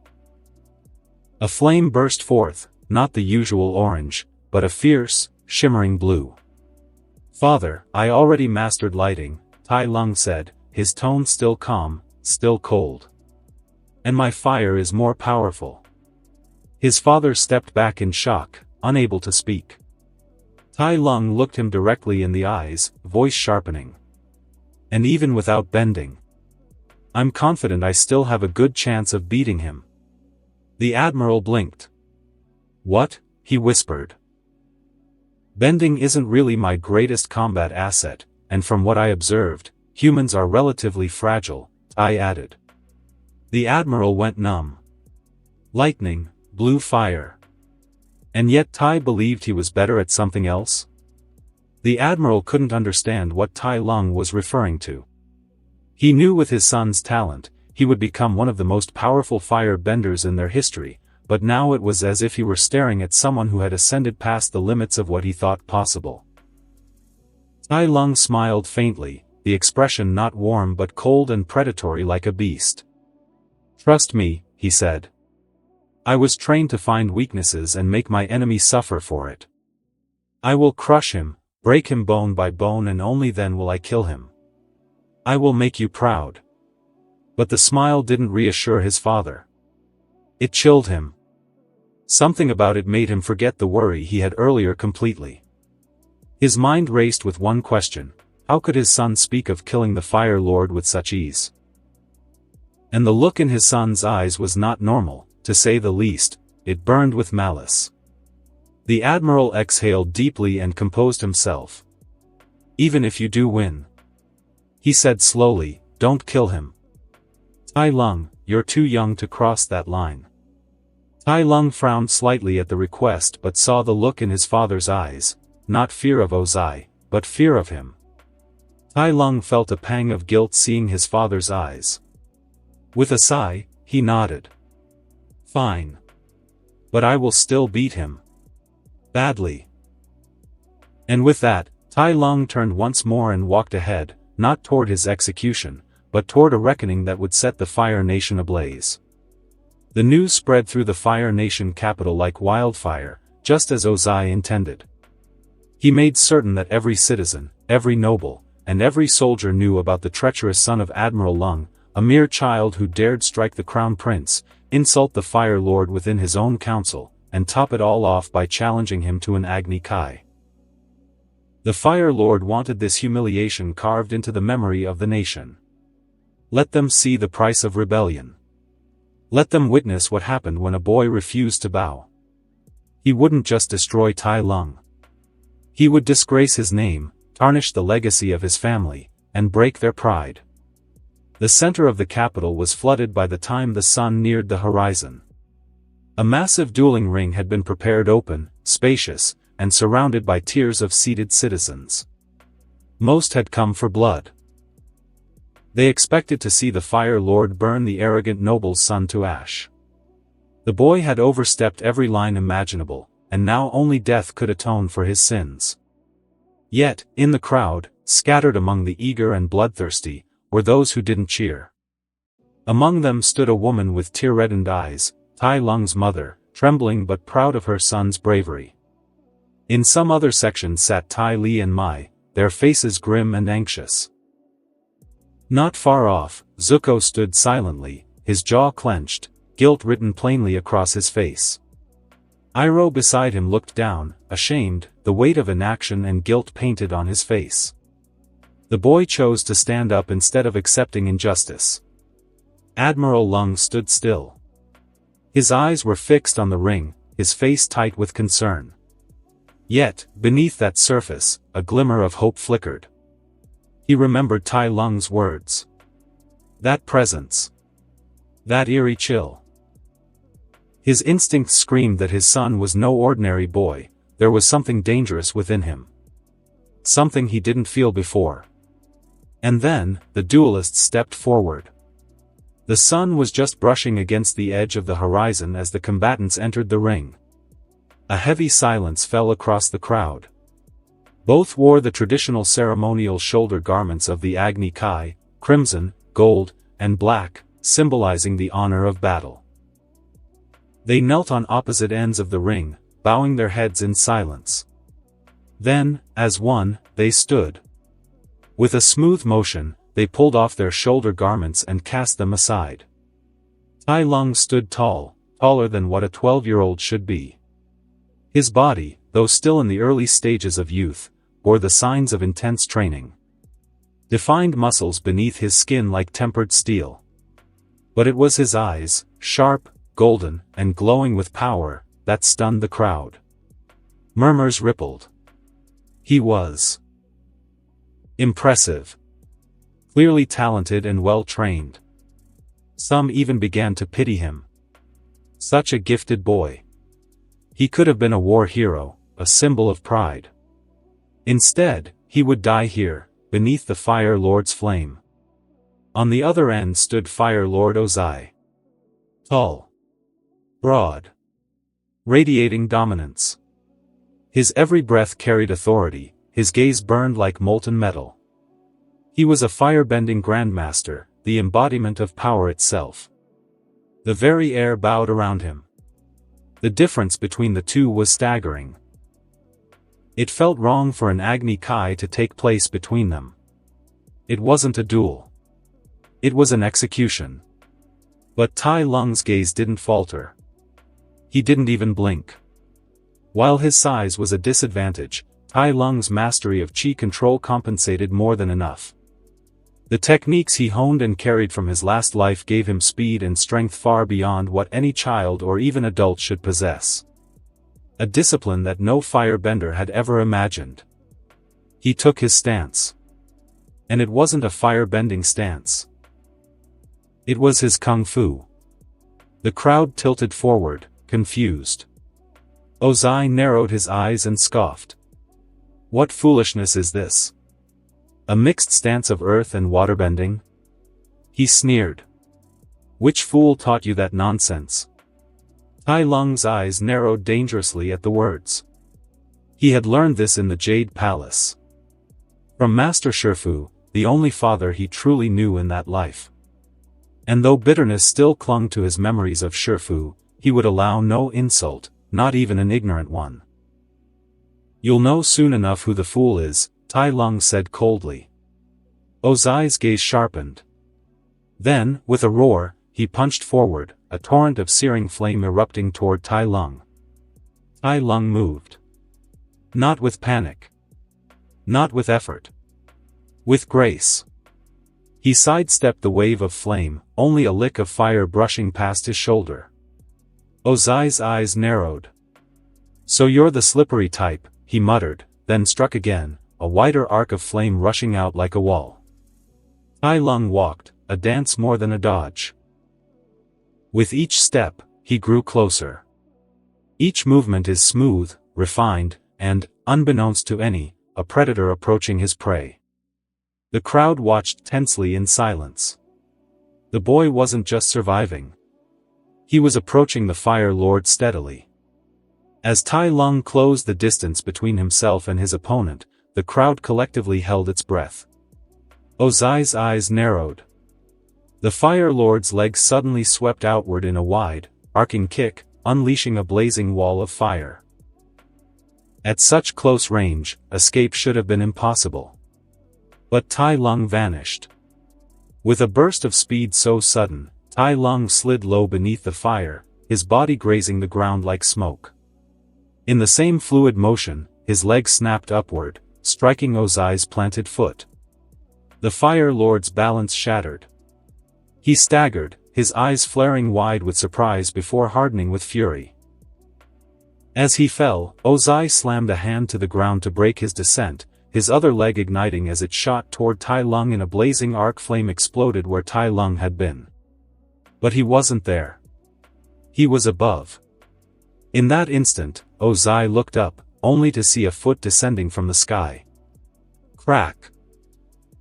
A flame burst forth, not the usual orange, but a fierce, shimmering blue. "Father, I already mastered lighting," Tai Lung said, his tone still calm, still cold. "And my fire is more powerful." His father stepped back in shock, unable to speak. Tai Lung looked him directly in the eyes, voice sharpening. "And even without bending, I'm confident I still have a good chance of beating him." The admiral blinked. "What?" he whispered. "Bending isn't really my greatest combat asset, and from what I observed, humans are relatively fragile," Tai added. The admiral went numb. Lightning, blue fire. And yet Tai believed he was better at something else? The admiral couldn't understand what Tai Lung was referring to. He knew with his son's talent, he would become one of the most powerful fire benders in their history, but now it was as if he were staring at someone who had ascended past the limits of what he thought possible. Tai Lung smiled faintly, the expression not warm but cold and predatory like a beast. "Trust me," he said. "I was trained to find weaknesses and make my enemy suffer for it. I will crush him, break him bone by bone, and only then will I kill him. I will make you proud." But the smile didn't reassure his father. It chilled him. Something about it made him forget the worry he had earlier completely. His mind raced with one question: how could his son speak of killing the Fire Lord with such ease? And the look in his son's eyes was not normal, to say the least. It burned with malice. The admiral exhaled deeply and composed himself. "Even if you do win," he said slowly, "don't kill him. Tai Lung, you're too young to cross that line." Tai Lung frowned slightly at the request but saw the look in his father's eyes, not fear of Ozai, but fear of him. Tai Lung felt a pang of guilt seeing his father's eyes. With a sigh, he nodded. "Fine. But I will still beat him. Badly." And with that, Tai Lung turned once more and walked ahead, not toward his execution, but toward a reckoning that would set the Fire Nation ablaze. The news spread through the Fire Nation capital like wildfire, just as Ozai intended. He made certain that every citizen, every noble, and every soldier knew about the treacherous son of Admiral Lung, a mere child who dared strike the Crown Prince, insult the Fire Lord within his own council, and top it all off by challenging him to an Agni Kai. The Fire Lord wanted this humiliation carved into the memory of the nation. Let them see the price of rebellion. Let them witness what happened when a boy refused to bow. He wouldn't just destroy Tai Lung. He would disgrace his name, tarnish the legacy of his family, and break their pride. The center of the capital was flooded by the time the sun neared the horizon. A massive dueling ring had been prepared open, spacious, and surrounded by tiers of seated citizens. Most had come for blood. They expected to see the Fire Lord burn the arrogant noble's son to ash. The boy had overstepped every line imaginable, and now only death could atone for his sins. Yet, in the crowd, scattered among the eager and bloodthirsty, were those who didn't cheer. Among them stood a woman with tear-reddened eyes, Tai Lung's mother, trembling but proud of her son's bravery. In some other section sat Tai Li and Mai, their faces grim and anxious. Not far off, Zuko stood silently, his jaw clenched, guilt written plainly across his face. Iroh beside him looked down, ashamed, the weight of inaction and guilt painted on his face. The boy chose to stand up instead of accepting injustice. Admiral Lung stood still. His eyes were fixed on the ring, his face tight with concern. Yet, beneath that surface, a glimmer of hope flickered. He remembered Tai Lung's words. That presence. That eerie chill. His instincts screamed that his son was no ordinary boy, there was something dangerous within him. Something he didn't feel before. And then, the duelists stepped forward. The sun was just brushing against the edge of the horizon as the combatants entered the ring. A heavy silence fell across the crowd. Both wore the traditional ceremonial shoulder garments of the Agni Kai, crimson, gold, and black, symbolizing the honor of battle. They knelt on opposite ends of the ring, bowing their heads in silence. Then, as one, they stood. With a smooth motion, they pulled off their shoulder garments and cast them aside. Tai Lung stood tall, taller than what a 12-year-old should be. His body, though still in the early stages of youth, bore the signs of intense training. Defined muscles beneath his skin like tempered steel. But it was his eyes, sharp, golden, and glowing with power, that stunned the crowd. Murmurs rippled. He was impressive. Clearly talented and well-trained. Some even began to pity him. Such a gifted boy. He could have been a war hero, a symbol of pride. Instead, he would die here, beneath the Fire Lord's flame. On the other end stood Fire Lord Ozai. Tall. Broad. Radiating dominance. His every breath carried authority, his gaze burned like molten metal. He was a firebending grandmaster, the embodiment of power itself. The very air bowed around him. The difference between the two was staggering. It felt wrong for an Agni Kai to take place between them. It wasn't a duel. It was an execution. But Tai Lung's gaze didn't falter. He didn't even blink. While his size was a disadvantage, Tai Lung's mastery of chi control compensated more than enough. The techniques he honed and carried from his last life gave him speed and strength far beyond what any child or even adult should possess. A discipline that no firebender had ever imagined. He took his stance. And it wasn't a firebending stance. It was his kung fu. The crowd tilted forward, confused. Ozai narrowed his eyes and scoffed. What foolishness is this? A mixed stance of earth and waterbending? He sneered. Which fool taught you that nonsense? Tai Lung's eyes narrowed dangerously at the words. He had learned this in the Jade Palace. From Master Shifu, the only father he truly knew in that life. And though bitterness still clung to his memories of Shifu, he would allow no insult, not even an ignorant one. You'll know soon enough who the fool is, Tai Lung said coldly. Ozai's gaze sharpened. Then, with a roar, he punched forward, a torrent of searing flame erupting toward Tai Lung. Tai Lung moved. Not with panic. Not with effort. With grace. He sidestepped the wave of flame, only a lick of fire brushing past his shoulder. Ozai's eyes narrowed. So you're the slippery type, he muttered, then struck again, a wider arc of flame rushing out like a wall. Tai Lung walked, a dance more than a dodge. With each step, he grew closer. Each movement is smooth, refined, and, unbeknownst to any, a predator approaching his prey. The crowd watched tensely in silence. The boy wasn't just surviving. He was approaching the Fire Lord steadily. As Tai Lung closed the distance between himself and his opponent, the crowd collectively held its breath. Ozai's eyes narrowed. The Fire Lord's legs suddenly swept outward in a wide, arcing kick, unleashing a blazing wall of fire. At such close range, escape should have been impossible. But Tai Lung vanished. With a burst of speed so sudden, Tai Lung slid low beneath the fire, his body grazing the ground like smoke. In the same fluid motion, his leg snapped upward, striking Ozai's planted foot. The Fire Lord's balance shattered. He staggered, his eyes flaring wide with surprise before hardening with fury. As he fell, Ozai slammed a hand to the ground to break his descent, his other leg igniting as it shot toward Tai Lung in a blazing arc. Flame exploded where Tai Lung had been. But he wasn't there. He was above. In that instant, Ozai looked up, only to see a foot descending from the sky. Crack!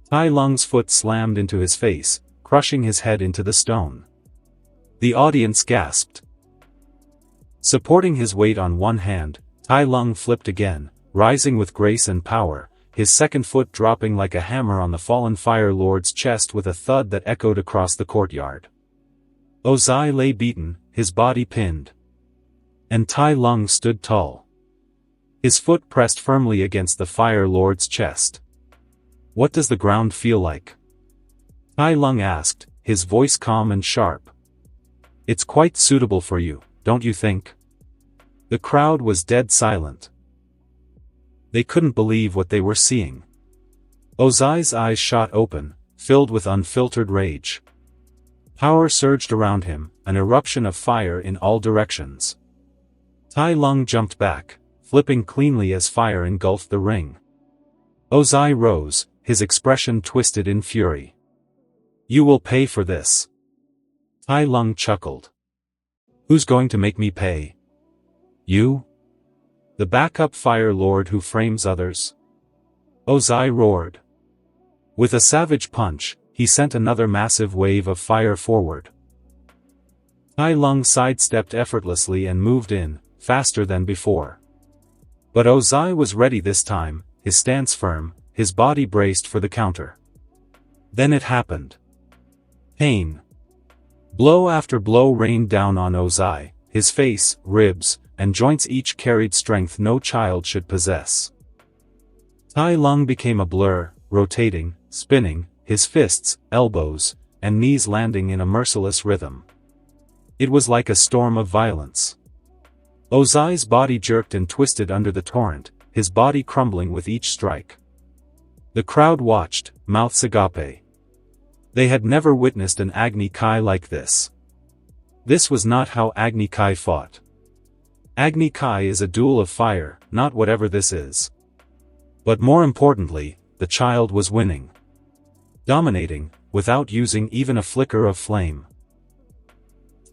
Tai Lung's foot slammed into his face, crushing his head into the stone. The audience gasped. Supporting his weight on one hand, Tai Lung flipped again, rising with grace and power, his second foot dropping like a hammer on the fallen Fire Lord's chest with a thud that echoed across the courtyard. Ozai lay beaten, his body pinned. And Tai Lung stood tall. His foot pressed firmly against the Fire Lord's chest. "What does the ground feel like?" Tai Lung asked, his voice calm and sharp. "It's quite suitable for you, don't you think?" The crowd was dead silent. They couldn't believe what they were seeing. Ozai's eyes shot open, filled with unfiltered rage. Power surged around him, an eruption of fire in all directions. Tai Lung jumped back, flipping cleanly as fire engulfed the ring. Ozai rose, his expression twisted in fury. "You will pay for this." Tai Lung chuckled. "Who's going to make me pay? You? The backup Fire Lord who frames others?" Ozai roared. With a savage punch, he sent another massive wave of fire forward. Tai Lung sidestepped effortlessly and moved in, faster than before. But Ozai was ready this time, his stance firm, his body braced for the counter. Then it happened. Pain. Blow after blow rained down on Ozai, his face, ribs, and joints each carried strength no child should possess. Tai Lung became a blur, rotating, spinning, his fists, elbows, and knees landing in a merciless rhythm. It was like a storm of violence. Ozai's body jerked and twisted under the torrent, his body crumbling with each strike. The crowd watched, mouths agape. They had never witnessed an Agni Kai like this. This was not how Agni Kai fought. Agni Kai is a duel of fire, not whatever this is. But more importantly, the child was winning. Dominating, without using even a flicker of flame.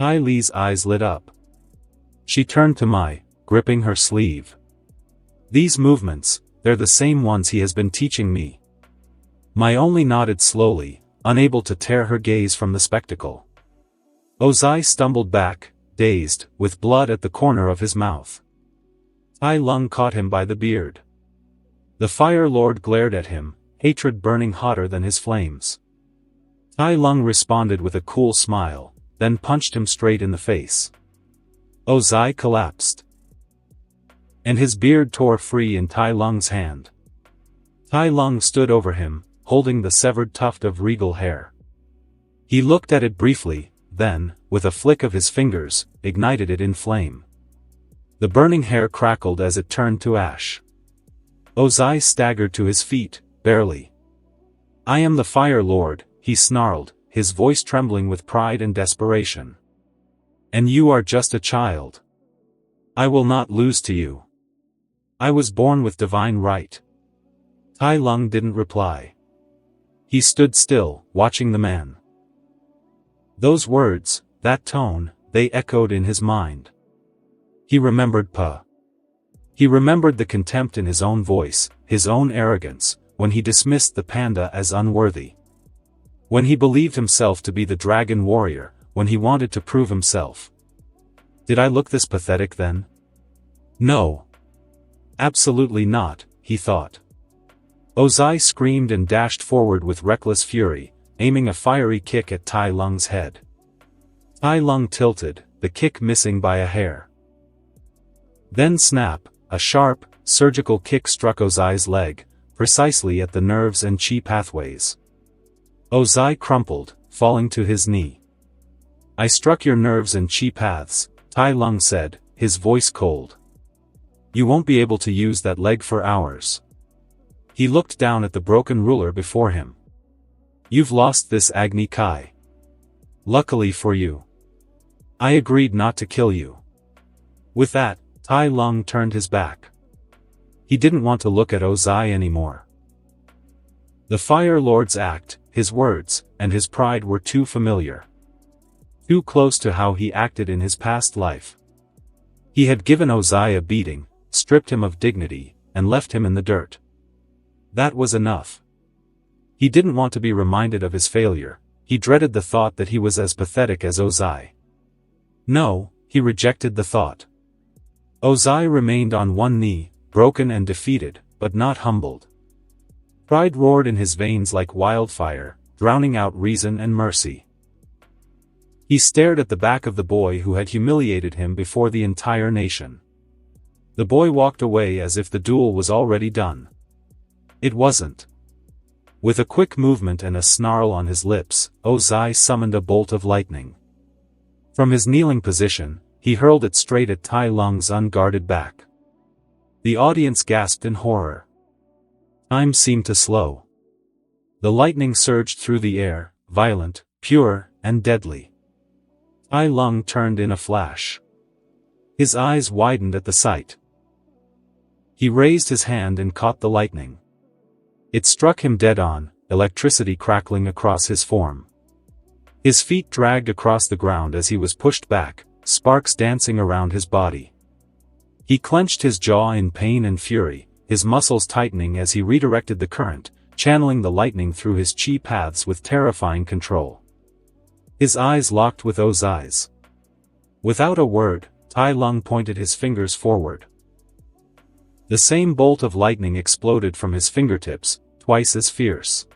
Tai Li's eyes lit up. She turned to Mai, gripping her sleeve. "These movements, they're the same ones he has been teaching me." Mai only nodded slowly, unable to tear her gaze from the spectacle. Ozai stumbled back, dazed, with blood at the corner of his mouth. Tai Lung caught him by the beard. The Fire Lord glared at him, hatred burning hotter than his flames. Tai Lung responded with a cool smile, then punched him straight in the face. Ozai collapsed. And his beard tore free in Tai Lung's hand. Tai Lung stood over him, holding the severed tuft of regal hair. He looked at it briefly, then, with a flick of his fingers, ignited it in flame. The burning hair crackled as it turned to ash. Ozai staggered to his feet, barely. "I am the Fire Lord," he snarled, his voice trembling with pride and desperation. "And you are just a child. I will not lose to you. I was born with divine right." Tai Lung didn't reply. He stood still, watching the man. Those words, that tone, they echoed in his mind. He remembered Pa. He remembered the contempt in his own voice, his own arrogance, when he dismissed the panda as unworthy. When he believed himself to be the dragon warrior, when he wanted to prove himself. Did I look this pathetic then? No. Absolutely not, he thought. Ozai screamed and dashed forward with reckless fury, aiming a fiery kick at Tai Lung's head. Tai Lung tilted, the kick missing by a hair. Then snap, a sharp, surgical kick struck Ozai's leg, precisely at the nerves and chi pathways. Ozai crumpled, falling to his knee. "I struck your nerves and chi paths," Tai Lung said, his voice cold. "You won't be able to use that leg for hours." He looked down at the broken ruler before him. "You've lost this Agni Kai. Luckily for you. I agreed not to kill you." With that, Tai Lung turned his back. He didn't want to look at Ozai anymore. The Fire Lord's act, his words, and his pride were too familiar. Too close to how he acted in his past life. He had given Ozai a beating, stripped him of dignity, and left him in the dirt. That was enough. He didn't want to be reminded of his failure, he dreaded the thought that he was as pathetic as Ozai. No, he rejected the thought. Ozai remained on one knee, broken and defeated, but not humbled. Pride roared in his veins like wildfire, drowning out reason and mercy. He stared at the back of the boy who had humiliated him before the entire nation. The boy walked away as if the duel was already done. It wasn't. With a quick movement and a snarl on his lips, Ozai summoned a bolt of lightning. From his kneeling position, he hurled it straight at Tai Lung's unguarded back. The audience gasped in horror. Time seemed to slow. The lightning surged through the air, violent, pure, and deadly. Tai Lung turned in a flash. His eyes widened at the sight. He raised his hand and caught the lightning. It struck him dead on, electricity crackling across his form. His feet dragged across the ground as he was pushed back, sparks dancing around his body. He clenched his jaw in pain and fury, his muscles tightening as he redirected the current, channeling the lightning through his chi paths with terrifying control. His eyes locked with Ozai's. Without a word, Tai Lung pointed his fingers forward. The same bolt of lightning exploded from his fingertips, twice as fierce.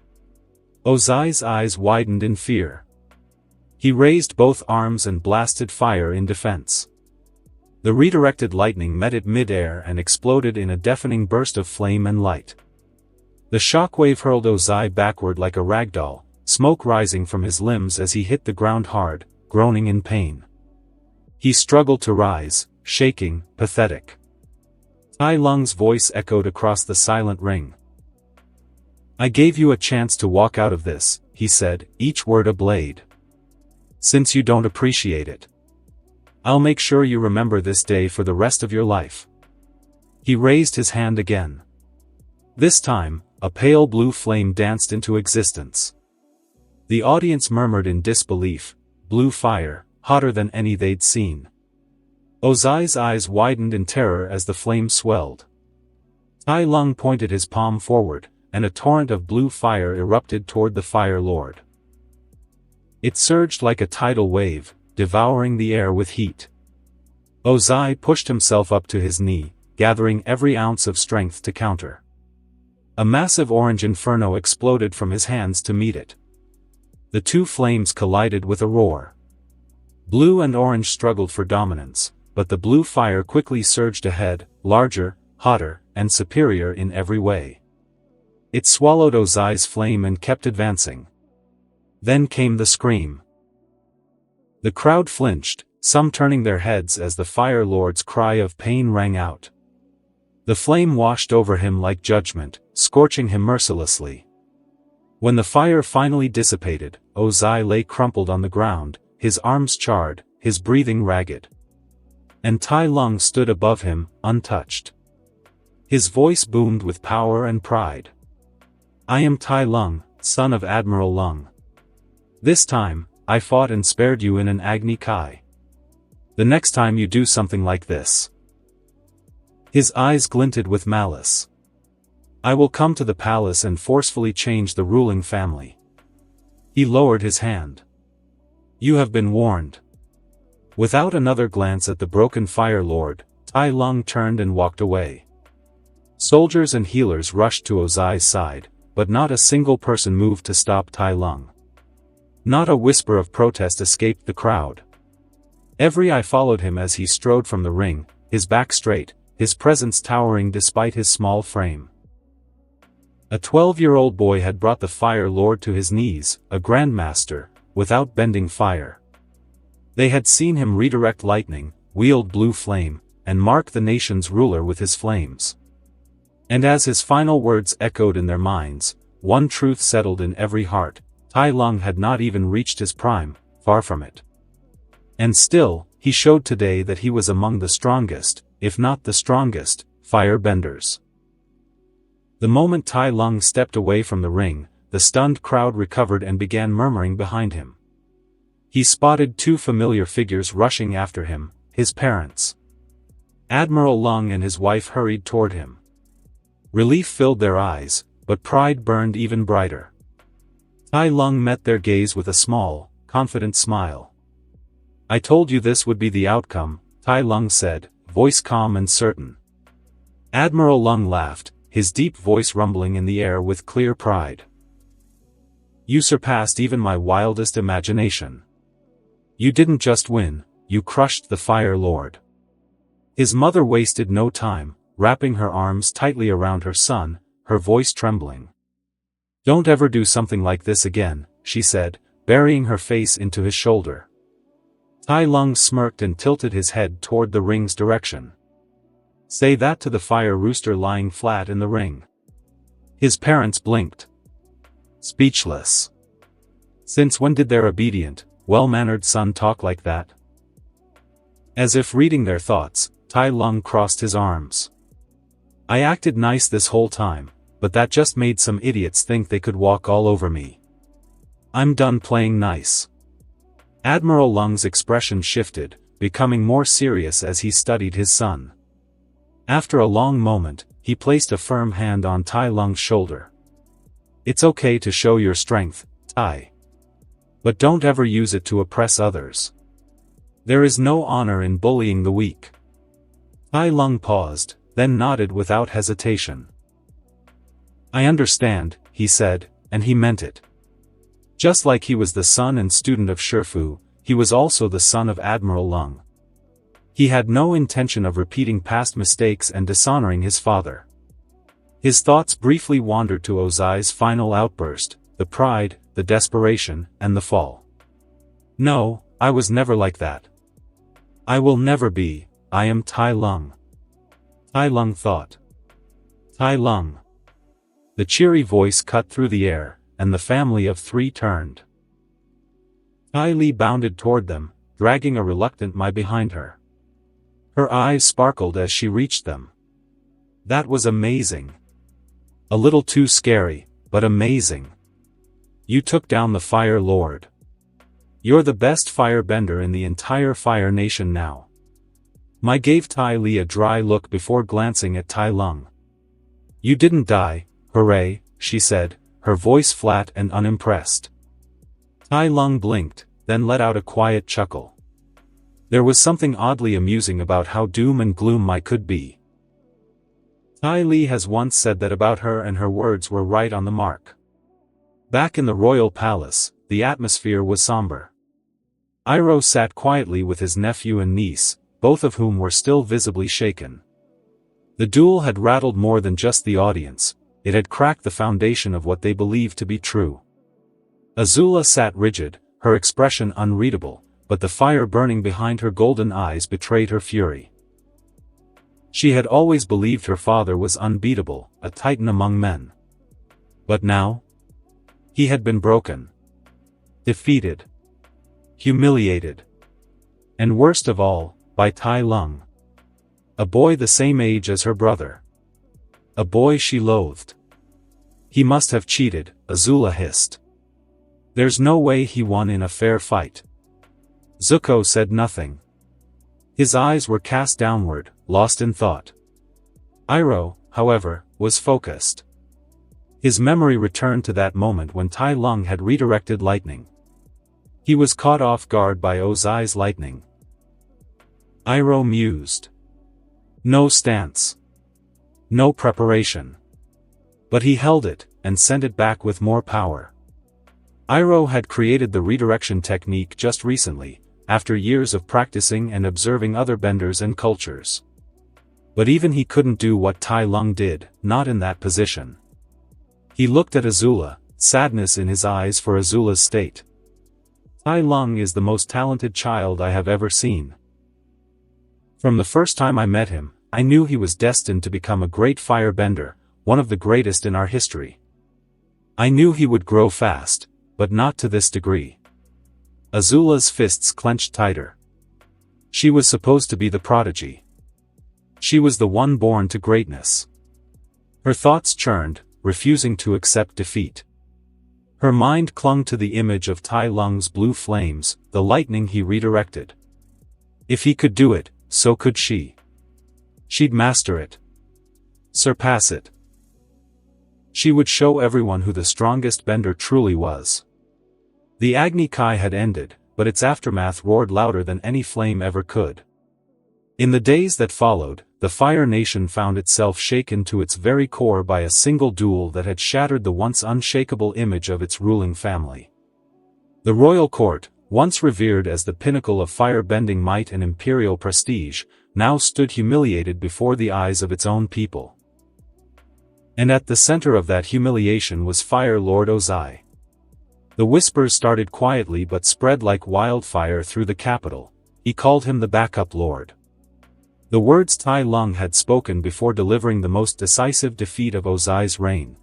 Ozai's eyes widened in fear. He raised both arms and blasted fire in defense. The redirected lightning met it mid-air and exploded in a deafening burst of flame and light. The shockwave hurled Ozai backward like a ragdoll, smoke rising from his limbs as he hit the ground hard, groaning in pain. He struggled to rise, shaking, pathetic. Tai Lung's voice echoed across the silent ring. "I gave you a chance to walk out of this," he said, each word a blade. "Since you don't appreciate it, I'll make sure you remember this day for the rest of your life." He raised his hand again. This time, a pale blue flame danced into existence. The audience murmured in disbelief, blue fire, hotter than any they'd seen. Ozai's eyes widened in terror as the flame swelled. Tai Lung pointed his palm forward, and a torrent of blue fire erupted toward the Fire Lord. It surged like a tidal wave, devouring the air with heat. Ozai pushed himself up to his knee, gathering every ounce of strength to counter. A massive orange inferno exploded from his hands to meet it. The two flames collided with a roar. Blue and orange struggled for dominance, but the blue fire quickly surged ahead, larger, hotter, and superior in every way. It swallowed Ozai's flame and kept advancing. Then came the scream. The crowd flinched, some turning their heads as the Fire Lord's cry of pain rang out. The flame washed over him like judgment, scorching him mercilessly. When the fire finally dissipated, Ozai lay crumpled on the ground, his arms charred, his breathing ragged. And Tai Lung stood above him, untouched. His voice boomed with power and pride. "I am Tai Lung, son of Admiral Lung. This time, I fought and spared you in an Agni Kai. The next time you do something like this." His eyes glinted with malice. "I will come to the palace and forcefully change the ruling family." He lowered his hand. "You have been warned." Without another glance at the broken Fire Lord, Tai Lung turned and walked away. Soldiers and healers rushed to Ozai's side, but not a single person moved to stop Tai Lung. Not a whisper of protest escaped the crowd. Every eye followed him as he strode from the ring, his back straight, his presence towering despite his small frame. A 12-year-old boy had brought the Fire Lord to his knees, a grandmaster, without bending fire. They had seen him redirect lightning, wield blue flame, and mark the nation's ruler with his flames. And as his final words echoed in their minds, one truth settled in every heart: Tai Lung had not even reached his prime, far from it. And still, he showed today that he was among the strongest, if not the strongest, firebenders. The moment Tai Lung stepped away from the ring, the stunned crowd recovered and began murmuring behind him. He spotted two familiar figures rushing after him, his parents. Admiral Lung and his wife hurried toward him. Relief filled their eyes, but pride burned even brighter. Tai Lung met their gaze with a small, confident smile. "I told you this would be the outcome," Tai Lung said, voice calm and certain. Admiral Lung laughed, his deep voice rumbling in the air with clear pride. "You surpassed even my wildest imagination. You didn't just win, you crushed the Fire Lord. His mother wasted no time, wrapping her arms tightly around her son, her voice trembling. Don't ever do something like this again, she said, burying her face into his shoulder. Tai Lung smirked and tilted his head toward the ring's direction. Say that to the fire rooster lying flat in the ring. His parents blinked. Speechless. Since when did their obedient, well-mannered son talk like that? As if reading their thoughts, Tai Lung crossed his arms. I acted nice this whole time, but that just made some idiots think they could walk all over me. I'm done playing nice. Admiral Lung's expression shifted, becoming more serious as he studied his son. After a long moment, he placed a firm hand on Tai Lung's shoulder. It's okay to show your strength, Tai. But don't ever use it to oppress others. There is no honor in bullying the weak. Tai Lung paused, then nodded without hesitation. I understand, he said, and he meant it. Just like he was the son and student of Shifu, he was also the son of Admiral Lung. He had no intention of repeating past mistakes and dishonoring his father. His thoughts briefly wandered to Ozai's final outburst, the pride, the desperation, and the fall. No, I was never like that. I will never be. I am Tai Lung. Tai Lung thought. Tai Lung. The cheery voice cut through the air, and the family of three turned. Tai Li bounded toward them, dragging a reluctant Mai behind her. Her eyes sparkled as she reached them. That was amazing. A little too scary, but amazing. You took down the Fire Lord. You're the best firebender in the entire Fire Nation now. Mai gave Tai Li a dry look before glancing at Tai Lung. You didn't die, hooray, she said, her voice flat and unimpressed. Tai Lung blinked, then let out a quiet chuckle. There was something oddly amusing about how doom and gloom Mai could be. Tai Li has once said that about her, and her words were right on the mark. Back in the royal palace, the atmosphere was somber. Iroh sat quietly with his nephew and niece, both of whom were still visibly shaken. The duel had rattled more than just the audience, it had cracked the foundation of what they believed to be true. Azula sat rigid, her expression unreadable, but the fire burning behind her golden eyes betrayed her fury. She had always believed her father was unbeatable, a titan among men. But now? He had been broken. Defeated. Humiliated. And worst of all, by Tai Lung. A boy the same age as her brother. A boy she loathed. He must have cheated, Azula hissed. There's no way he won in a fair fight. Zuko said nothing. His eyes were cast downward, lost in thought. Iroh, however, was focused. His memory returned to that moment when Tai Lung had redirected lightning. He was caught off guard by Ozai's lightning. Iroh mused. No stance. No preparation. But he held it, and sent it back with more power. Iroh had created the redirection technique just recently, after years of practicing and observing other benders and cultures. But even he couldn't do what Tai Lung did, not in that position. He looked at Azula, sadness in his eyes for Azula's state. Tai Lung is the most talented child I have ever seen. From the first time I met him, I knew he was destined to become a great firebender, one of the greatest in our history. I knew he would grow fast, but not to this degree. Azula's fists clenched tighter. She was supposed to be the prodigy. She was the one born to greatness. Her thoughts churned, refusing to accept defeat. Her mind clung to the image of Tai Lung's blue flames, the lightning he redirected. If he could do it, so could she. She'd master it. Surpass it. She would show everyone who the strongest bender truly was. The Agni Kai had ended, but its aftermath roared louder than any flame ever could. In the days that followed, the Fire Nation found itself shaken to its very core by a single duel that had shattered the once unshakable image of its ruling family. The royal court, once revered as the pinnacle of fire-bending might and imperial prestige, now stood humiliated before the eyes of its own people. And at the center of that humiliation was Fire Lord Ozai. The whispers started quietly but spread like wildfire through the capital. He called him the backup lord. The words Tai Lung had spoken before delivering the most decisive defeat of Ozai's reign.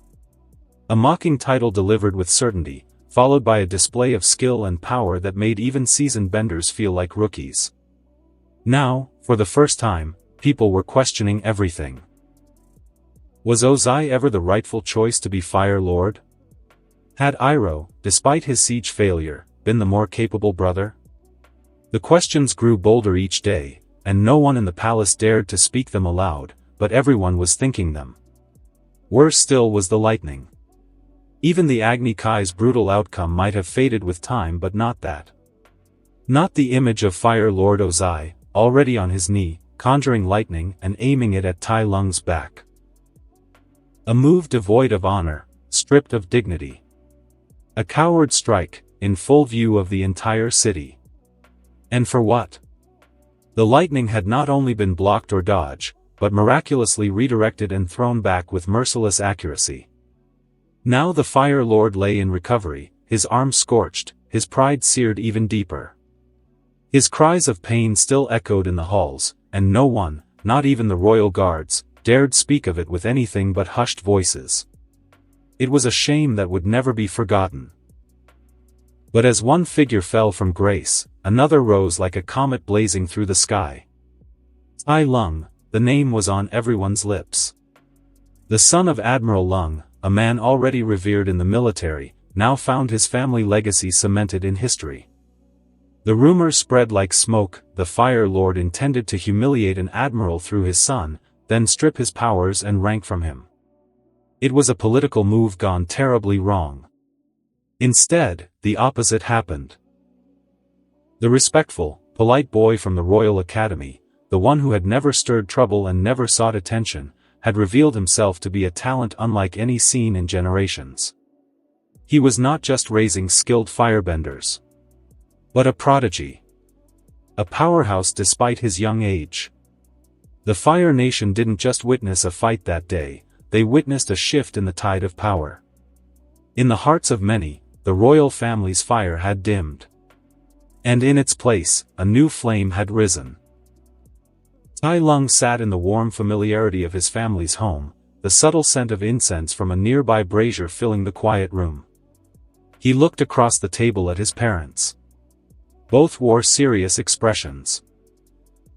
A mocking title delivered with certainty, followed by a display of skill and power that made even seasoned benders feel like rookies. Now, for the first time, people were questioning everything. Was Ozai ever the rightful choice to be Fire Lord? Had Iroh, despite his siege failure, been the more capable brother? The questions grew bolder each day, and no one in the palace dared to speak them aloud, but everyone was thinking them. Worse still was the lightning. Even the Agni Kai's brutal outcome might have faded with time, but not that. Not the image of Fire Lord Ozai, already on his knee, conjuring lightning and aiming it at Tai Lung's back. A move devoid of honor, stripped of dignity. A coward strike, in full view of the entire city. And for what? The lightning had not only been blocked or dodged, but miraculously redirected and thrown back with merciless accuracy. Now the Fire Lord lay in recovery, his arm scorched, his pride seared even deeper. His cries of pain still echoed in the halls, and no one, not even the royal guards, dared speak of it with anything but hushed voices. It was a shame that would never be forgotten. But as one figure fell from grace, another rose like a comet blazing through the sky. Tai Lung, the name was on everyone's lips. The son of Admiral Lung, a man already revered in the military, now found his family legacy cemented in history. The rumor spread like smoke. The Fire Lord intended to humiliate an admiral through his son, then strip his powers and rank from him. It was a political move gone terribly wrong. Instead, the opposite happened. The respectful, polite boy from the Royal Academy, the one who had never stirred trouble and never sought attention, had revealed himself to be a talent unlike any seen in generations. He was not just raising skilled firebenders, but a prodigy. A powerhouse despite his young age. The Fire Nation didn't just witness a fight that day, they witnessed a shift in the tide of power. In the hearts of many, the royal family's fire had dimmed. And in its place, a new flame had risen. Tai Lung sat in the warm familiarity of his family's home, the subtle scent of incense from a nearby brazier filling the quiet room. He looked across the table at his parents. Both wore serious expressions.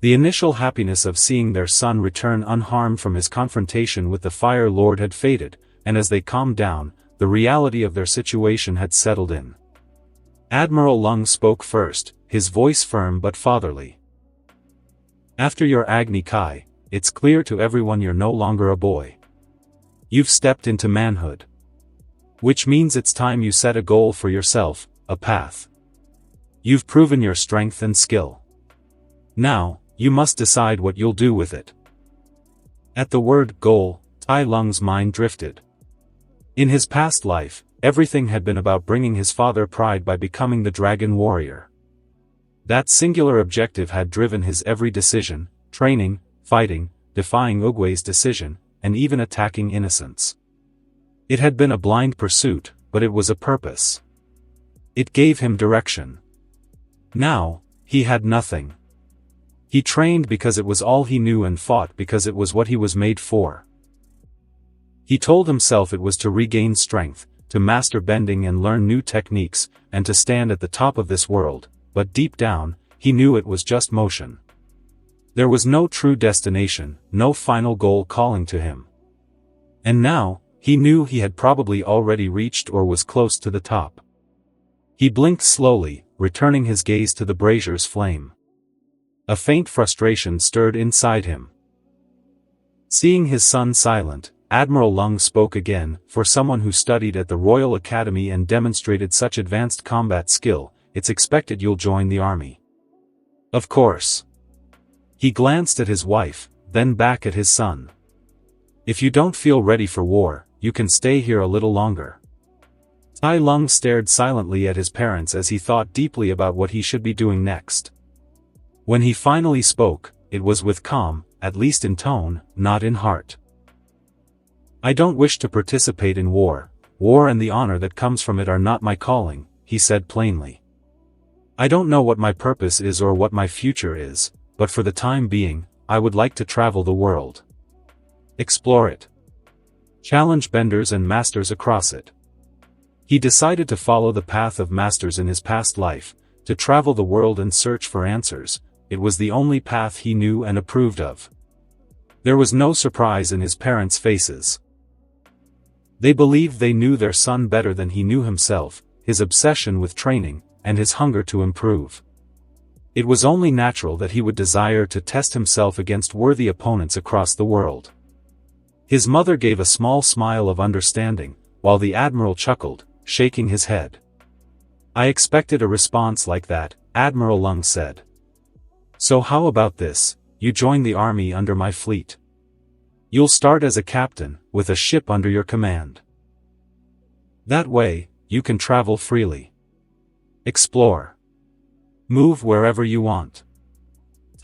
The initial happiness of seeing their son return unharmed from his confrontation with the Fire Lord had faded, and as they calmed down, the reality of their situation had settled in. Admiral Lung spoke first, his voice firm but fatherly. After your Agni Kai, it's clear to everyone you're no longer a boy. You've stepped into manhood. Which means it's time you set a goal for yourself, a path. You've proven your strength and skill. Now, you must decide what you'll do with it. At the word goal, Tai Lung's mind drifted. In his past life, everything had been about bringing his father pride by becoming the Dragon Warrior. That singular objective had driven his every decision, training, fighting, defying Oogway's decision, and even attacking innocents. It had been a blind pursuit, but it was a purpose. It gave him direction. Now, he had nothing. He trained because it was all he knew and fought because it was what he was made for. He told himself it was to regain strength, to master bending and learn new techniques, and to stand at the top of this world, but deep down, he knew it was just motion. There was no true destination, no final goal calling to him. And now, he knew he had probably already reached or was close to the top. He blinked slowly, returning his gaze to the brazier's flame. A faint frustration stirred inside him. Seeing his son silent, Admiral Lung spoke again. For someone who studied at the Royal Academy and demonstrated such advanced combat skill, it's expected you'll join the army. Of course. He glanced at his wife, then back at his son. If you don't feel ready for war, you can stay here a little longer. Tai Lung stared silently at his parents as he thought deeply about what he should be doing next. When he finally spoke, it was with calm, at least in tone, not in heart. "I don't wish to participate in war. War and the honor that comes from it are not my calling," he said plainly. "I don't know what my purpose is or what my future is, but for the time being, I would like to travel the world. Explore it. Challenge benders and masters across it." He decided to follow the path of masters in his past life, to travel the world and search for answers. It was the only path he knew and approved of. There was no surprise in his parents' faces. They believed they knew their son better than he knew himself, his obsession with training, and his hunger to improve. It was only natural that he would desire to test himself against worthy opponents across the world. His mother gave a small smile of understanding, while the admiral chuckled, shaking his head. "I expected a response like that," Admiral Lung said. "So how about this, you join the army under my fleet. You'll start as a captain, with a ship under your command. That way, you can travel freely. Explore. Move wherever you want."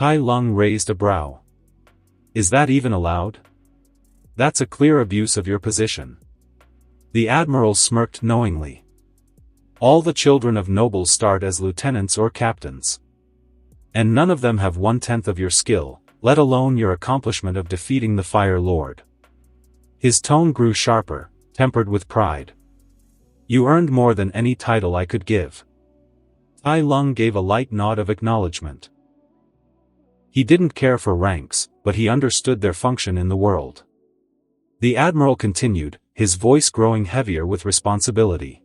Tai Lung raised a brow. "Is that even allowed? That's a clear abuse of your position." The admiral smirked knowingly. "All the children of nobles start as lieutenants or captains. And none of them have 1/10 of your skill, let alone your accomplishment of defeating the Fire Lord." His tone grew sharper, tempered with pride. "You earned more than any title I could give." Tai Lung gave a light nod of acknowledgement. He didn't care for ranks, but he understood their function in the world. The admiral continued, his voice growing heavier with responsibility.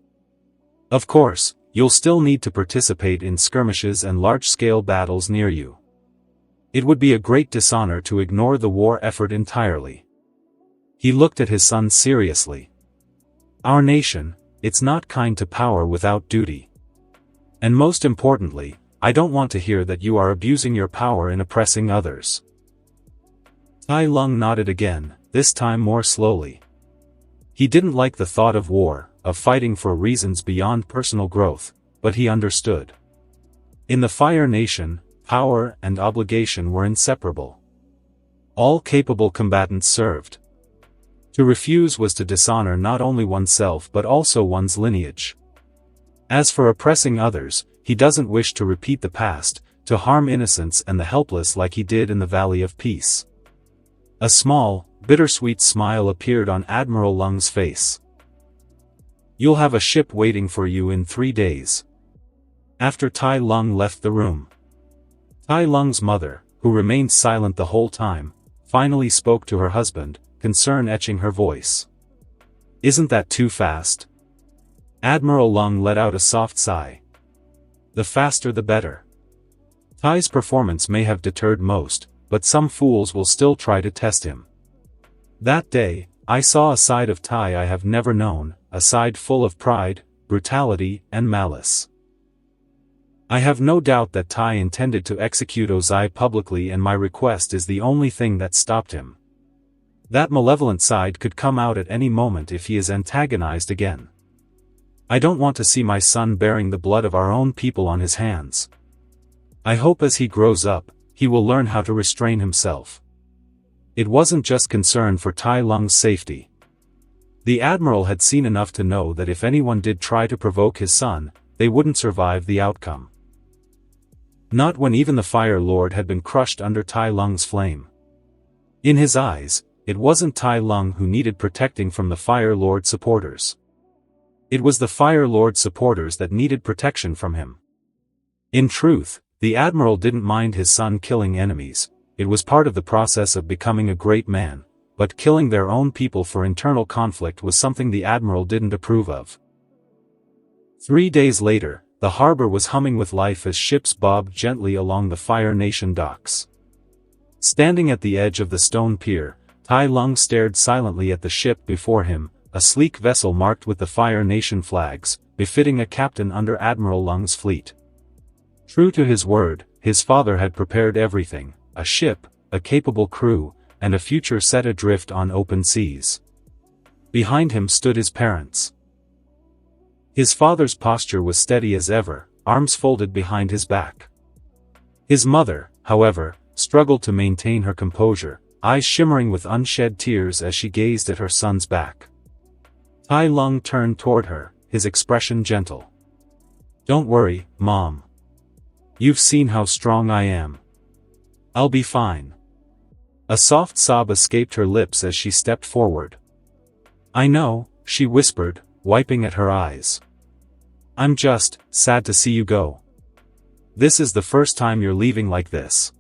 "Of course, you'll still need to participate in skirmishes and large-scale battles near you. It would be a great dishonor to ignore the war effort entirely." He looked at his son seriously. "Our nation, it's not kind to power without duty. And most importantly, I don't want to hear that you are abusing your power in oppressing others." Tai Lung nodded again, this time more slowly. He didn't like the thought of war, of fighting for reasons beyond personal growth, but he understood. In the Fire Nation, power and obligation were inseparable. All capable combatants served. To refuse was to dishonor not only oneself but also one's lineage. As for oppressing others, he doesn't wish to repeat the past, to harm innocents and the helpless like he did in the Valley of Peace. A small, bittersweet smile appeared on Admiral Lung's face. "You'll have a ship waiting for you in 3 days." After Tai Lung left the room, Tai Lung's mother, who remained silent the whole time, finally spoke to her husband, concern etching her voice. "Isn't that too fast?" Admiral Lung let out a soft sigh. "The faster the better." Tai's performance may have deterred most, but some fools will still try to test him. That day, I saw a side of Tai I have never known, a side full of pride, brutality, and malice. I have no doubt that Tai intended to execute Ozai publicly, and my request is the only thing that stopped him. That malevolent side could come out at any moment if he is antagonized again. I don't want to see my son bearing the blood of our own people on his hands. I hope as he grows up, he will learn how to restrain himself. It wasn't just concern for Tai Lung's safety. The admiral had seen enough to know that if anyone did try to provoke his son, they wouldn't survive the outcome. Not when even the Fire Lord had been crushed under Tai Lung's flame. In his eyes, it wasn't Tai Lung who needed protecting from the Fire Lord supporters. It was the Fire Lord supporters that needed protection from him. In truth, the admiral didn't mind his son killing enemies. It was part of the process of becoming a great man, but killing their own people for internal conflict was something the admiral didn't approve of. 3 days later, the harbor was humming with life as ships bobbed gently along the Fire Nation docks. Standing at the edge of the stone pier, Tai Lung stared silently at the ship before him, a sleek vessel marked with the Fire Nation flags, befitting a captain under Admiral Lung's fleet. True to his word, his father had prepared everything: a ship, a capable crew, and a future set adrift on open seas. Behind him stood his parents. His father's posture was steady as ever, arms folded behind his back. His mother, however, struggled to maintain her composure, eyes shimmering with unshed tears as she gazed at her son's back. Tai Lung turned toward her, his expression gentle. "Don't worry, Mom. You've seen how strong I am. I'll be fine." A soft sob escaped her lips as she stepped forward. "I know," she whispered, wiping at her eyes. "I'm just sad to see you go. This is the first time you're leaving like this."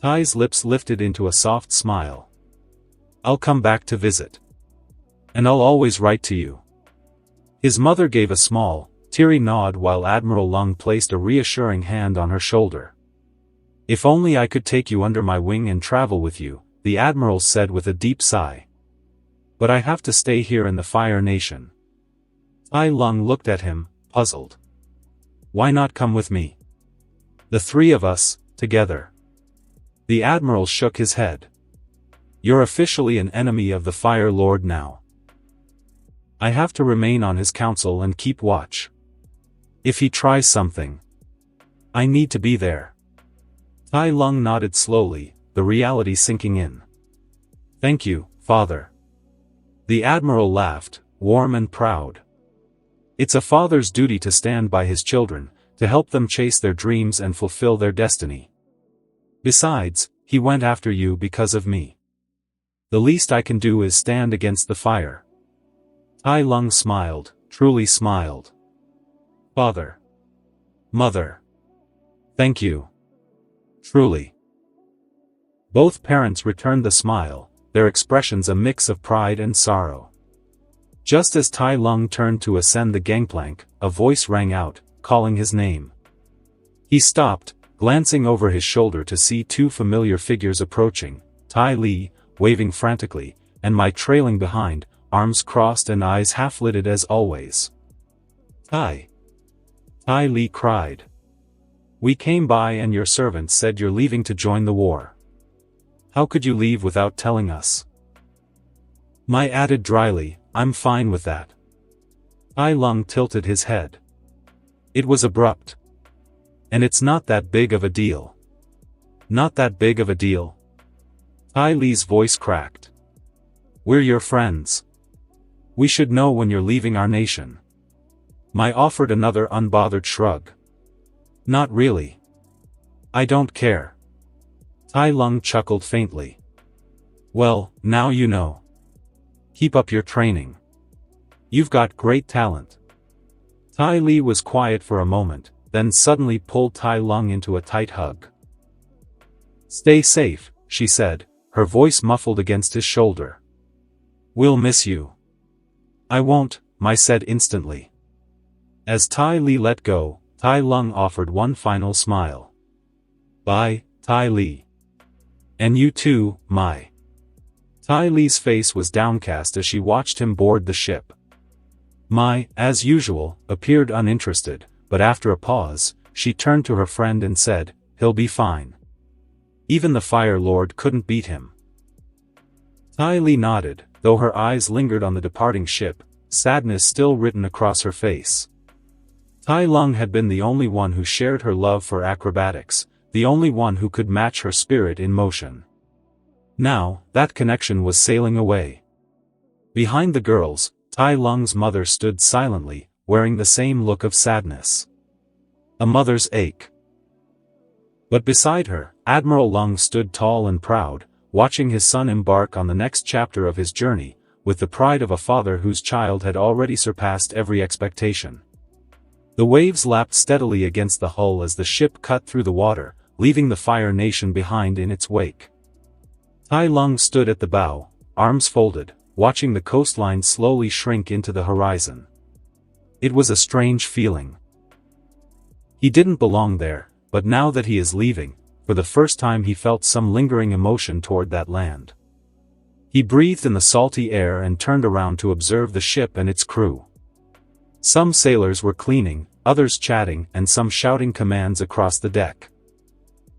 Tai's lips lifted into a soft smile. "I'll come back to visit. And I'll always write to you." His mother gave a small, teary nod while Admiral Lung placed a reassuring hand on her shoulder. "If only I could take you under my wing and travel with you," the Admiral said with a deep sigh. "But I have to stay here in the Fire Nation." Tai Lung looked at him, puzzled. "Why not come with me? The three of us, together." The Admiral shook his head. "You're officially an enemy of the Fire Lord now. I have to remain on his council and keep watch. If he tries something, I need to be there." Tai Lung nodded slowly, the reality sinking in. "Thank you, Father." The Admiral laughed, warm and proud. It's a father's duty to stand by his children, to help them chase their dreams and fulfill their destiny. Besides, he went after you because of me. The least I can do is stand against the fire. Tai Lung smiled, truly smiled. "Father. Mother. Thank you. Truly." Both parents returned the smile, their expressions a mix of pride and sorrow. Just as Tai Lung turned to ascend the gangplank, a voice rang out, calling his name. He stopped, glancing over his shoulder to see two familiar figures approaching, Tai Li, waving frantically, and Mai trailing behind, arms crossed and eyes half-lidded as always. "Tai!" Tai Li cried. "We came by and your servant said you're leaving to join the war. How could you leave without telling us?" Mai added dryly, "I'm fine with that." Tai Lung tilted his head. It was abrupt. "And it's not that big of a deal." "Not that big of a deal?" Tai Li's voice cracked. "We're your friends. We should know when you're leaving our nation." Mai offered another unbothered shrug. "Not really. I don't care." Tai Lung chuckled faintly. "Well, now you know. Keep up your training. You've got great talent." Tai Li was quiet for a moment, then suddenly pulled Tai Lung into a tight hug. "Stay safe," she said, her voice muffled against his shoulder. "We'll miss you." "I won't," Mai said instantly. As Tai Li let go, Tai Lung offered one final smile. "Bye, Tai Li. And you too, Mai." Tai Li's face was downcast as she watched him board the ship. Mai, as usual, appeared uninterested, but after a pause, she turned to her friend and said, "He'll be fine. Even the Fire Lord couldn't beat him." Tai Li nodded, though her eyes lingered on the departing ship, sadness still written across her face. Tai Lung had been the only one who shared her love for acrobatics, the only one who could match her spirit in motion. Now, that connection was sailing away. Behind the girls, Tai Lung's mother stood silently, wearing the same look of sadness. A mother's ache. But beside her, Admiral Lung stood tall and proud, watching his son embark on the next chapter of his journey, with the pride of a father whose child had already surpassed every expectation. The waves lapped steadily against the hull as the ship cut through the water, leaving the Fire Nation behind in its wake. Tai Lung stood at the bow, arms folded, watching the coastline slowly shrink into the horizon. It was a strange feeling. He didn't belong there, but now that he is leaving, for the first time he felt some lingering emotion toward that land. He breathed in the salty air and turned around to observe the ship and its crew. Some sailors were cleaning, others chatting, and some shouting commands across the deck.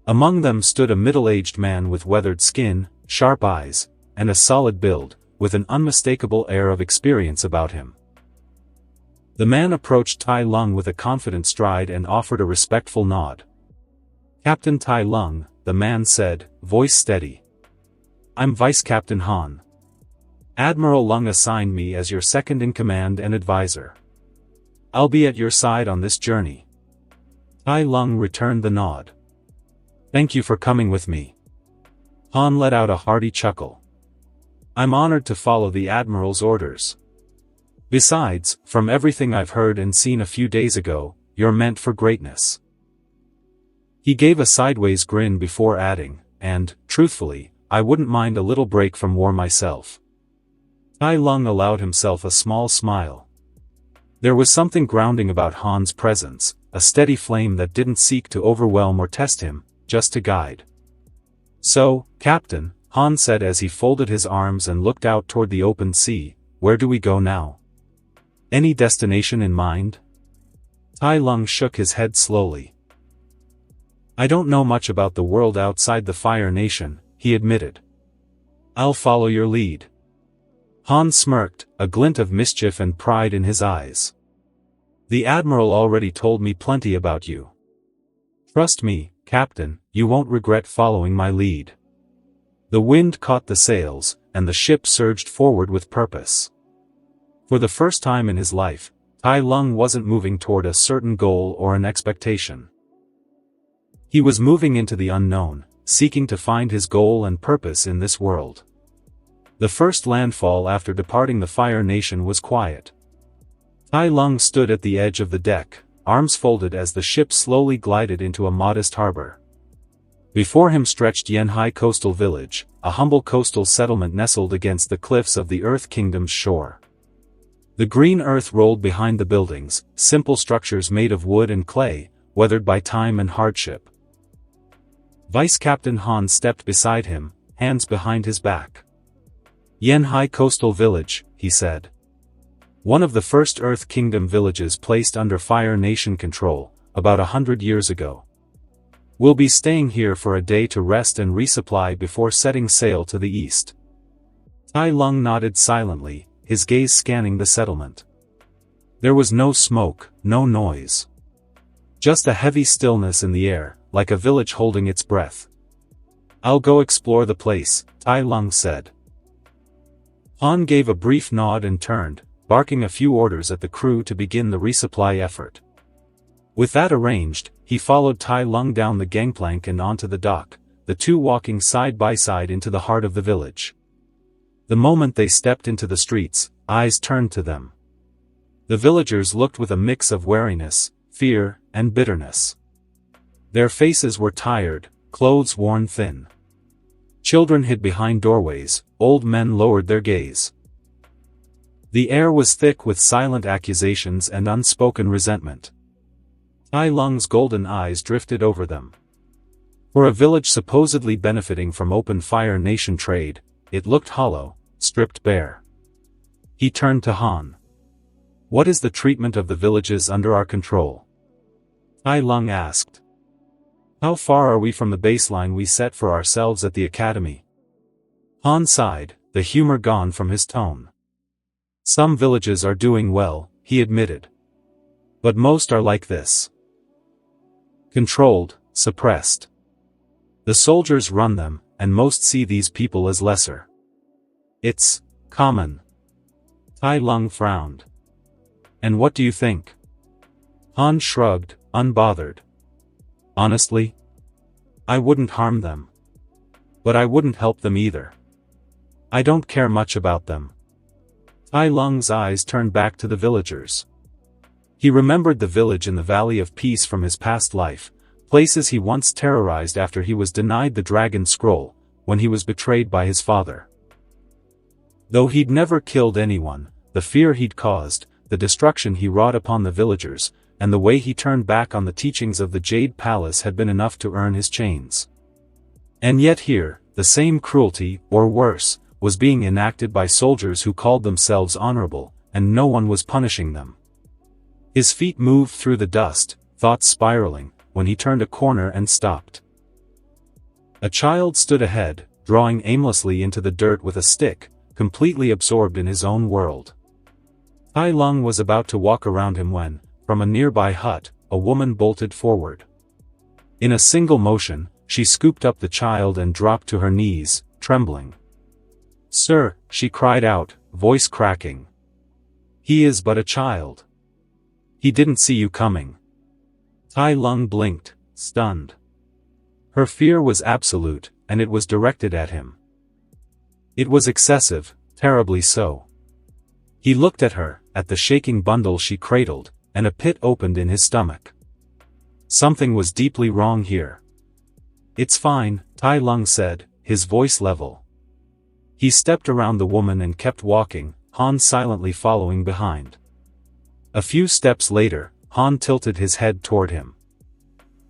Among them stood a middle-aged man with weathered skin, sharp eyes, and a solid build, with an unmistakable air of experience about him. The man approached Tai Lung with a confident stride and offered a respectful nod. "Captain Tai Lung," the man said, voice steady. "I'm Vice Captain Han. Admiral Lung assigned me as your second-in-command and advisor. I'll be at your side on this journey." Tai Lung returned the nod. "Thank you for coming with me." Han let out a hearty chuckle. "I'm honored to follow the Admiral's orders. Besides, from everything I've heard and seen a few days ago, you're meant for greatness." He gave a sideways grin before adding, "And, truthfully, I wouldn't mind a little break from war myself." Tai Lung allowed himself a small smile. There was something grounding about Han's presence, a steady flame that didn't seek to overwhelm or test him, just to guide. "So, Captain," Han said as he folded his arms and looked out toward the open sea, "where do we go now? Any destination in mind?" Tai Lung shook his head slowly. "I don't know much about the world outside the Fire Nation," he admitted. "I'll follow your lead." Han smirked, a glint of mischief and pride in his eyes. "The Admiral already told me plenty about you. Trust me, Captain, you won't regret following my lead." The wind caught the sails, and the ship surged forward with purpose. For the first time in his life, Tai Lung wasn't moving toward a certain goal or an expectation. He was moving into the unknown, seeking to find his goal and purpose in this world. The first landfall after departing the Fire Nation was quiet. Tai Lung stood at the edge of the deck, arms folded as the ship slowly glided into a modest harbor. Before him stretched Yanhai Coastal Village, a humble coastal settlement nestled against the cliffs of the Earth Kingdom's shore. The green earth rolled behind the buildings, simple structures made of wood and clay, weathered by time and hardship. Vice Captain Han stepped beside him, hands behind his back. "Yanhai Coastal Village," he said. "One of the first Earth Kingdom villages placed under Fire Nation control, about 100 years ago. We'll be staying here for a day to rest and resupply before setting sail to the east." Tai Lung nodded silently, his gaze scanning the settlement. There was no smoke, no noise. Just a heavy stillness in the air, like a village holding its breath. "I'll go explore the place," Tai Lung said. Han gave a brief nod and turned, barking a few orders at the crew to begin the resupply effort. With that arranged, he followed Tai Lung down the gangplank and onto the dock, the two walking side by side into the heart of the village. The moment they stepped into the streets, eyes turned to them. The villagers looked with a mix of wariness, fear, and bitterness. Their faces were tired, clothes worn thin. Children hid behind doorways, old men lowered their gaze. The air was thick with silent accusations and unspoken resentment. Tai Lung's golden eyes drifted over them. For a village supposedly benefiting from open Fire Nation trade, it looked hollow, stripped bare. He turned to Han. "What is the treatment of the villages under our control?" Tai Lung asked. "How far are we from the baseline we set for ourselves at the academy?" Han sighed, the humor gone from his tone. "Some villages are doing well," he admitted. "But most are like this. Controlled, suppressed. The soldiers run them, and most see these people as lesser. It's common." Tai Lung frowned. "And what do you think?" Han shrugged, unbothered. "Honestly, I wouldn't harm them. But I wouldn't help them either. I don't care much about them." Tai Lung's eyes turned back to the villagers. He remembered the village in the Valley of Peace from his past life, places he once terrorized after he was denied the Dragon Scroll, when he was betrayed by his father. Though he'd never killed anyone, the fear he'd caused, the destruction he wrought upon the villagers, and the way he turned back on the teachings of the Jade Palace had been enough to earn his chains. And yet here, the same cruelty, or worse, was being enacted by soldiers who called themselves honorable, and no one was punishing them. His feet moved through the dust, thoughts spiraling, when he turned a corner and stopped. A child stood ahead, drawing aimlessly into the dirt with a stick, completely absorbed in his own world. Tai Lung was about to walk around him when, from a nearby hut, a woman bolted forward. In a single motion, she scooped up the child and dropped to her knees, trembling. "Sir," she cried out, voice cracking. "He is but a child. He didn't see you coming." Tai Lung blinked, stunned. Her fear was absolute, and it was directed at him. It was excessive, terribly so. He looked at her, at the shaking bundle she cradled, and a pit opened in his stomach. Something was deeply wrong here. "It's fine," Tai Lung said, his voice level. He stepped around the woman and kept walking, Han silently following behind. A few steps later, Han tilted his head toward him.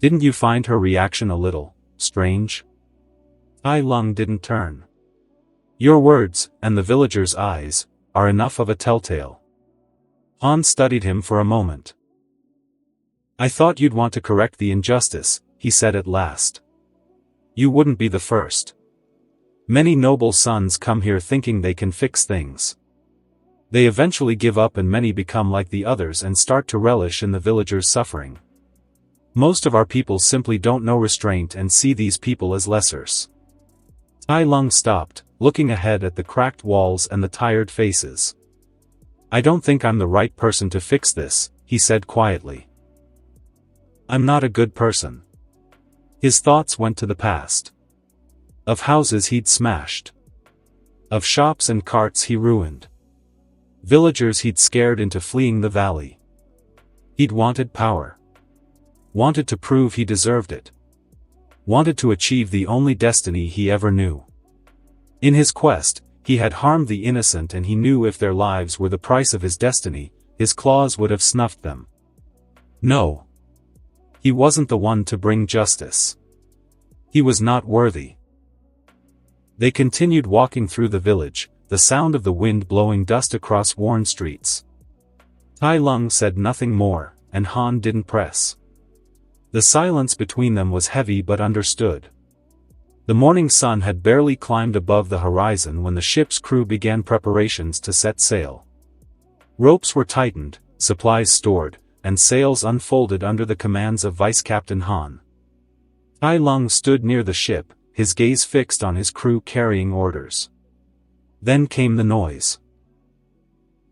"Didn't you find her reaction a little strange?" Tai Lung didn't turn. "Your words, and the villager's eyes, are enough of a telltale." Han studied him for a moment. "I thought you'd want to correct the injustice," he said at last. "You wouldn't be the first. Many noble sons come here thinking they can fix things. They eventually give up and many become like the others and start to relish in the villager's suffering. Most of our people simply don't know restraint and see these people as lessers." Tai Lung stopped, looking ahead at the cracked walls and the tired faces. "I don't think I'm the right person to fix this," he said quietly. "I'm not a good person." His thoughts went to the past. Of houses he'd smashed. Of shops and carts he ruined. Villagers he'd scared into fleeing the valley. He'd wanted power. Wanted to prove he deserved it. Wanted to achieve the only destiny he ever knew. In his quest, he had harmed the innocent, and he knew if their lives were the price of his destiny, his claws would have snuffed them. No. He wasn't the one to bring justice. He was not worthy. They continued walking through the village, the sound of the wind blowing dust across worn streets. Tai Lung said nothing more, and Han didn't press. The silence between them was heavy but understood. The morning sun had barely climbed above the horizon when the ship's crew began preparations to set sail. Ropes were tightened, supplies stored, and sails unfolded under the commands of Vice Captain Han. Tai Lung stood near the ship, his gaze fixed on his crew carrying orders. Then came the noise.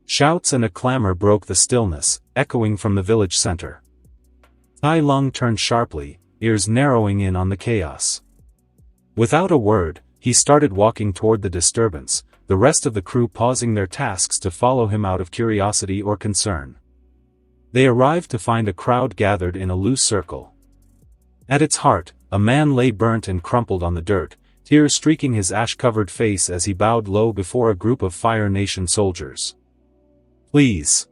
Shouts and a clamor broke the stillness, echoing from the village center. Tai Lung turned sharply, ears narrowing in on the chaos. Without a word, he started walking toward the disturbance, the rest of the crew pausing their tasks to follow him out of curiosity or concern. They arrived to find a crowd gathered in a loose circle. At its heart, a man lay burnt and crumpled on the dirt, tears streaking his ash-covered face as he bowed low before a group of Fire Nation soldiers. "Please,"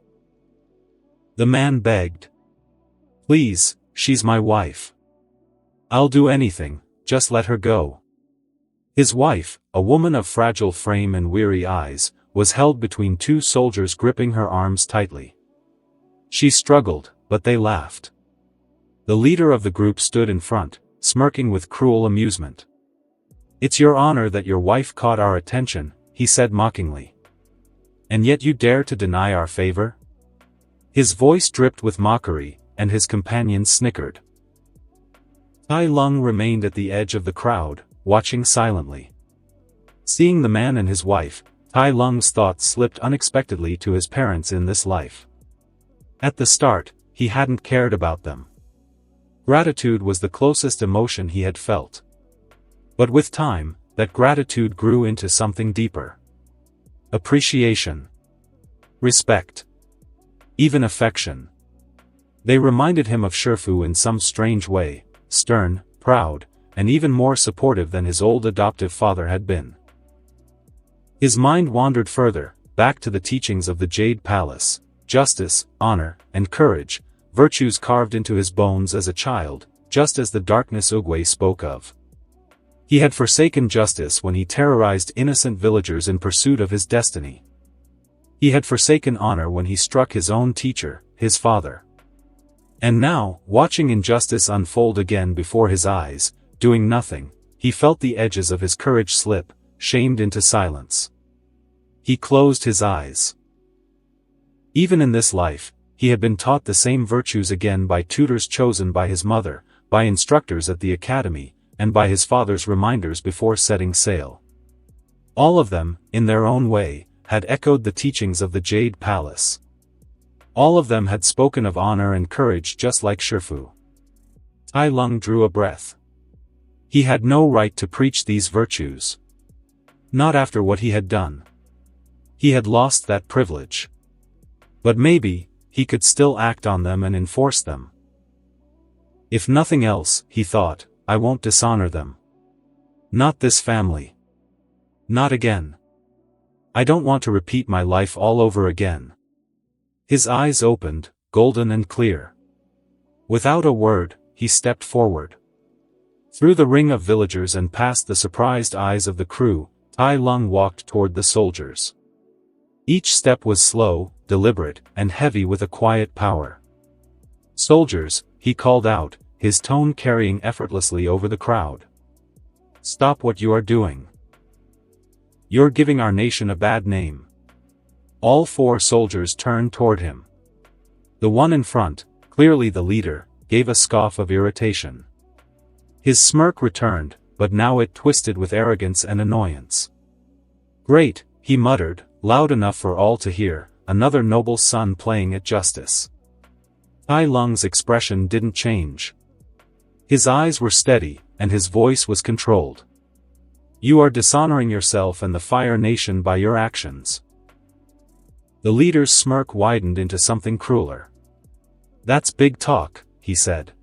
the man begged. "Please, she's my wife. I'll do anything, just let her go." His wife, a woman of fragile frame and weary eyes, was held between two soldiers gripping her arms tightly. She struggled, but they laughed. The leader of the group stood in front, smirking with cruel amusement. "It's your honor that your wife caught our attention," he said mockingly. "And yet you dare to deny our favor?" His voice dripped with mockery, and his companions snickered. Tai Lung remained at the edge of the crowd, watching silently. Seeing the man and his wife, Tai Lung's thoughts slipped unexpectedly to his parents in this life. At the start, he hadn't cared about them. Gratitude was the closest emotion he had felt. But with time, that gratitude grew into something deeper. Appreciation. Respect. Even affection. They reminded him of Shifu in some strange way, stern, proud, and even more supportive than his old adoptive father had been. His mind wandered further, back to the teachings of the Jade Palace, justice, honor, and courage, virtues carved into his bones as a child, just as the darkness Oogway spoke of. He had forsaken justice when he terrorized innocent villagers in pursuit of his destiny. He had forsaken honor when he struck his own teacher, his father. And now, watching injustice unfold again before his eyes, doing nothing, he felt the edges of his courage slip, shamed into silence. He closed his eyes. Even in this life, he had been taught the same virtues again by tutors chosen by his mother, by instructors at the academy, and by his father's reminders before setting sail. All of them, in their own way, had echoed the teachings of the Jade Palace. All of them had spoken of honor and courage just like Shifu. Tai Lung drew a breath. He had no right to preach these virtues. Not after what he had done. He had lost that privilege. But maybe, he could still act on them and enforce them. If nothing else, he thought, I won't dishonor them. Not this family. Not again. I don't want to repeat my life all over again. His eyes opened, golden and clear. Without a word, he stepped forward. Through the ring of villagers and past the surprised eyes of the crew, Tai Lung walked toward the soldiers. Each step was slow, deliberate, and heavy with a quiet power. Soldiers, he called out, his tone carrying effortlessly over the crowd. Stop what you are doing. You're giving our nation a bad name. All 4 soldiers turned toward him. The one in front, clearly the leader, gave a scoff of irritation. His smirk returned, but now it twisted with arrogance and annoyance. Great, he muttered, loud enough for all to hear, another noble son playing at justice. Tai Lung's expression didn't change. His eyes were steady, and his voice was controlled. You are dishonoring yourself and the Fire Nation by your actions. The leader's smirk widened into something crueler. That's big talk, he said.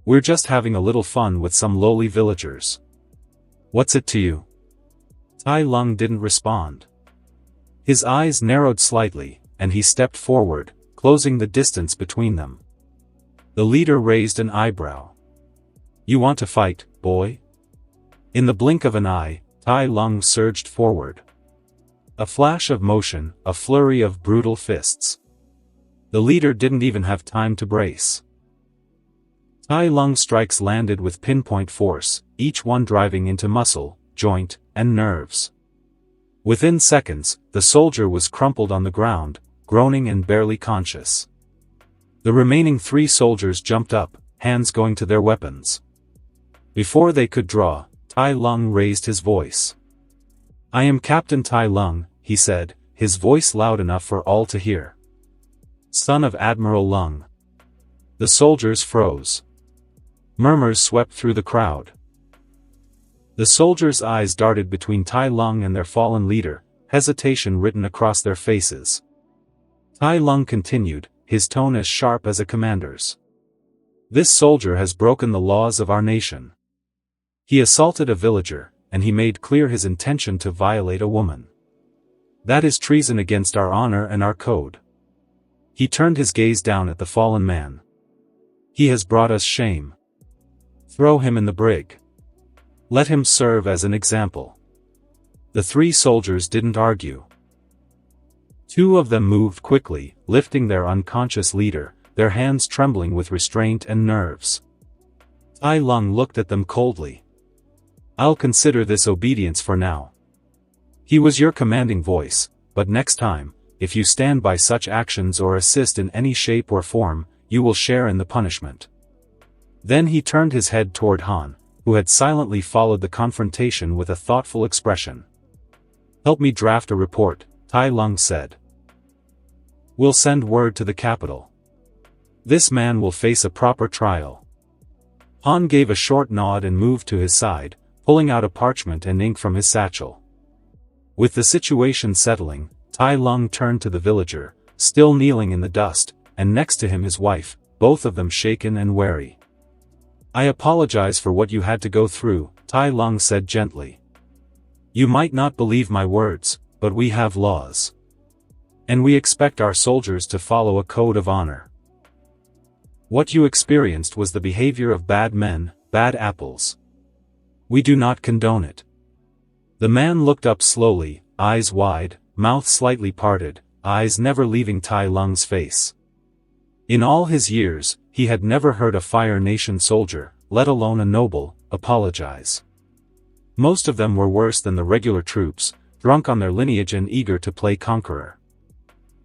We're just having a little fun with some lowly villagers. What's it to you? Tai Lung didn't respond. His eyes narrowed slightly, and he stepped forward, closing the distance between them. The leader raised an eyebrow. You want to fight, boy? In the blink of an eye, Tai Lung surged forward. A flash of motion, a flurry of brutal fists. The leader didn't even have time to brace. Tai Lung's strikes landed with pinpoint force, each one driving into muscle, joint, and nerves. Within seconds, the soldier was crumpled on the ground, groaning and barely conscious. The remaining 3 soldiers jumped up, hands going to their weapons. Before they could draw, Tai Lung raised his voice. I am Captain Tai Lung, he said, his voice loud enough for all to hear. Son of Admiral Lung. The soldiers froze. Murmurs swept through the crowd. The soldiers' eyes darted between Tai Lung and their fallen leader, hesitation written across their faces. Tai Lung continued, his tone as sharp as a commander's. This soldier has broken the laws of our nation. He assaulted a villager, and he made clear his intention to violate a woman. That is treason against our honor and our code. He turned his gaze down at the fallen man. He has brought us shame. Throw him in the brig. Let him serve as an example. The 3 soldiers didn't argue. 2 of them moved quickly, lifting their unconscious leader, their hands trembling with restraint and nerves. Tai Lung looked at them coldly. I'll consider this obedience for now. He was your commanding voice, but next time, if you stand by such actions or assist in any shape or form, you will share in the punishment. Then he turned his head toward Han, who had silently followed the confrontation with a thoughtful expression. Help me draft a report, Tai Lung said. We'll send word to the capital. This man will face a proper trial. Han gave a short nod and moved to his side, pulling out a parchment and ink from his satchel. With the situation settling, Tai Lung turned to the villager, still kneeling in the dust, and next to him his wife, both of them shaken and wary. I apologize for what you had to go through, Tai Lung said gently. You might not believe my words, but we have laws. And we expect our soldiers to follow a code of honor. What you experienced was the behavior of bad men, bad apples. We do not condone it. The man looked up slowly, eyes wide, mouth slightly parted, eyes never leaving Tai Lung's face. In all his years, he had never heard a Fire Nation soldier, let alone a noble, apologize. Most of them were worse than the regular troops, drunk on their lineage and eager to play conqueror.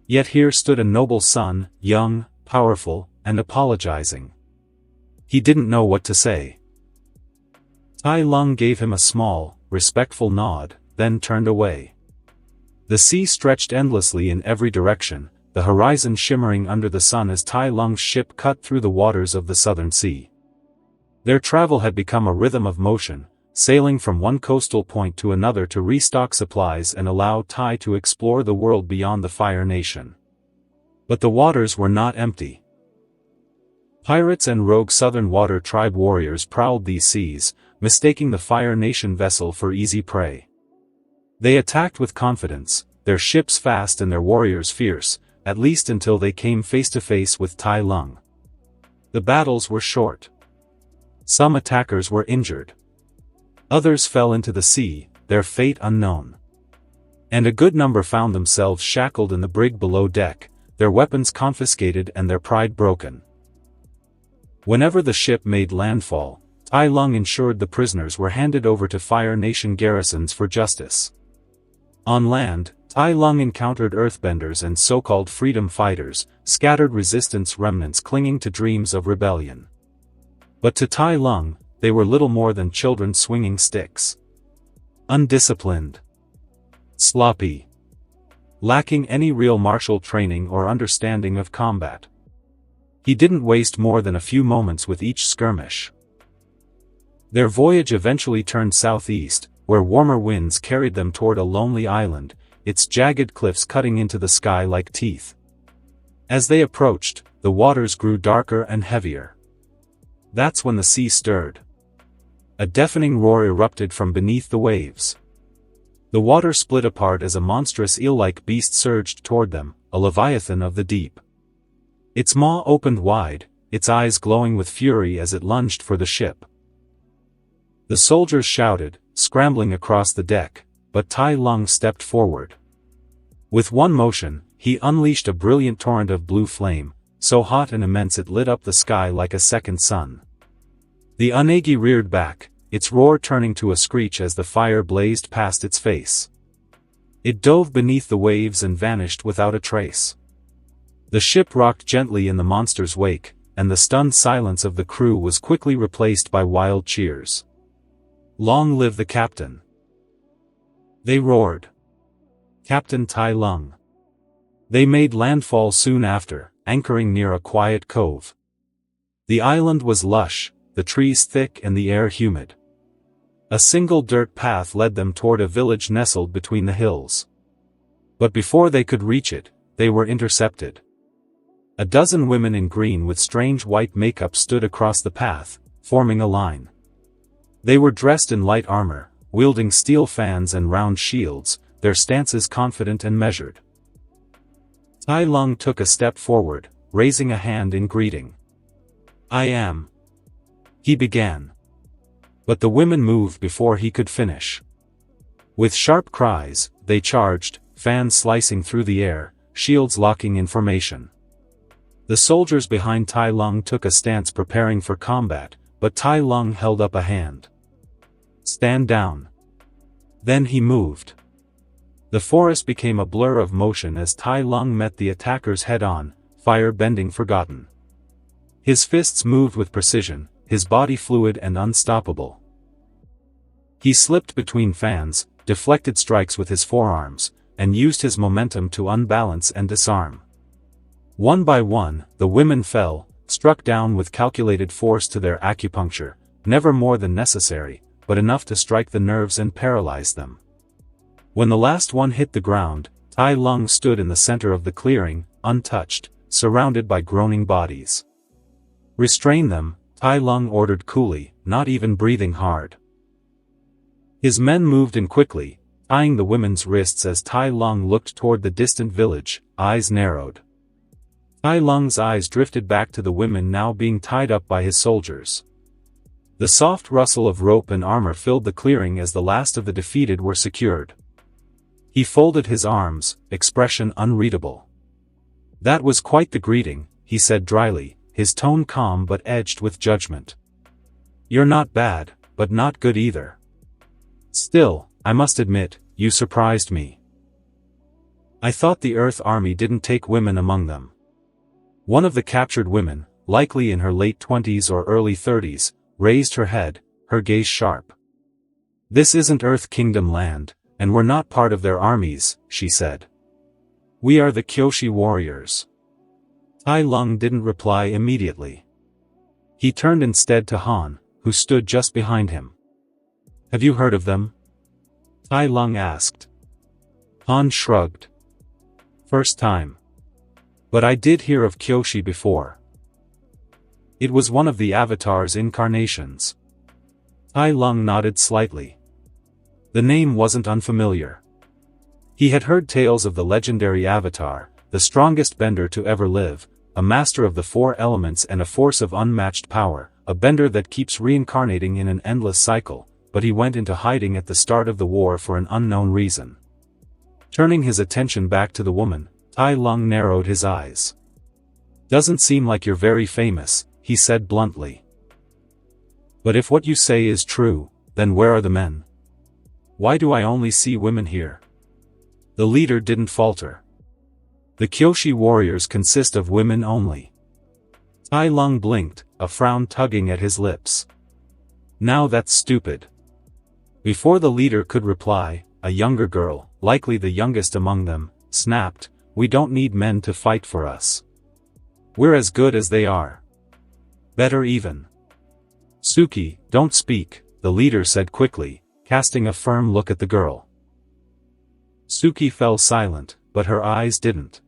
Yet here stood a noble son, young, powerful, and apologizing. He didn't know what to say. Tai Lung gave him a small, respectful nod, then turned away. The sea stretched endlessly in every direction, the horizon shimmering under the sun as Tai Lung's ship cut through the waters of the southern sea. Their travel had become a rhythm of motion, sailing from one coastal point to another to restock supplies and allow Tai to explore the world beyond the Fire Nation. But the waters were not empty. Pirates and rogue Southern Water Tribe warriors prowled these seas, mistaking the Fire Nation vessel for easy prey. They attacked with confidence, their ships fast and their warriors fierce, at least until they came face to face with Tai Lung. The battles were short. Some attackers were injured. Others fell into the sea, their fate unknown. And a good number found themselves shackled in the brig below deck, their weapons confiscated and their pride broken. Whenever the ship made landfall, Tai Lung ensured the prisoners were handed over to Fire Nation garrisons for justice. On land, Tai Lung encountered earthbenders and so-called freedom fighters, scattered resistance remnants clinging to dreams of rebellion. But to Tai Lung, they were little more than children swinging sticks. Undisciplined. Sloppy. Lacking any real martial training or understanding of combat. He didn't waste more than a few moments with each skirmish. Their voyage eventually turned southeast, where warmer winds carried them toward a lonely island, its jagged cliffs cutting into the sky like teeth. As they approached, the waters grew darker and heavier. That's when the sea stirred. A deafening roar erupted from beneath the waves. The water split apart as a monstrous eel-like beast surged toward them, a leviathan of the deep. Its maw opened wide, its eyes glowing with fury as it lunged for the ship. The soldiers shouted, scrambling across the deck, but Tai Lung stepped forward. With one motion, he unleashed a brilliant torrent of blue flame, so hot and immense it lit up the sky like a second sun. The unagi reared back, its roar turning to a screech as the fire blazed past its face. It dove beneath the waves and vanished without a trace. The ship rocked gently in the monster's wake, and the stunned silence of the crew was quickly replaced by wild cheers. Long live the captain! They roared. Captain Tai Lung. They made landfall soon after, anchoring near a quiet cove. The island was lush, the trees thick and the air humid. A single dirt path led them toward a village nestled between the hills. But before they could reach it, they were intercepted. A dozen women in green with strange white makeup stood across the path, forming a line. They were dressed in light armor, wielding steel fans and round shields, their stances confident and measured. Tai Lung took a step forward, raising a hand in greeting. "I am," he began. But the women moved before he could finish. With sharp cries, they charged, fans slicing through the air, shields locking in formation. The soldiers behind Tai Lung took a stance preparing for combat, but Tai Lung held up a hand. "Stand down." Then he moved. The forest became a blur of motion as Tai Lung met the attackers head-on, fire bending forgotten. His fists moved with precision, his body fluid and unstoppable. He slipped between fans, deflected strikes with his forearms, and used his momentum to unbalance and disarm. One by one, the women fell, struck down with calculated force to their acupuncture, never more than necessary, but enough to strike the nerves and paralyze them. When the last one hit the ground, Tai Lung stood in the center of the clearing, untouched, surrounded by groaning bodies. "Restrain them," Tai Lung ordered coolly, not even breathing hard. His men moved in quickly, tying the women's wrists as Tai Lung looked toward the distant village, eyes narrowed. Tai Lung's eyes drifted back to the women now being tied up by his soldiers. The soft rustle of rope and armor filled the clearing as the last of the defeated were secured. He folded his arms, expression unreadable. "That was quite the greeting," he said dryly, his tone calm but edged with judgment. "You're not bad, but not good either. Still, I must admit, you surprised me." I thought the Earth Army didn't take women among them. One of the captured women, likely in her late 20s or early 30s, raised her head, her gaze sharp. This isn't Earth Kingdom land, and we're not part of their armies, she said. We are the Kyoshi warriors. Tai Lung didn't reply immediately. He turned instead to Han, who stood just behind him. Have you heard of them? Tai Lung asked. Han shrugged. First time. But I did hear of Kyoshi before. It was one of the Avatar's incarnations. Tai Lung nodded slightly. The name wasn't unfamiliar. He had heard tales of the legendary Avatar, the strongest bender to ever live, a master of the four elements and a force of unmatched power, a bender that keeps reincarnating in an endless cycle, but he went into hiding at the start of the war for an unknown reason. Turning his attention back to the woman, Tai Lung narrowed his eyes. Doesn't seem like you're very famous, he said bluntly. But if what you say is true, then where are the men? Why do I only see women here? The leader didn't falter. The Kyoshi warriors consist of women only. Tai Lung blinked, a frown tugging at his lips. Now that's stupid. Before the leader could reply, a younger girl, likely the youngest among them, snapped, "We don't need men to fight for us. We're as good as they are. Better even." Suki, don't speak, the leader said quickly, casting a firm look at the girl. Suki fell silent, but her eyes didn't.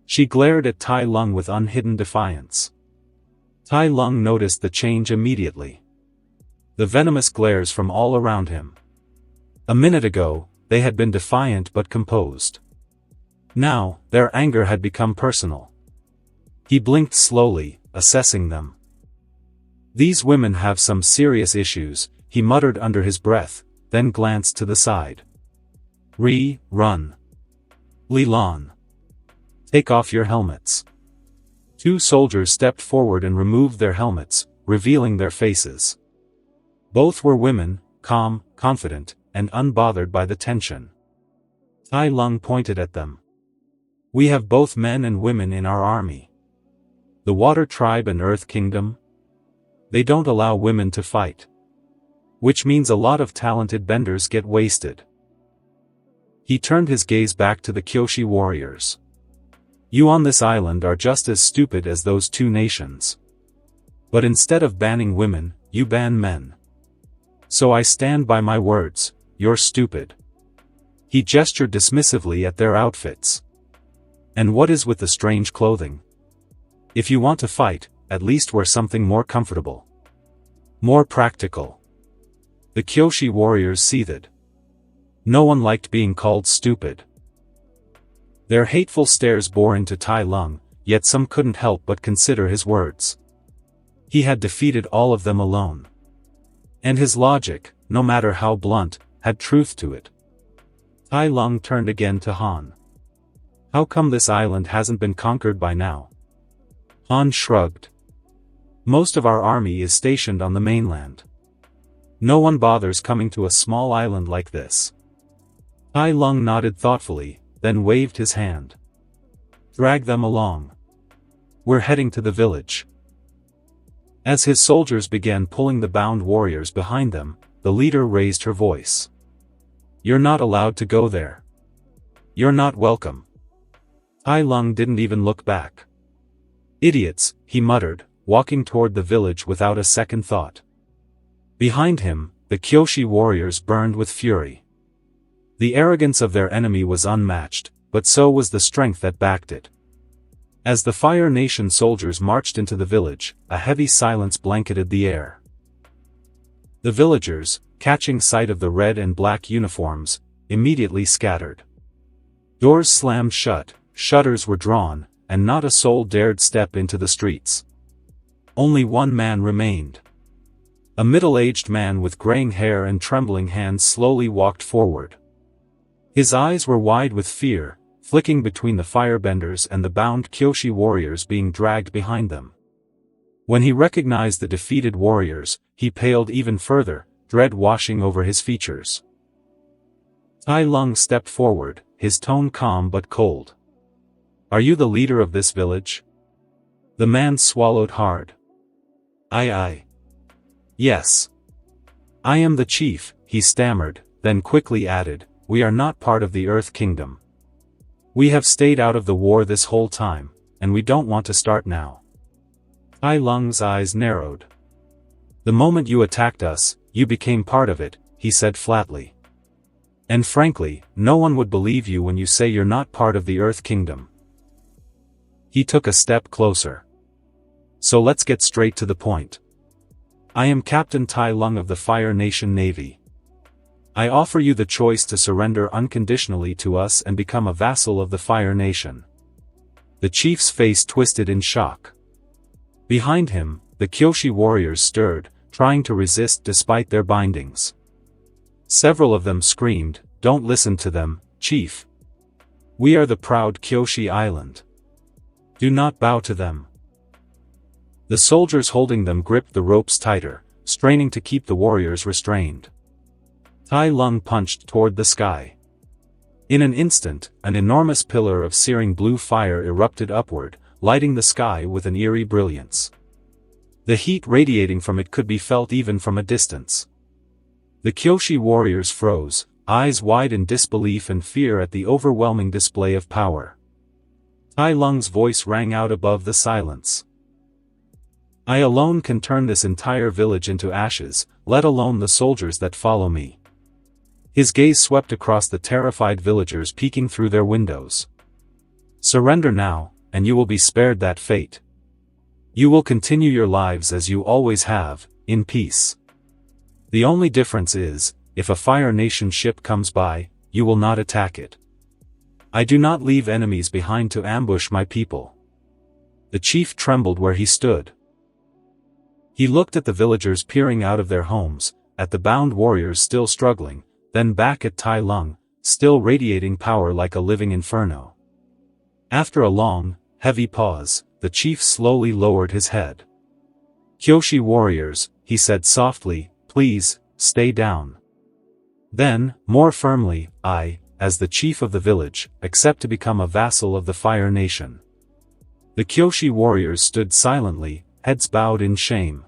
She glared at Tai Lung with unhidden defiance. Tai Lung noticed the change immediately. The venomous glares from all around him. A minute ago, they had been defiant but composed. Now, their anger had become personal. He blinked slowly, assessing them. These women have some serious issues, he muttered under his breath, then glanced to the side. Run. Li Lan. Take off your helmets. Two soldiers stepped forward and removed their helmets, revealing their faces. Both were women, calm, confident, and unbothered by the tension. Tai Lung pointed at them. We have both men and women in our army. The Water Tribe and Earth Kingdom? They don't allow women to fight. Which means a lot of talented benders get wasted. He turned his gaze back to the Kyoshi warriors. You on this island are just as stupid as those two nations. But instead of banning women, you ban men. So I stand by my words, you're stupid. He gestured dismissively at their outfits. And what is with the strange clothing? If you want to fight, at least wear something more comfortable. More practical. The Kyoshi warriors seethed. No one liked being called stupid. Their hateful stares bore into Tai Lung, yet some couldn't help but consider his words. He had defeated all of them alone. And his logic, no matter how blunt, had truth to it. Tai Lung turned again to Han. How come this island hasn't been conquered by now? Han shrugged. Most of our army is stationed on the mainland. No one bothers coming to a small island like this. Tai Lung nodded thoughtfully, then waved his hand. Drag them along. We're heading to the village. As his soldiers began pulling the bound warriors behind them, the leader raised her voice. You're not allowed to go there. You're not welcome. Tai Lung didn't even look back. Idiots, he muttered, walking toward the village without a second thought. Behind him, the Kyoshi warriors burned with fury. The arrogance of their enemy was unmatched, but so was the strength that backed it. As the Fire Nation soldiers marched into the village, a heavy silence blanketed the air. The villagers, catching sight of the red and black uniforms, immediately scattered. Doors slammed shut, shutters were drawn, and not a soul dared step into the streets. Only one man remained. A middle-aged man with graying hair and trembling hands slowly walked forward. His eyes were wide with fear, flicking between the firebenders and the bound Kyoshi warriors being dragged behind them. When he recognized the defeated warriors, he paled even further, dread washing over his features. Tai Lung stepped forward, his tone calm but cold. "Are you the leader of this village?" The man swallowed hard. "Aye. Yes. I am the chief," he stammered, then quickly added, "We are not part of the Earth Kingdom. We have stayed out of the war this whole time, and we don't want to start now." Tai Lung's eyes narrowed. "The moment you attacked us, you became part of it," he said flatly. "And frankly, no one would believe you when you say you're not part of the Earth Kingdom." He took a step closer. "So let's get straight to the point. I am Captain Tai Lung of the Fire Nation Navy. I offer you the choice to surrender unconditionally to us and become a vassal of the Fire Nation." The chief's face twisted in shock. Behind him, the Kyoshi warriors stirred, trying to resist despite their bindings. Several of them screamed, "Don't listen to them, Chief. We are the proud Kyoshi Island. Do not bow to them." The soldiers holding them gripped the ropes tighter, straining to keep the warriors restrained. Tai Lung punched toward the sky. In an instant, an enormous pillar of searing blue fire erupted upward, lighting the sky with an eerie brilliance. The heat radiating from it could be felt even from a distance. The Kyoshi warriors froze, eyes wide in disbelief and fear at the overwhelming display of power. Tai Lung's voice rang out above the silence. "I alone can turn this entire village into ashes, let alone the soldiers that follow me." His gaze swept across the terrified villagers peeking through their windows. "Surrender now, and you will be spared that fate. You will continue your lives as you always have, in peace. The only difference is, if a Fire Nation ship comes by, you will not attack it. I do not leave enemies behind to ambush my people." The chief trembled where he stood. He looked at the villagers peering out of their homes, at the bound warriors still struggling, then back at Tai Lung, still radiating power like a living inferno. After a long, heavy pause, the chief slowly lowered his head. "Kyoshi warriors," he said softly, "please, stay down." Then, more firmly, "I, as the chief of the village, accept to become a vassal of the Fire Nation." The Kyoshi warriors stood silently, heads bowed in shame.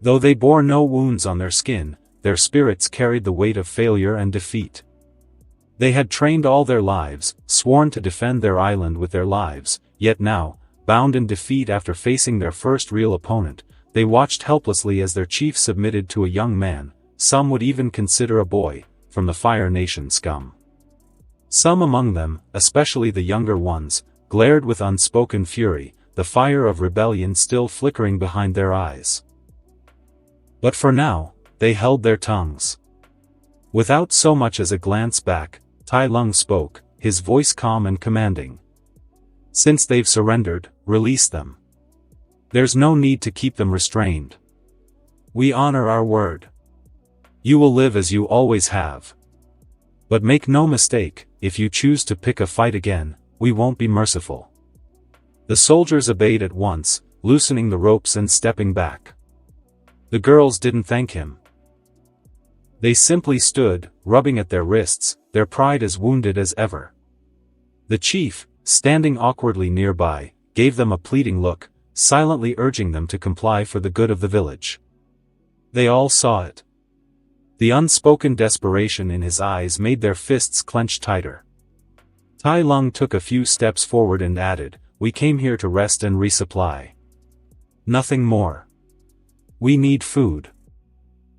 Though they bore no wounds on their skin, their spirits carried the weight of failure and defeat. They had trained all their lives, sworn to defend their island with their lives, yet now, bound in defeat after facing their first real opponent, they watched helplessly as their chief submitted to a young man, some would even consider a boy, from the Fire Nation scum. Some among them, especially the younger ones, glared with unspoken fury, the fire of rebellion still flickering behind their eyes. But for now, they held their tongues. Without so much as a glance back, Tai Lung spoke, his voice calm and commanding. "Since they've surrendered, release them. There's no need to keep them restrained. We honor our word. You will live as you always have. But make no mistake, if you choose to pick a fight again, we won't be merciful." The soldiers obeyed at once, loosening the ropes and stepping back. The girls didn't thank him. They simply stood, rubbing at their wrists, their pride as wounded as ever. The chief, standing awkwardly nearby, gave them a pleading look, silently urging them to comply for the good of the village. They all saw it. The unspoken desperation in his eyes made their fists clench tighter. Tai Lung took a few steps forward and added, "We came here to rest and resupply. Nothing more. We need food."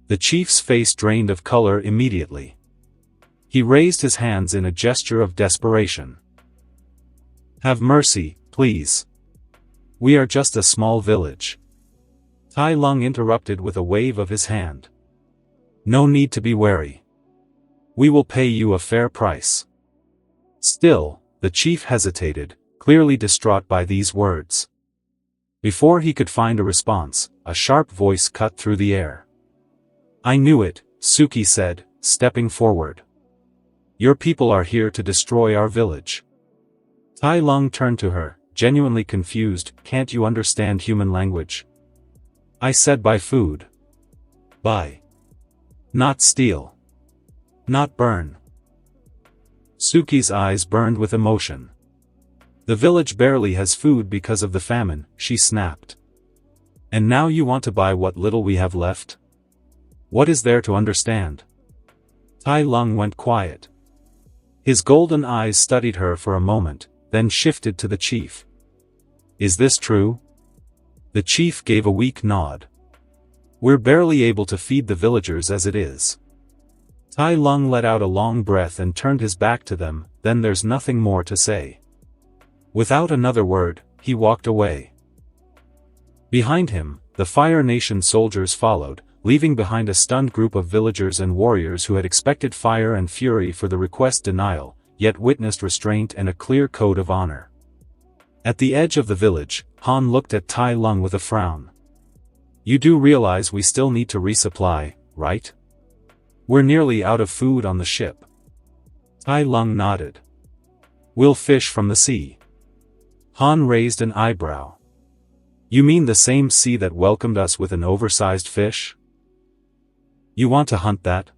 The chief's face drained of color immediately. He raised his hands in a gesture of desperation. "Have mercy, please. We are just a small village." Tai Lung interrupted with a wave of his hand. "No need to be wary. We will pay you a fair price." Still, the chief hesitated, clearly distraught by these words. Before he could find a response, a sharp voice cut through the air. "I knew it," Suki said, stepping forward. "Your people are here to destroy our village." Tai Lung turned to her, genuinely confused. "Can't you understand human language? I said buy food. Buy. Not steal. Not burn." Suki's eyes burned with emotion. The village barely has food because of the famine, she snapped. And now you want to buy what little we have left? What is there to understand? Tai Lung went quiet. His golden eyes studied her for a moment, then shifted to the chief. Is this true? The chief gave a weak nod. We're barely able to feed the villagers as it is. Tai Lung let out a long breath and turned his back to them, then there's nothing more to say. Without another word, he walked away. Behind him, the Fire Nation soldiers followed, leaving behind a stunned group of villagers and warriors who had expected fire and fury for the request denial, yet witnessed restraint and a clear code of honor. At the edge of the village, Han looked at Tai Lung with a frown. You do realize we still need to resupply, right? We're nearly out of food on the ship. Tai Lung nodded. We'll fish from the sea. Han raised an eyebrow. You mean the same sea that welcomed us with an oversized fish? You want to hunt that?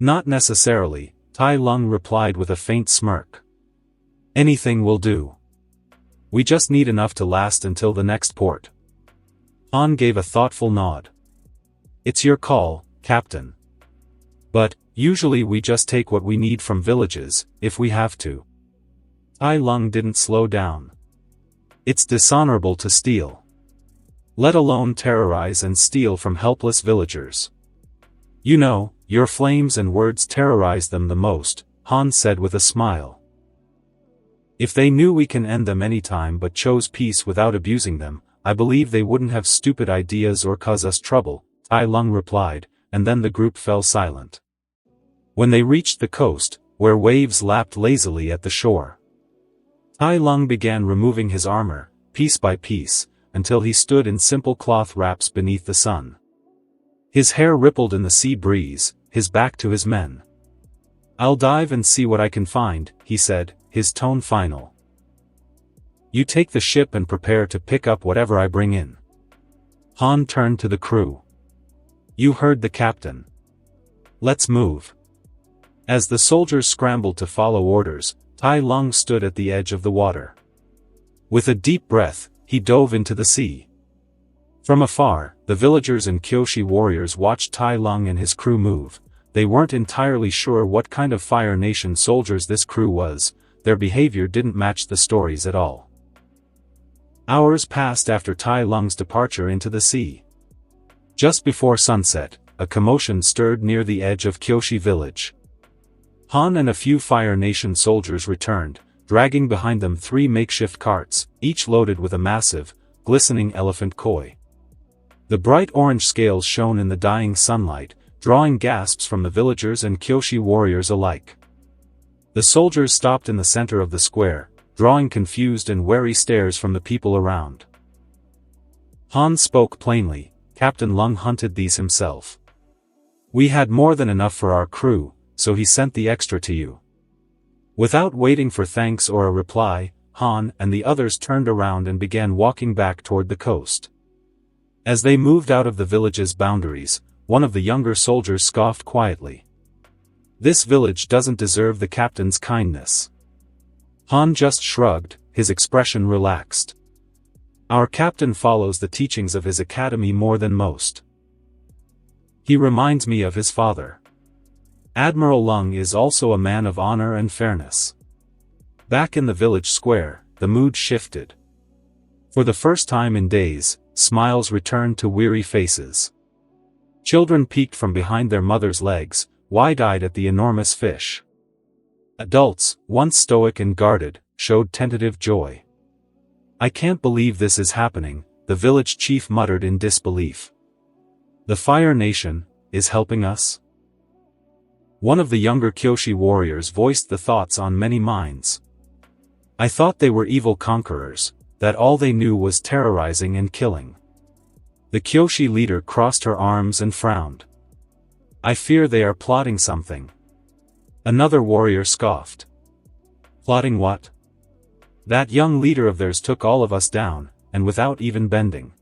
Not necessarily, Tai Lung replied with a faint smirk. Anything will do. We just need enough to last until the next port. Han gave a thoughtful nod. It's your call, Captain. But, usually we just take what we need from villages, if we have to. Tai Lung didn't slow down. It's dishonorable to steal. Let alone terrorize and steal from helpless villagers. You know, your flames and words terrorize them the most, Han said with a smile. If they knew we can end them anytime but chose peace without abusing them, I believe they wouldn't have stupid ideas or cause us trouble, Tai Lung replied, and then the group fell silent. When they reached the coast, where waves lapped lazily at the shore, Tai Lung began removing his armor, piece by piece, until he stood in simple cloth wraps beneath the sun. His hair rippled in the sea breeze, his back to his men. I'll dive and see what I can find, he said, his tone final. You take the ship and prepare to pick up whatever I bring in. Han turned to the crew. You heard the captain. Let's move. As the soldiers scrambled to follow orders, Tai Lung stood at the edge of the water. With a deep breath, he dove into the sea. From afar, the villagers and Kyoshi warriors watched Tai Lung and his crew move. They weren't entirely sure what kind of Fire Nation soldiers this crew was. Their behavior didn't match the stories at all. Hours passed after Tai Lung's departure into the sea. Just before sunset, a commotion stirred near the edge of Kyoshi village. Han and a few Fire Nation soldiers returned, dragging behind them 3 makeshift carts, each loaded with a massive, glistening elephant koi. The bright orange scales shone in the dying sunlight, drawing gasps from the villagers and Kyoshi warriors alike. The soldiers stopped in the center of the square, drawing confused and wary stares from the people around. Han spoke plainly, Captain Lung hunted these himself. We had more than enough for our crew, so he sent the extra to you. Without waiting for thanks or a reply, Han and the others turned around and began walking back toward the coast. As they moved out of the village's boundaries, one of the younger soldiers scoffed quietly. This village doesn't deserve the captain's kindness. Han just shrugged, his expression relaxed. Our captain follows the teachings of his academy more than most. He reminds me of his father. Admiral Lung is also a man of honor and fairness. Back in the village square, the mood shifted. For the first time in days, smiles returned to weary faces. Children peeked from behind their mother's legs, wide-eyed at the enormous fish. Adults, once stoic and guarded, showed tentative joy. I can't believe this is happening, the village chief muttered in disbelief. The Fire Nation is helping us? One of the younger Kyoshi warriors voiced the thoughts on many minds. I thought they were evil conquerors, that all they knew was terrorizing and killing. The Kyoshi leader crossed her arms and frowned. I fear they are plotting something. Another warrior scoffed. Plotting what? That young leader of theirs took all of us down, and without even bending.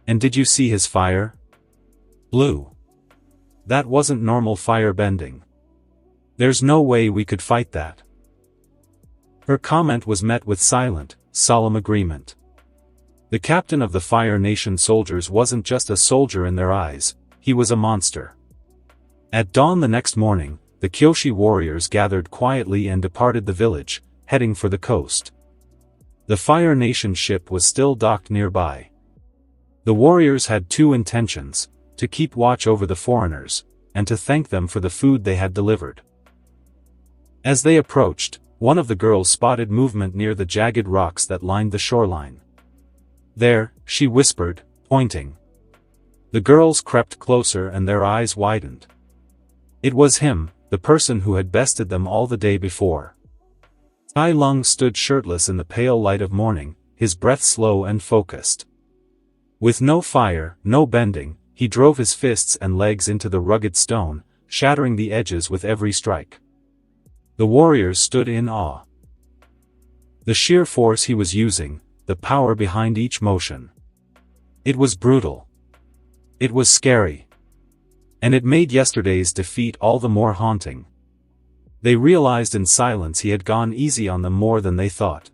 And did you see his fire? Blue. That wasn't normal fire bending. There's no way we could fight that. Her comment was met with silent, solemn agreement. The captain of the Fire Nation soldiers wasn't just a soldier in their eyes, he was a monster. At dawn the next morning, the Kyoshi warriors gathered quietly and departed the village, heading for the coast. The Fire Nation ship was still docked nearby. The warriors had two intentions: to keep watch over the foreigners, and to thank them for the food they had delivered. As they approached, one of the girls spotted movement near the jagged rocks that lined the shoreline. "There," she whispered, pointing. The girls crept closer and their eyes widened. It was him, the person who had bested them all the day before. Tai Lung stood shirtless in the pale light of morning, his breath slow and focused. With no fire, no bending, he drove his fists and legs into the rugged stone, shattering the edges with every strike. The warriors stood in awe. The sheer force he was using, the power behind each motion. It was brutal. It was scary. And it made yesterday's defeat all the more haunting. They realized in silence he had gone easy on them more than they thought.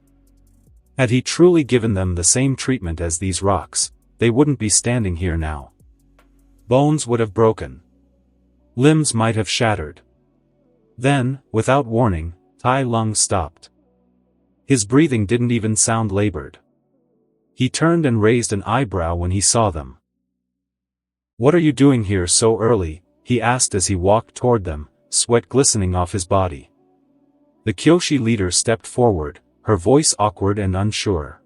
Had he truly given them the same treatment as these rocks, they wouldn't be standing here now. Bones would have broken. Limbs might have shattered. Then, without warning, Tai Lung stopped. His breathing didn't even sound labored. He turned and raised an eyebrow when he saw them. "What are you doing here so early?" he asked as he walked toward them, sweat glistening off his body. The Kyoshi leader stepped forward, her voice awkward and unsure.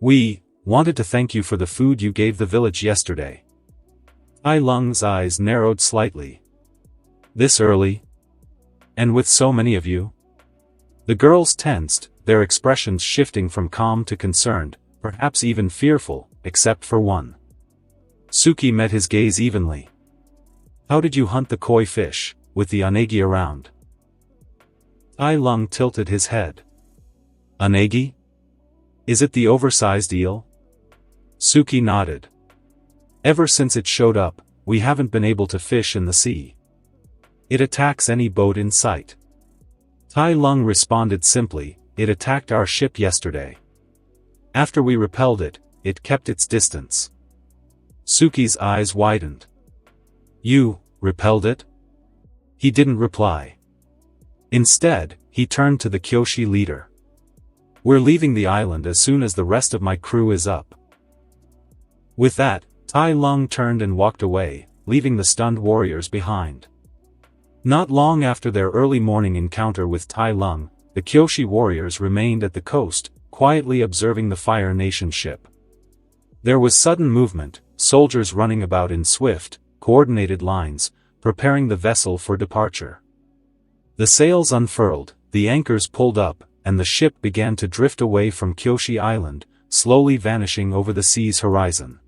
"We wanted to thank you for the food you gave the village yesterday." Tai Lung's eyes narrowed slightly. "This early? And with so many of you?" The girls tensed, their expressions shifting from calm to concerned, perhaps even fearful, except for one. Suki met his gaze evenly. "How did you hunt the koi fish, with the onagi around?" Tai Lung tilted his head. "Onagi? Is it the oversized eel?" Suki nodded. "Ever since it showed up, we haven't been able to fish in the sea. It attacks any boat in sight." Tai Lung responded simply, "It attacked our ship yesterday. After we repelled it, it kept its distance." Suki's eyes widened. "You repelled it?" He didn't reply. Instead, he turned to the Kyoshi leader. "We're leaving the island as soon as the rest of my crew is up." With that, Tai Lung turned and walked away, leaving the stunned warriors behind. Not long after their early morning encounter with Tai Lung, the Kyoshi warriors remained at the coast, quietly observing the Fire Nation ship. There was sudden movement, soldiers running about in swift, coordinated lines, preparing the vessel for departure. The sails unfurled, the anchors pulled up, and the ship began to drift away from Kyoshi Island, slowly vanishing over the sea's horizon.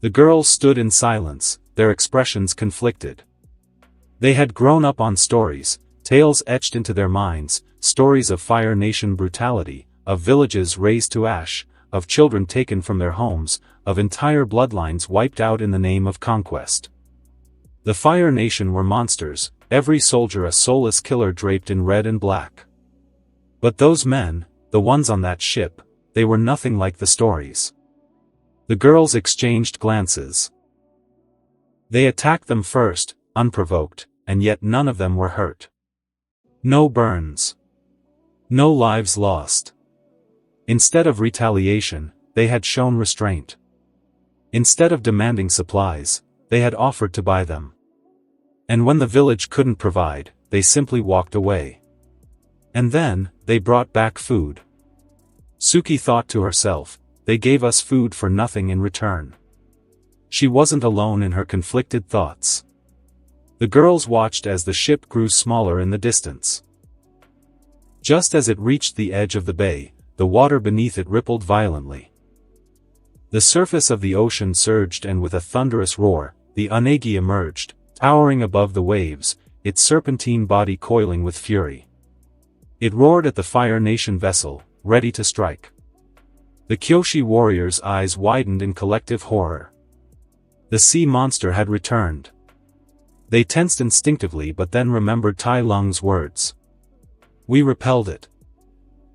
The girls stood in silence, their expressions conflicted. They had grown up on stories, tales etched into their minds, stories of Fire Nation brutality, of villages razed to ash, of children taken from their homes, of entire bloodlines wiped out in the name of conquest. The Fire Nation were monsters, every soldier a soulless killer draped in red and black. But those men, the ones on that ship, they were nothing like the stories. The girls exchanged glances. They attacked them first, unprovoked, and yet none of them were hurt. No burns. No lives lost. Instead of retaliation, they had shown restraint. Instead of demanding supplies, they had offered to buy them. And when the village couldn't provide, they simply walked away. And then, they brought back food. Suki thought to herself, they gave us food for nothing in return. She wasn't alone in her conflicted thoughts. The girls watched as the ship grew smaller in the distance. Just as it reached the edge of the bay, the water beneath it rippled violently. The surface of the ocean surged and with a thunderous roar, the onagi emerged, towering above the waves, its serpentine body coiling with fury. It roared at the Fire Nation vessel, ready to strike. The Kyoshi warriors' eyes widened in collective horror. The sea monster had returned. They tensed instinctively but then remembered Tai Lung's words. We repelled it.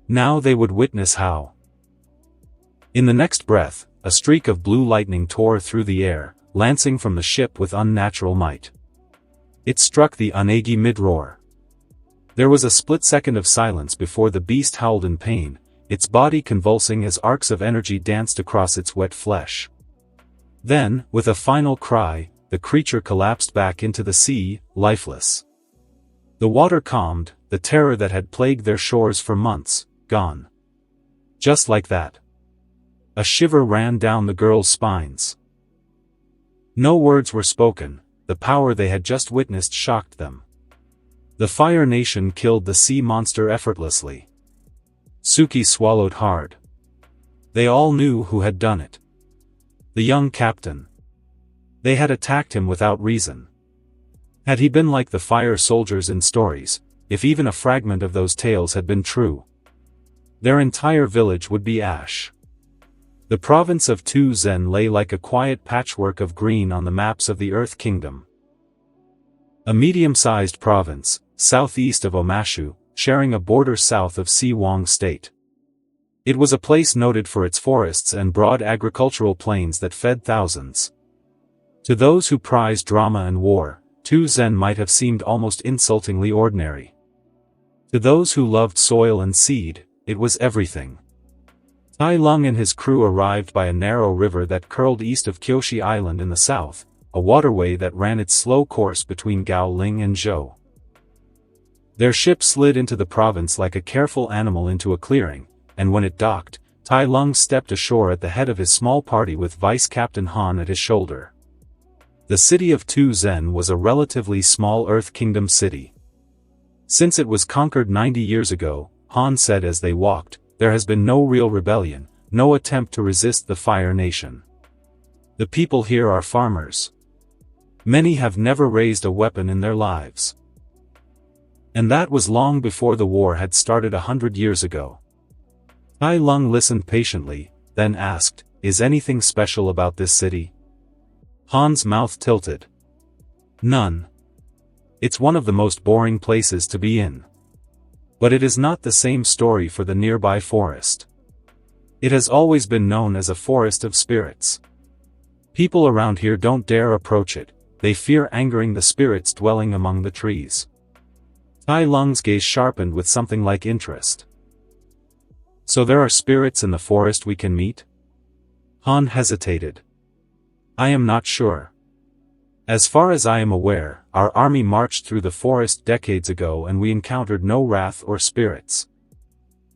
Now they would witness how. In the next breath, a streak of blue lightning tore through the air, lancing from the ship with unnatural might. It struck the Unagi mid-roar. There was a split second of silence before the beast howled in pain, its body convulsing as arcs of energy danced across its wet flesh. Then, with a final cry, the creature collapsed back into the sea, lifeless. The water calmed, the terror that had plagued their shores for months, gone. Just like that. A shiver ran down the girls' spines. No words were spoken, the power they had just witnessed shocked them. The Fire Nation killed the sea monster effortlessly. Suki swallowed hard. They all knew who had done it. The young captain. They had attacked him without reason. Had he been like the fire soldiers in stories, if even a fragment of those tales had been true, their entire village would be ash. The province of Tu Zen lay like a quiet patchwork of green on the maps of the Earth Kingdom. A medium-sized province, southeast of Omashu, sharing a border south of Siwang State. It was a place noted for its forests and broad agricultural plains that fed thousands. To those who prized drama and war, Tu Zen might have seemed almost insultingly ordinary. To those who loved soil and seed, it was everything. Tai Lung and his crew arrived by a narrow river that curled east of Kyoshi Island in the south, a waterway that ran its slow course between Gaoling and Zhou. Their ship slid into the province like a careful animal into a clearing, and when it docked, Tai Lung stepped ashore at the head of his small party with Vice Captain Han at his shoulder. The city of Tu Zen was a relatively small Earth Kingdom city. Since it was conquered 90 years ago, Han said as they walked, there has been no real rebellion, no attempt to resist the Fire Nation. The people here are farmers. Many have never raised a weapon in their lives. And that was long before the war had started 100 years ago. Tai Lung listened patiently, then asked, "Is anything special about this city?" Han's mouth tilted. "None. It's one of the most boring places to be in. But it is not the same story for the nearby forest. It has always been known as a forest of spirits. People around here don't dare approach it, they fear angering the spirits dwelling among the trees." Tai Lung's gaze sharpened with something like interest. "So there are spirits in the forest we can meet?" Han hesitated. "I am not sure. As far as I am aware, our army marched through the forest decades ago and we encountered no wrath or spirits."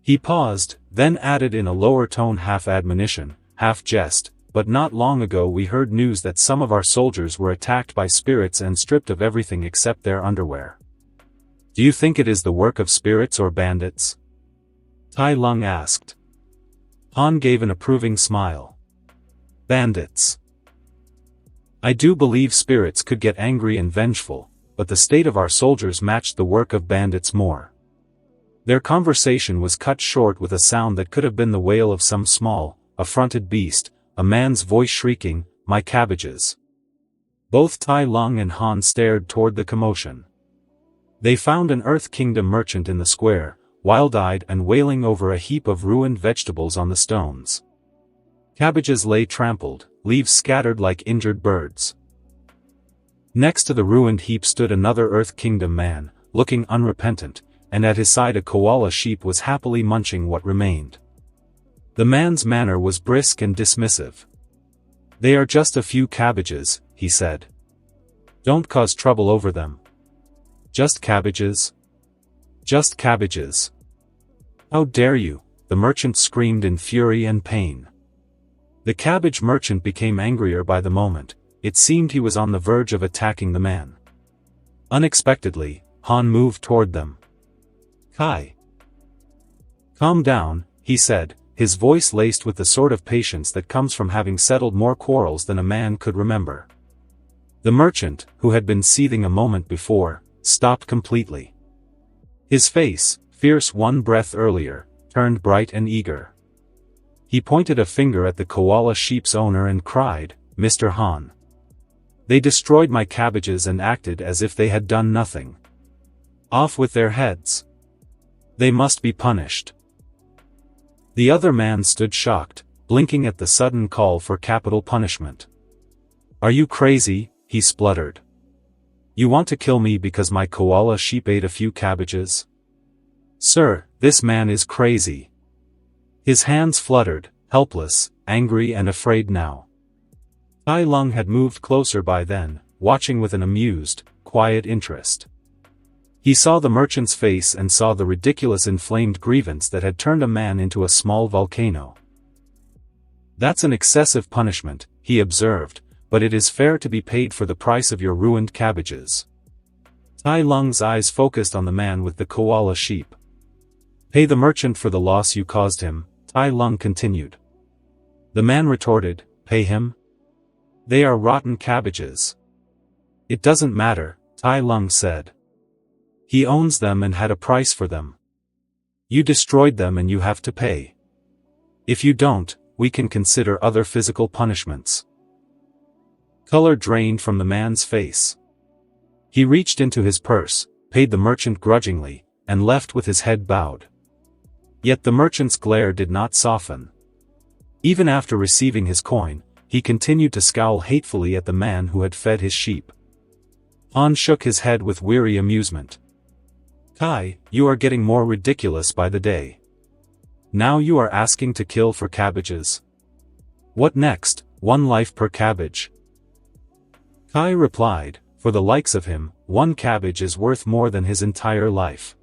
He paused, then added in a lower tone, half admonition, half jest, "But not long ago we heard news that some of our soldiers were attacked by spirits and stripped of everything except their underwear. Do you think it is the work of spirits or bandits?" Tai Lung asked. Han gave an approving smile. "Bandits. I do believe spirits could get angry and vengeful, but the state of our soldiers matched the work of bandits more." Their conversation was cut short with a sound that could have been the wail of some small, affronted beast, a man's voice shrieking, "My cabbages." Both Tai Lung and Han stared toward the commotion. They found an Earth Kingdom merchant in the square, wild-eyed and wailing over a heap of ruined vegetables on the stones. Cabbages lay trampled, leaves scattered like injured birds. Next to the ruined heap stood another Earth Kingdom man, looking unrepentant, and at his side a koala sheep was happily munching what remained. The man's manner was brisk and dismissive. "They are just a few cabbages," he said. "Don't cause trouble over them." "Just cabbages? Just cabbages. How dare you?" the merchant screamed in fury and pain. The cabbage merchant became angrier by the moment. It seemed he was on the verge of attacking the man. Unexpectedly, Han moved toward them. "Kai. Calm down," he said, his voice laced with the sort of patience that comes from having settled more quarrels than a man could remember. The merchant, who had been seething a moment before, stopped completely. His face, fierce one breath earlier, turned bright and eager. He pointed a finger at the koala sheep's owner and cried, "Mr. Han. They destroyed my cabbages and acted as if they had done nothing. Off with their heads. They must be punished. The other man stood shocked, blinking at the sudden call for capital punishment. Are you crazy? He spluttered. You want to kill me because my koala sheep ate a few cabbages? Sir, this man is crazy. His hands fluttered, helpless, angry and afraid now. Tai Lung had moved closer by then, watching with an amused, quiet interest. He saw the merchant's face and saw the ridiculous inflamed grievance that had turned a man into a small volcano. That's an excessive punishment, he observed, but it is fair to be paid for the price of your ruined cabbages. Tai Lung's eyes focused on the man with the koala sheep. Pay the merchant for the loss you caused him, Tai Lung continued. The man retorted, pay him? They are rotten cabbages. It doesn't matter, Tai Lung said. He owns them and had a price for them. You destroyed them and you have to pay. If you don't, we can consider other physical punishments. Color drained from the man's face. He reached into his purse, paid the merchant grudgingly, and left with his head bowed. Yet the merchant's glare did not soften. Even after receiving his coin, he continued to scowl hatefully at the man who had fed his sheep. Han shook his head with weary amusement. Kai, you are getting more ridiculous by the day. Now you are asking to kill for cabbages. What next? 1 life per cabbage. Kai replied, for the likes of him, 1 cabbage is worth more than his entire life.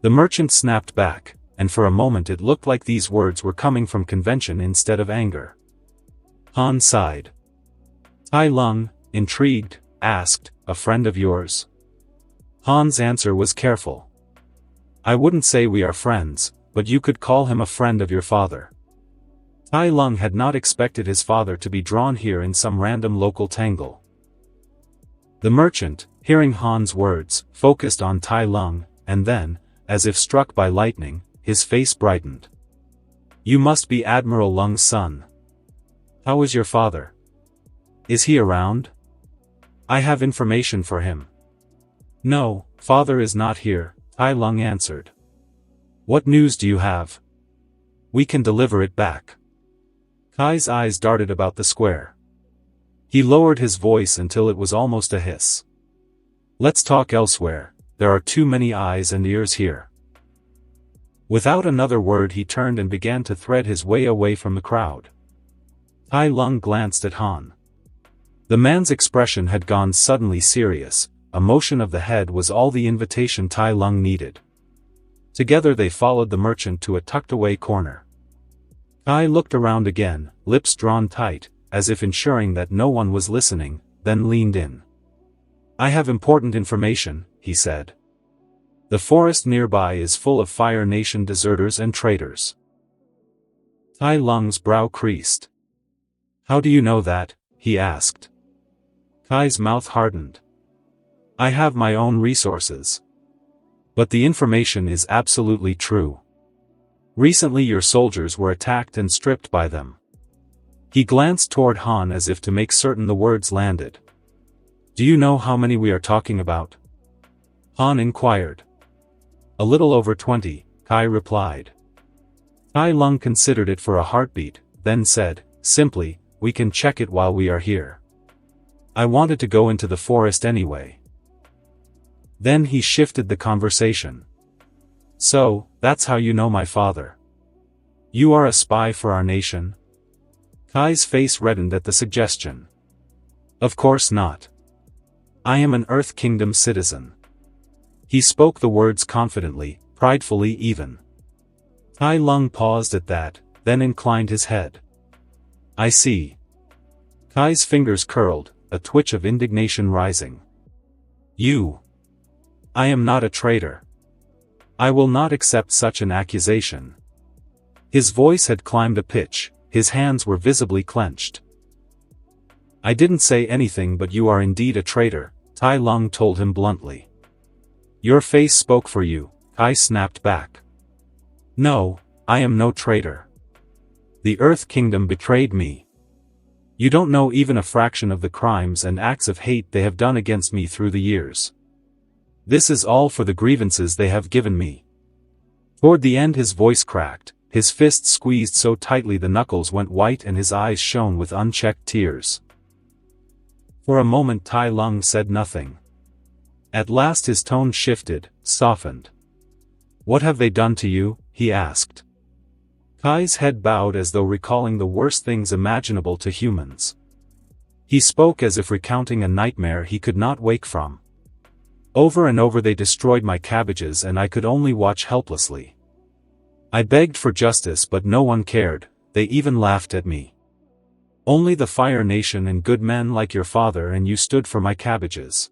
The merchant snapped back, and for a moment it looked like these words were coming from convention instead of anger. Han sighed. Tai Lung, intrigued, asked, a friend of yours? Han's answer was careful. I wouldn't say we are friends, but you could call him a friend of your father. Tai Lung had not expected his father to be drawn here in some random local tangle. The merchant, hearing Han's words, focused on Tai Lung, and then, as if struck by lightning, his face brightened. You must be Admiral Lung's son. How is your father? Is he around? I have information for him. No, father is not here, Tai Lung answered. What news do you have? We can deliver it back. Kai's eyes darted about the square. He lowered his voice until it was almost a hiss. Let's talk elsewhere, there are too many eyes and ears here. Without another word he turned and began to thread his way away from the crowd. Tai Lung glanced at Han. The man's expression had gone suddenly serious. A motion of the head was all the invitation Tai Lung needed. Together they followed the merchant to a tucked-away corner. Kai looked around again, lips drawn tight, as if ensuring that no one was listening, then leaned in. I have important information, he said. The forest nearby is full of Fire Nation deserters and traitors. Tai Lung's brow creased. How do you know that? He asked. Kai's mouth hardened. I have my own resources. But the information is absolutely true. Recently your soldiers were attacked and stripped by them. He glanced toward Han as if to make certain the words landed. Do you know how many we are talking about? Han inquired. A little over 20, Kai replied. Tai Lung considered it for a heartbeat, then said, simply, we can check it while we are here. I wanted to go into the forest anyway. Then he shifted the conversation. So, that's how you know my father. You are a spy for our nation? Kai's face reddened at the suggestion. Of course not. I am an Earth Kingdom citizen. He spoke the words confidently, pridefully even. Tai Lung paused at that, then inclined his head. I see. Kai's fingers curled, a twitch of indignation rising. You. I am not a traitor. I will not accept such an accusation. His voice had climbed a pitch, his hands were visibly clenched. I didn't say anything, but you are indeed a traitor, Tai Lung told him bluntly. Your face spoke for you, Kai snapped back. No, I am no traitor. The Earth Kingdom betrayed me. You don't know even a fraction of the crimes and acts of hate they have done against me through the years. This is all for the grievances they have given me." Toward the end his voice cracked, his fists squeezed so tightly the knuckles went white and his eyes shone with unchecked tears. For a moment Tai Lung said nothing. At last his tone shifted, softened. "What have they done to you?" he asked. Kai's head bowed as though recalling the worst things imaginable to humans. He spoke as if recounting a nightmare he could not wake from. "Over and over they destroyed my cabbages and I could only watch helplessly. I begged for justice but no one cared, they even laughed at me. Only the Fire Nation and good men like your father and you stood for my cabbages."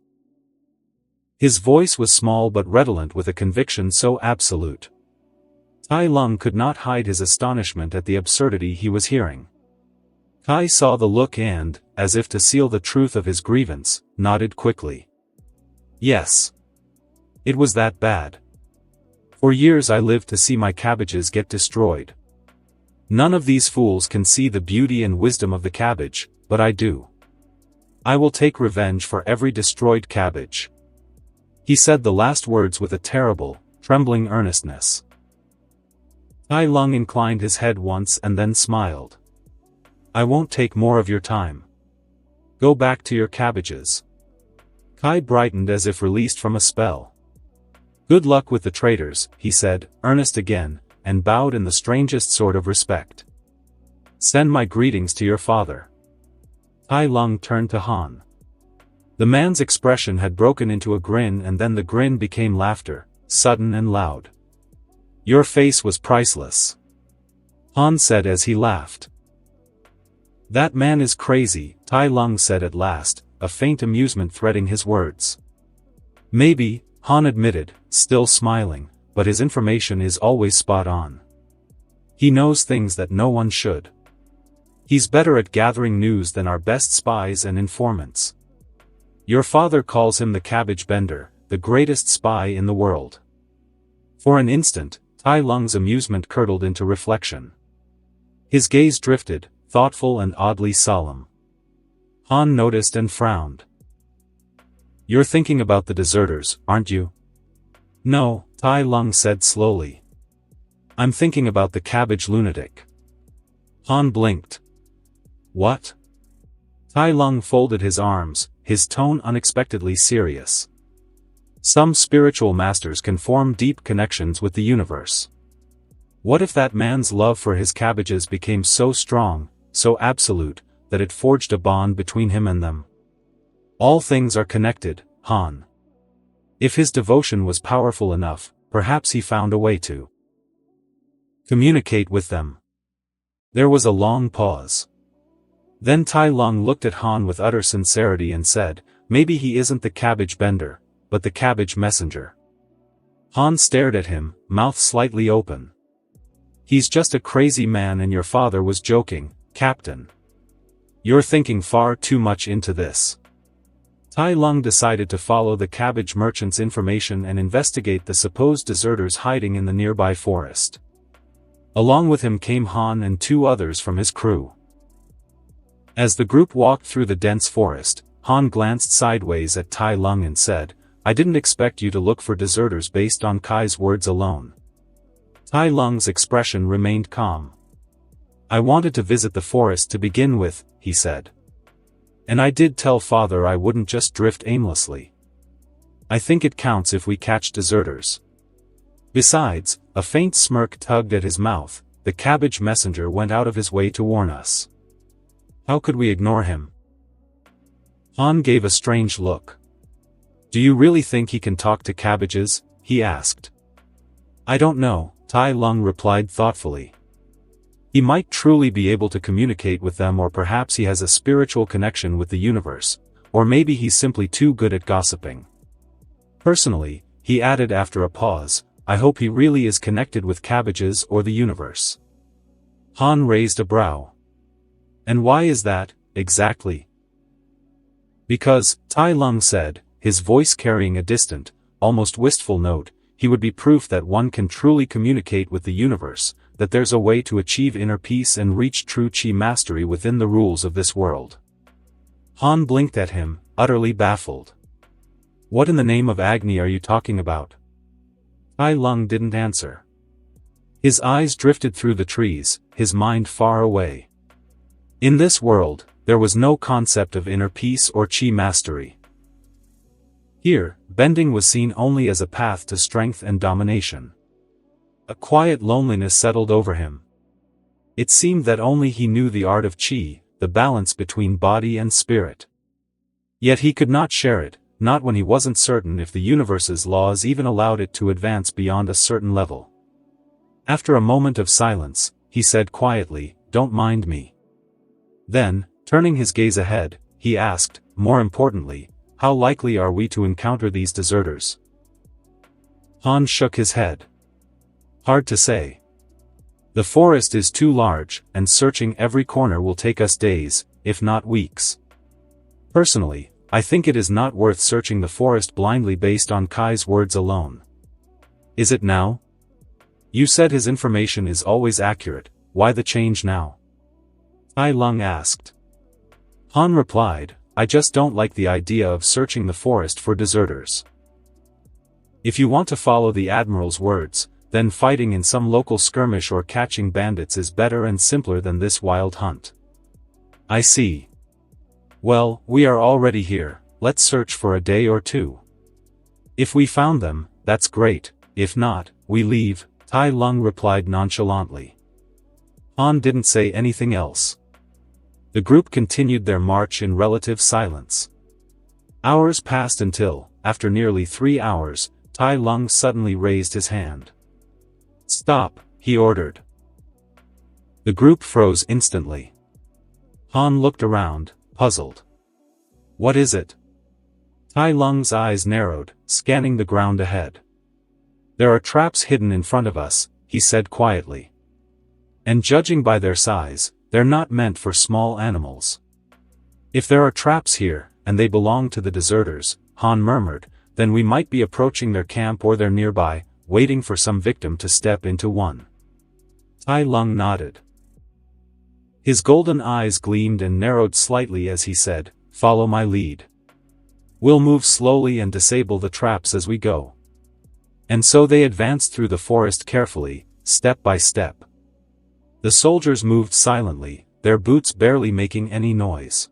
His voice was small but redolent with a conviction so absolute. Tai Lung could not hide his astonishment at the absurdity he was hearing. Kai saw the look and, as if to seal the truth of his grievance, nodded quickly. "Yes. It was that bad. For years I lived to see my cabbages get destroyed. None of these fools can see the beauty and wisdom of the cabbage, but I do. I will take revenge for every destroyed cabbage." He said the last words with a terrible, trembling earnestness. Tai Lung inclined his head once and then smiled. "I won't take more of your time. Go back to your cabbages." Kai brightened as if released from a spell. "Good luck with the traitors," he said, earnest again, and bowed in the strangest sort of respect. "Send my greetings to your father." Tai Lung turned to Han. The man's expression had broken into a grin and then the grin became laughter, sudden and loud. "Your face was priceless," Han said as he laughed. "That man is crazy," Tai Lung said at last, a faint amusement threading his words. "Maybe," Han admitted, still smiling, "but his information is always spot on. He knows things that no one should. He's better at gathering news than our best spies and informants. Your father calls him the Cabbage Bender, the greatest spy in the world." For an instant, Tai Lung's amusement curdled into reflection. His gaze drifted, thoughtful and oddly solemn. Han noticed and frowned. "You're thinking about the deserters, aren't you?" "No," Tai Lung said slowly. "I'm thinking about the cabbage lunatic." Han blinked. "What?" Tai Lung folded his arms, his tone unexpectedly serious. "Some spiritual masters can form deep connections with the universe. What if that man's love for his cabbages became so strong, so absolute, that it forged a bond between him and them? All things are connected, Han. If his devotion was powerful enough, perhaps he found a way to communicate with them." There was a long pause. Then Tai Lung looked at Han with utter sincerity and said, "Maybe he isn't the Cabbage Bender, but the Cabbage Messenger." Han stared at him, mouth slightly open. "He's just a crazy man and your father was joking, Captain. You're thinking far too much into this." Tai Lung decided to follow the cabbage merchant's information and investigate the supposed deserters hiding in the nearby forest. Along with him came Han and two others from his crew. As the group walked through the dense forest, Han glanced sideways at Tai Lung and said, "I didn't expect you to look for deserters based on Kai's words alone." Tai Lung's expression remained calm. "I wanted to visit the forest to begin with," he said. "And I did tell father I wouldn't just drift aimlessly. I think it counts if we catch deserters." Besides, a faint smirk tugged at his mouth, "the cabbage messenger went out of his way to warn us. How could we ignore him?" Han gave a strange look. "Do you really think he can talk to cabbages?" he asked. "I don't know," Tai Lung replied thoughtfully. "He might truly be able to communicate with them, or perhaps he has a spiritual connection with the universe, or maybe he's simply too good at gossiping. Personally," he added after a pause, "I hope he really is connected with cabbages or the universe." Han raised a brow. "And why is that, exactly?" "Because," Tai Lung said, his voice carrying a distant, almost wistful note, "he would be proof that one can truly communicate with the universe, that there's a way to achieve inner peace and reach true Qi mastery within the rules of this world. Han blinked at him, utterly baffled. What in the name of Agni are you talking about? Tai Lung didn't answer. His eyes drifted through the trees, his mind far away. In this world, there was no concept of inner peace or Qi mastery. Here, bending was seen only as a path to strength and domination. A quiet loneliness settled over him. It seemed that only he knew the art of Qi, the balance between body and spirit. Yet he could not share it, not when he wasn't certain if the universe's laws even allowed it to advance beyond a certain level. After a moment of silence, he said quietly, "Don't mind me." Then, turning his gaze ahead, he asked, more importantly, "How likely are we to encounter these deserters?" Han shook his head. "Hard to say. The forest is too large, and searching every corner will take us days, if not weeks. Personally, I think it is not worth searching the forest blindly based on Kai's words alone." "Is it now? You said his information is always accurate, why the change now?" Tai Lung asked. Han replied, "I just don't like the idea of searching the forest for deserters. If you want to follow the Admiral's words, then fighting in some local skirmish or catching bandits is better and simpler than this wild hunt." "I see. Well, we are already here, let's search for a day or two. If we found them, that's great, if not, we leave," Tai Lung replied nonchalantly. Han didn't say anything else. The group continued their march in relative silence. Hours passed until, after nearly 3 hours, Tai Lung suddenly raised his hand. "Stop," he ordered. The group froze instantly. Han looked around, puzzled. "What is it?" Tai Lung's eyes narrowed, scanning the ground ahead. "There are traps hidden in front of us," he said quietly. "And judging by their size, they're not meant for small animals. If there are traps here, and they belong to the deserters," Han murmured, "then we might be approaching their camp or they're nearby, waiting for some victim to step into one." Tai Lung nodded. His golden eyes gleamed and narrowed slightly as he said, "Follow my lead. We'll move slowly and disable the traps as we go." And so they advanced through the forest carefully, step by step. The soldiers moved silently, their boots barely making any noise.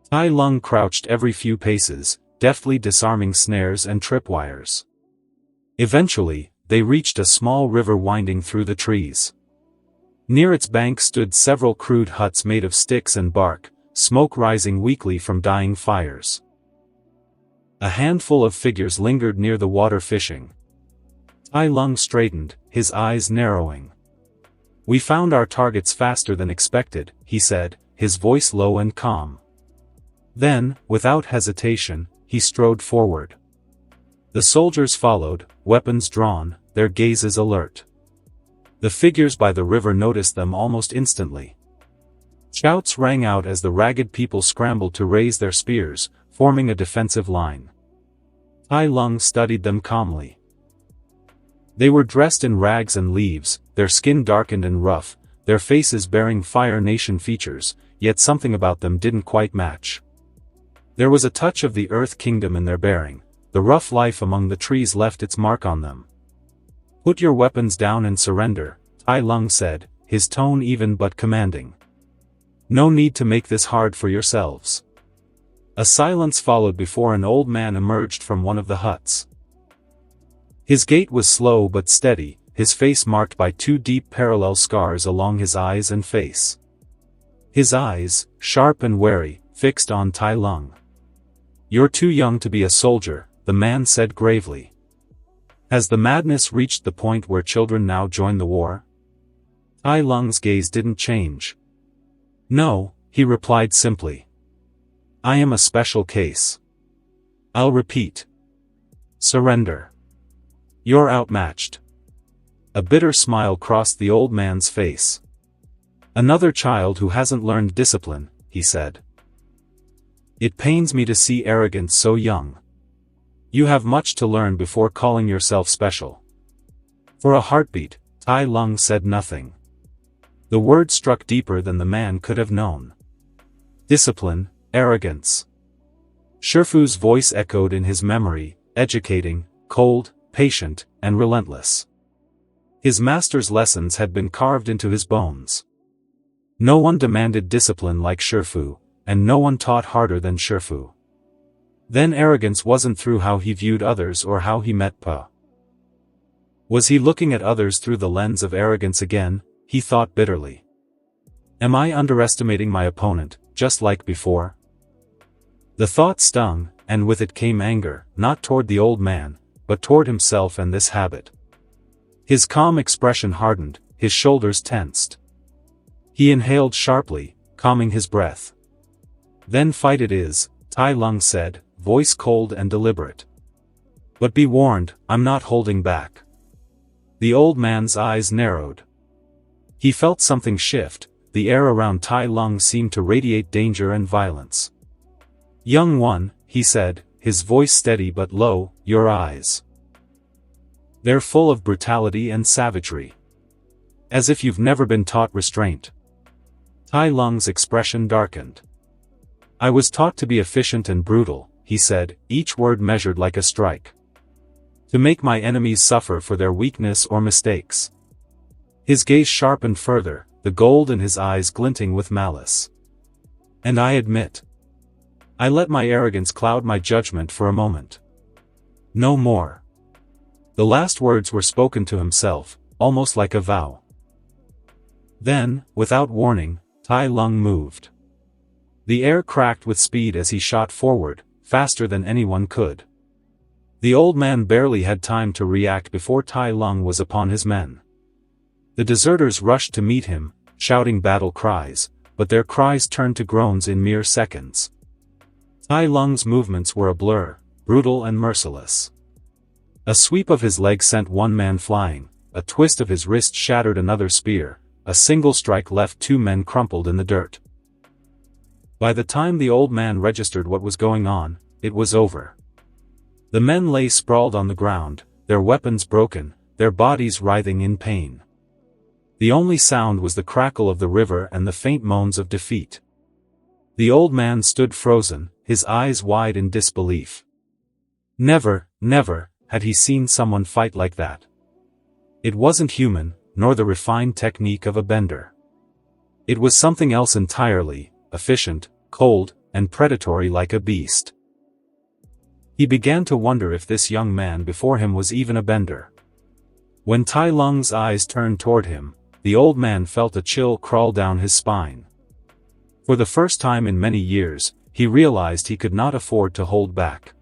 Tai Lung crouched every few paces, deftly disarming snares and tripwires. Eventually, they reached a small river winding through the trees. Near its bank stood several crude huts made of sticks and bark, smoke rising weakly from dying fires. A handful of figures lingered near the water fishing. Tai Lung straightened, his eyes narrowing. "We found our targets faster than expected," he said, his voice low and calm. Then, without hesitation, he strode forward. The soldiers followed, weapons drawn, their gazes alert. The figures by the river noticed them almost instantly. Shouts rang out as the ragged people scrambled to raise their spears, forming a defensive line. Tai Lung studied them calmly. They were dressed in rags and leaves, their skin darkened and rough, their faces bearing Fire Nation features, yet something about them didn't quite match. There was a touch of the Earth Kingdom in their bearing, the rough life among the trees left its mark on them. "Put your weapons down and surrender," Tai Lung said, his tone even but commanding. "No need to make this hard for yourselves." A silence followed before an old man emerged from one of the huts. His gait was slow but steady, his face marked by 2 deep parallel scars along his eyes and face. His eyes, sharp and wary, fixed on Tai Lung. "You're too young to be a soldier," the man said gravely. "Has the madness reached the point where children now join the war?" Tai Lung's gaze didn't change. "No," he replied simply. "I am a special case. I'll repeat. Surrender. You're outmatched." A bitter smile crossed the old man's face. "Another child who hasn't learned discipline," he said. "It pains me to see arrogance so young. You have much to learn before calling yourself special." For a heartbeat, Tai Lung said nothing. The word struck deeper than the man could have known. Discipline, arrogance. Shifu's voice echoed in his memory, educating, cold, patient, and relentless. His master's lessons had been carved into his bones. No one demanded discipline like Shifu, and no one taught harder than Shifu. Then arrogance wasn't through how he viewed others or how he met Pa. Was he looking at others through the lens of arrogance again? He thought bitterly. Am I underestimating my opponent, just like before? The thought stung, and with it came anger, not toward the old man, but toward himself and this habit. His calm expression hardened, his shoulders tensed. He inhaled sharply, calming his breath. Then fight it is, Tai Lung said, voice cold and deliberate. But be warned, I'm not holding back. The old man's eyes narrowed. He felt something shift, the air around Tai Lung seemed to radiate danger and violence. Young one, he said, his voice steady but low, your eyes. They're full of brutality and savagery. As if you've never been taught restraint. Tai Lung's expression darkened. I was taught to be efficient and brutal, he said, each word measured like a strike. To make my enemies suffer for their weakness or mistakes. His gaze sharpened further, the gold in his eyes glinting with malice. And I admit. I let my arrogance cloud my judgment for a moment. No more. The last words were spoken to himself, almost like a vow. Then, without warning, Tai Lung moved. The air cracked with speed as he shot forward, faster than anyone could. The old man barely had time to react before Tai Lung was upon his men. The deserters rushed to meet him, shouting battle cries, but their cries turned to groans in mere seconds. Tai Lung's movements were a blur, brutal and merciless. A sweep of his leg sent one man flying, a twist of his wrist shattered another spear, a single strike left two men crumpled in the dirt. By the time the old man registered what was going on, it was over. The men lay sprawled on the ground, their weapons broken, their bodies writhing in pain. The only sound was the crackle of the river and the faint moans of defeat. The old man stood frozen, his eyes wide in disbelief. Never, never, had he seen someone fight like that. It wasn't human, nor the refined technique of a bender. It was something else entirely, efficient, cold, and predatory like a beast. He began to wonder if this young man before him was even a bender. When Tai Lung's eyes turned toward him, the old man felt a chill crawl down his spine. For the first time in many years, he realized he could not afford to hold back.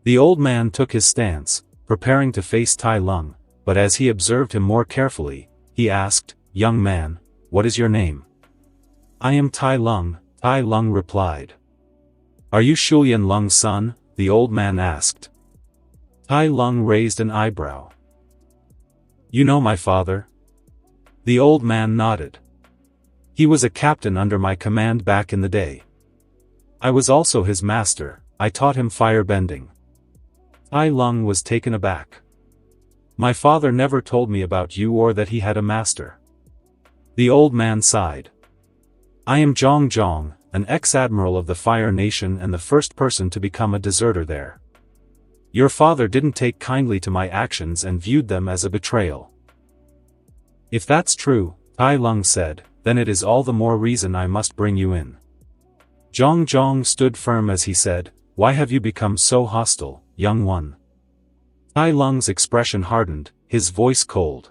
The old man took his stance, preparing to face Tai Lung, but as he observed him more carefully, he asked, "Young man, what is your name?" "I am Tai Lung," Tai Lung replied. "Are you Shulian Lung's son?" the old man asked. Tai Lung raised an eyebrow. "You know my father?" The old man nodded. "He was a captain under my command back in the day. I was also his master, I taught him firebending." Tai Lung was taken aback. "My father never told me about you or that he had a master." The old man sighed. "I am Zhong Zhong, an ex-admiral of the Fire Nation and the first person to become a deserter there. Your father didn't take kindly to my actions and viewed them as a betrayal." "If that's true," Tai Lung said, "then it is all the more reason I must bring you in." Zhong Zhong stood firm as he said, "Why have you become so hostile, young one?" Tai Lung's expression hardened, his voice cold.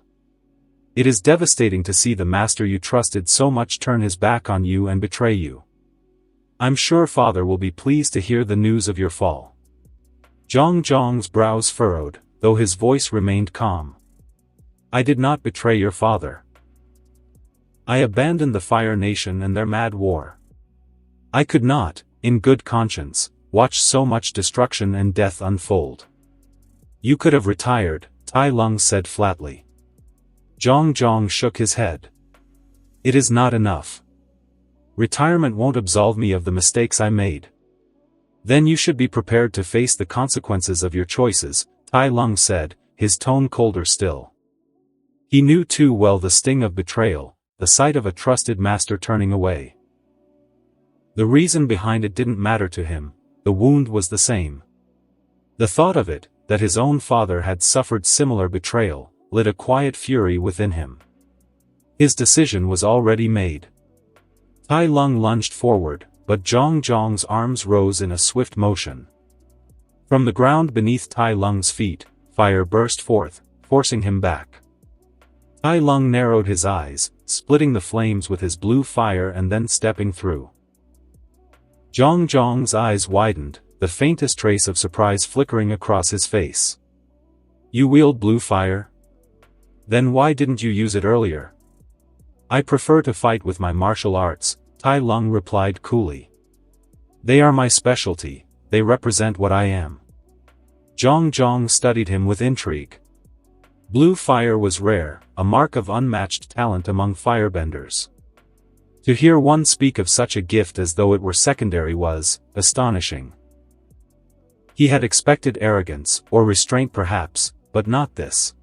"It is devastating to see the master you trusted so much turn his back on you and betray you. I'm sure father will be pleased to hear the news of your fall." Zhong Zhong's brows furrowed, though his voice remained calm. "I did not betray your father. I abandoned the Fire Nation and their mad war. I could not, in good conscience, watch so much destruction and death unfold." "You could have retired," Tai Lung said flatly. Zhong Zhong shook his head. "It is not enough. Retirement won't absolve me of the mistakes I made." "Then you should be prepared to face the consequences of your choices," Tai Lung said, his tone colder still. He knew too well the sting of betrayal, the sight of a trusted master turning away. The reason behind it didn't matter to him, the wound was the same. The thought of it, that his own father had suffered similar betrayal, lit a quiet fury within him. His decision was already made. Tai Lung lunged forward, but Zhang Zhang's arms rose in a swift motion. From the ground beneath Tai Lung's feet, fire burst forth, forcing him back. Tai Lung narrowed his eyes, splitting the flames with his blue fire and then stepping through. Zhang Zhang's eyes widened, the faintest trace of surprise flickering across his face. You wield blue fire? Then why didn't you use it earlier? I prefer to fight with my martial arts, Tai Lung replied coolly. They are my specialty, they represent what I am. Zhang Zhang studied him with intrigue. Blue fire was rare, a mark of unmatched talent among firebenders. To hear one speak of such a gift as though it were secondary was astonishing. He had expected arrogance, or restraint perhaps, but not this.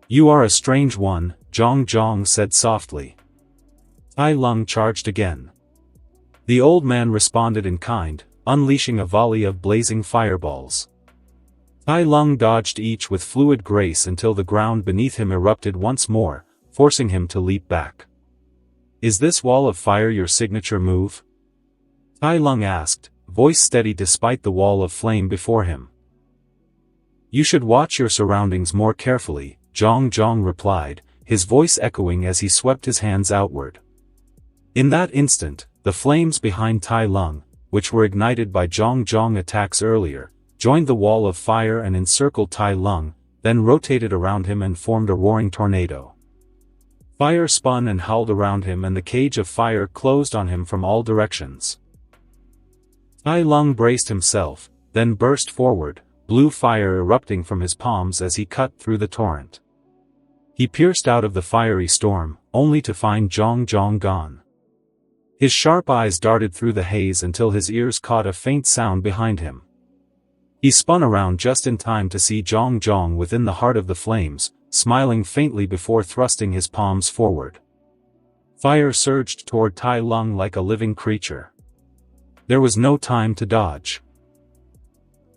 You are a strange one, Zhang Zhang said softly. Tai Lung charged again. The old man responded in kind, unleashing a volley of blazing fireballs. Tai Lung dodged each with fluid grace until the ground beneath him erupted once more, forcing him to leap back. Is this wall of fire your signature move? Tai Lung asked, voice steady despite the wall of flame before him. You should watch your surroundings more carefully, Zhang Zhang replied, his voice echoing as he swept his hands outward. In that instant, the flames behind Tai Lung, which were ignited by Zhang Zhang attacks earlier, joined the wall of fire and encircled Tai Lung, then rotated around him and formed a roaring tornado. Fire spun and howled around him and the cage of fire closed on him from all directions. Tai Lung braced himself, then burst forward, blue fire erupting from his palms as he cut through the torrent. He pierced out of the fiery storm, only to find Zhang Zhang gone. His sharp eyes darted through the haze until his ears caught a faint sound behind him. He spun around just in time to see Zhang Zhang within the heart of the flames, smiling faintly before thrusting his palms forward. Fire surged toward Tai Lung like a living creature. There was no time to dodge.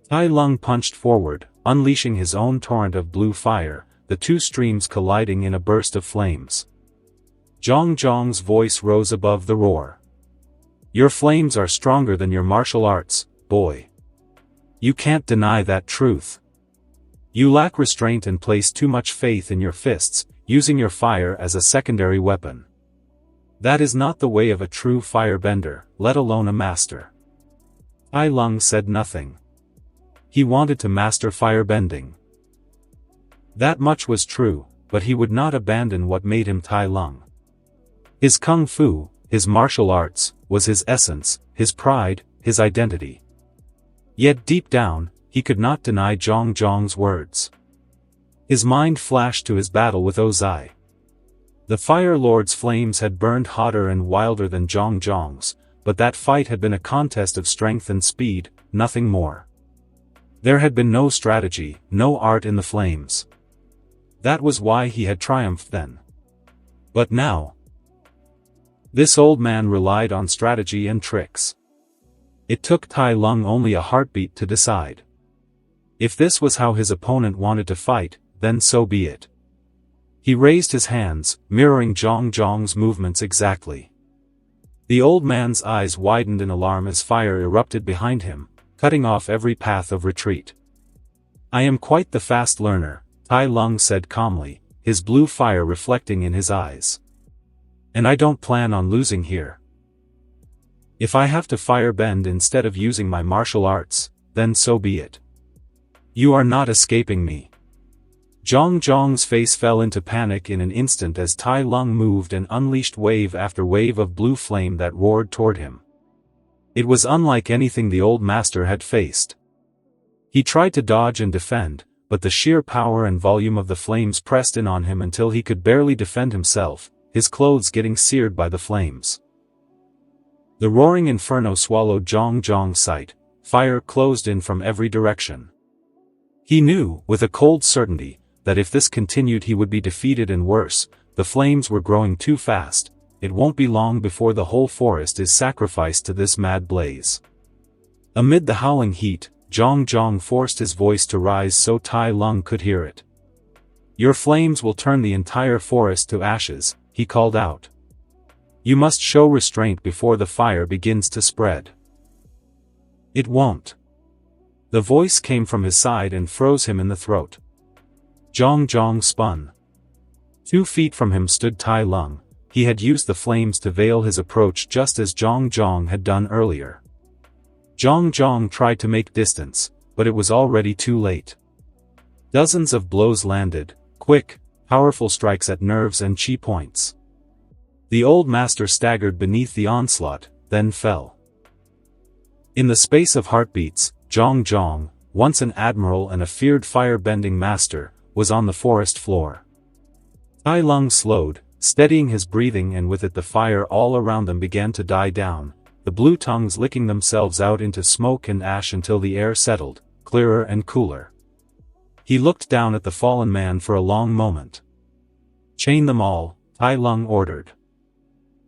Tai Lung punched forward, unleashing his own torrent of blue fire, the two streams colliding in a burst of flames. Zhang Zhang's voice rose above the roar. Your flames are stronger than your martial arts, boy. You can't deny that truth. You lack restraint and place too much faith in your fists, using your fire as a secondary weapon. That is not the way of a true firebender, let alone a master. Tai Lung said nothing. He wanted to master firebending. That much was true, but he would not abandon what made him Tai Lung. His kung fu, his martial arts, was his essence, his pride, his identity. Yet deep down, he could not deny Zhang Zhang's words. His mind flashed to his battle with Ozai. The Fire Lord's flames had burned hotter and wilder than Zhang Zhang's, but that fight had been a contest of strength and speed, nothing more. There had been no strategy, no art in the flames. That was why he had triumphed then. But now, this old man relied on strategy and tricks. It took Tai Lung only a heartbeat to decide. If this was how his opponent wanted to fight, then so be it. He raised his hands, mirroring Zhang Zhang's movements exactly. The old man's eyes widened in alarm as fire erupted behind him, cutting off every path of retreat. I am quite the fast learner, Tai Lung said calmly, his blue fire reflecting in his eyes. And I don't plan on losing here. If I have to firebend instead of using my martial arts, then so be it. You are not escaping me. Zhang Zhang's face fell into panic in an instant as Tai Lung moved and unleashed wave after wave of blue flame that roared toward him. It was unlike anything the old master had faced. He tried to dodge and defend, but the sheer power and volume of the flames pressed in on him until he could barely defend himself, his clothes getting seared by the flames. The roaring inferno swallowed Zhang Zhang's sight, fire closed in from every direction. He knew, with a cold certainty, that if this continued he would be defeated and worse. The flames were growing too fast. It won't be long before the whole forest is sacrificed to this mad blaze. Amid the howling heat, Zhang forced his voice to rise so Tai Lung could hear it. Your flames will turn the entire forest to ashes, he called out. You must show restraint before the fire begins to spread. It won't. The voice came from his side and froze him in the throat. Zhang spun. 2 feet from him stood Tai Lung. He had used the flames to veil his approach just as Zhang had done earlier. Zhang tried to make distance, but it was already too late. Dozens of blows landed, quick, powerful strikes at nerves and chi points. The old master staggered beneath the onslaught, then fell. In the space of heartbeats, Zhang, once an admiral and a feared fire-bending master, was on the forest floor. Tai Lung slowed, steadying his breathing, and with it the fire all around them began to die down, the blue tongues licking themselves out into smoke and ash until the air settled, clearer and cooler. He looked down at the fallen man for a long moment. Chain them all, Tai Lung ordered.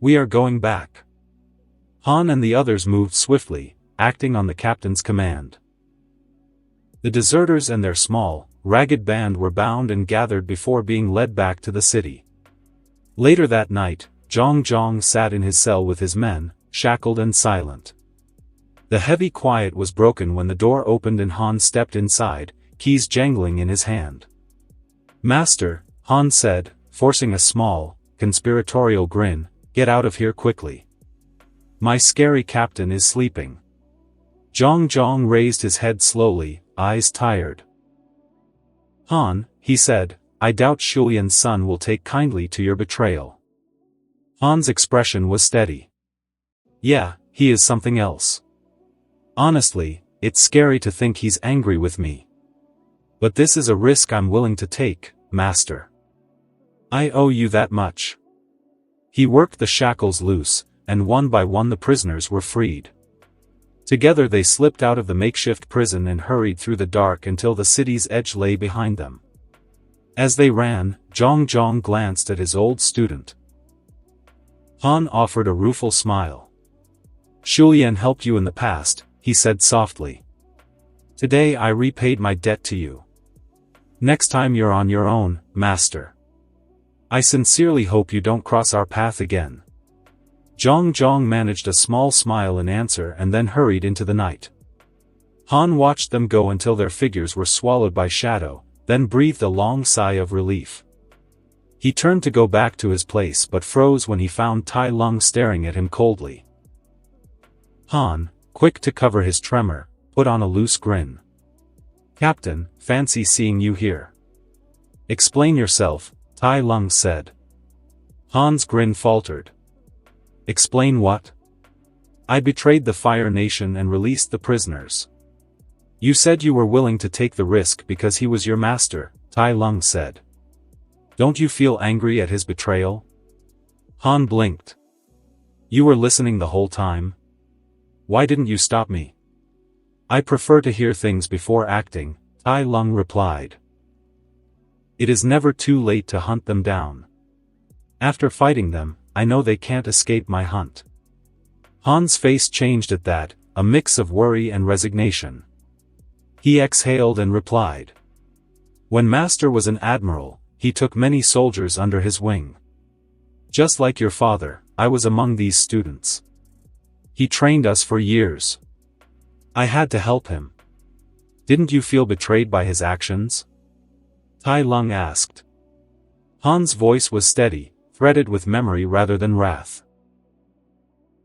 We are going back. Han and the others moved swiftly, acting on the captain's command. The deserters and their small, ragged band were bound and gathered before being led back to the city. Later that night, Zhang sat in his cell with his men, shackled and silent. The heavy quiet was broken when the door opened and Han stepped inside, keys jangling in his hand. Master, Han said, forcing a small, conspiratorial grin, get out of here quickly. My scary captain is sleeping. Zhang raised his head slowly, eyes tired. Han, he said, I doubt Shulian's son will take kindly to your betrayal. Han's expression was steady. Yeah, he is something else. Honestly, it's scary to think he's angry with me. But this is a risk I'm willing to take, Master. I owe you that much. He worked the shackles loose, and one by one the prisoners were freed. Together they slipped out of the makeshift prison and hurried through the dark until the city's edge lay behind them. As they ran, Zhang glanced at his old student. Han offered a rueful smile. Shulian helped you in the past, he said softly. Today I repaid my debt to you. Next time you're on your own, Master. I sincerely hope you don't cross our path again. Zhang managed a small smile in answer and then hurried into the night. Han watched them go until their figures were swallowed by shadow, then breathed a long sigh of relief. He turned to go back to his place but froze when he found Tai Lung staring at him coldly. Han, quick to cover his tremor, put on a loose grin. Captain, fancy seeing you here. Explain yourself, Tai Lung said. Han's grin faltered. Explain what? I betrayed the Fire Nation and released the prisoners. You said you were willing to take the risk because he was your master, Tai Lung said. Don't you feel angry at his betrayal? Han blinked. You were listening the whole time? Why didn't you stop me? I prefer to hear things before acting, Tai Lung replied. It is never too late to hunt them down. After fighting them, I know they can't escape my hunt. Han's face changed at that, a mix of worry and resignation. He exhaled and replied. When Master was an admiral, he took many soldiers under his wing. Just like your father, I was among these students. He trained us for years. I had to help him. Didn't you feel betrayed by his actions? Tai Lung asked. Han's voice was steady, threaded with memory rather than wrath.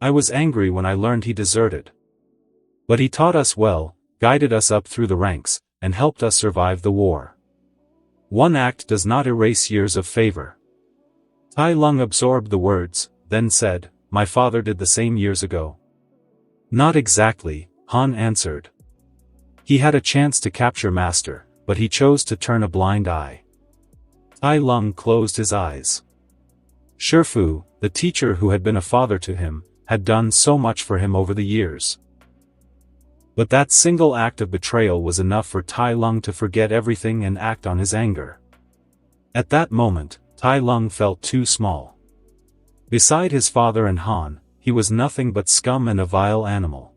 I was angry when I learned he deserted. But he taught us well, guided us up through the ranks, and helped us survive the war. One act does not erase years of favor. Tai Lung absorbed the words, then said, My father did the same years ago. Not exactly, Han answered. He had a chance to capture Master, but he chose to turn a blind eye. Tai Lung closed his eyes. Shifu, the teacher who had been a father to him, had done so much for him over the years. But that single act of betrayal was enough for Tai Lung to forget everything and act on his anger. At that moment, Tai Lung felt too small. Beside his father and Han, he was nothing but scum and a vile animal.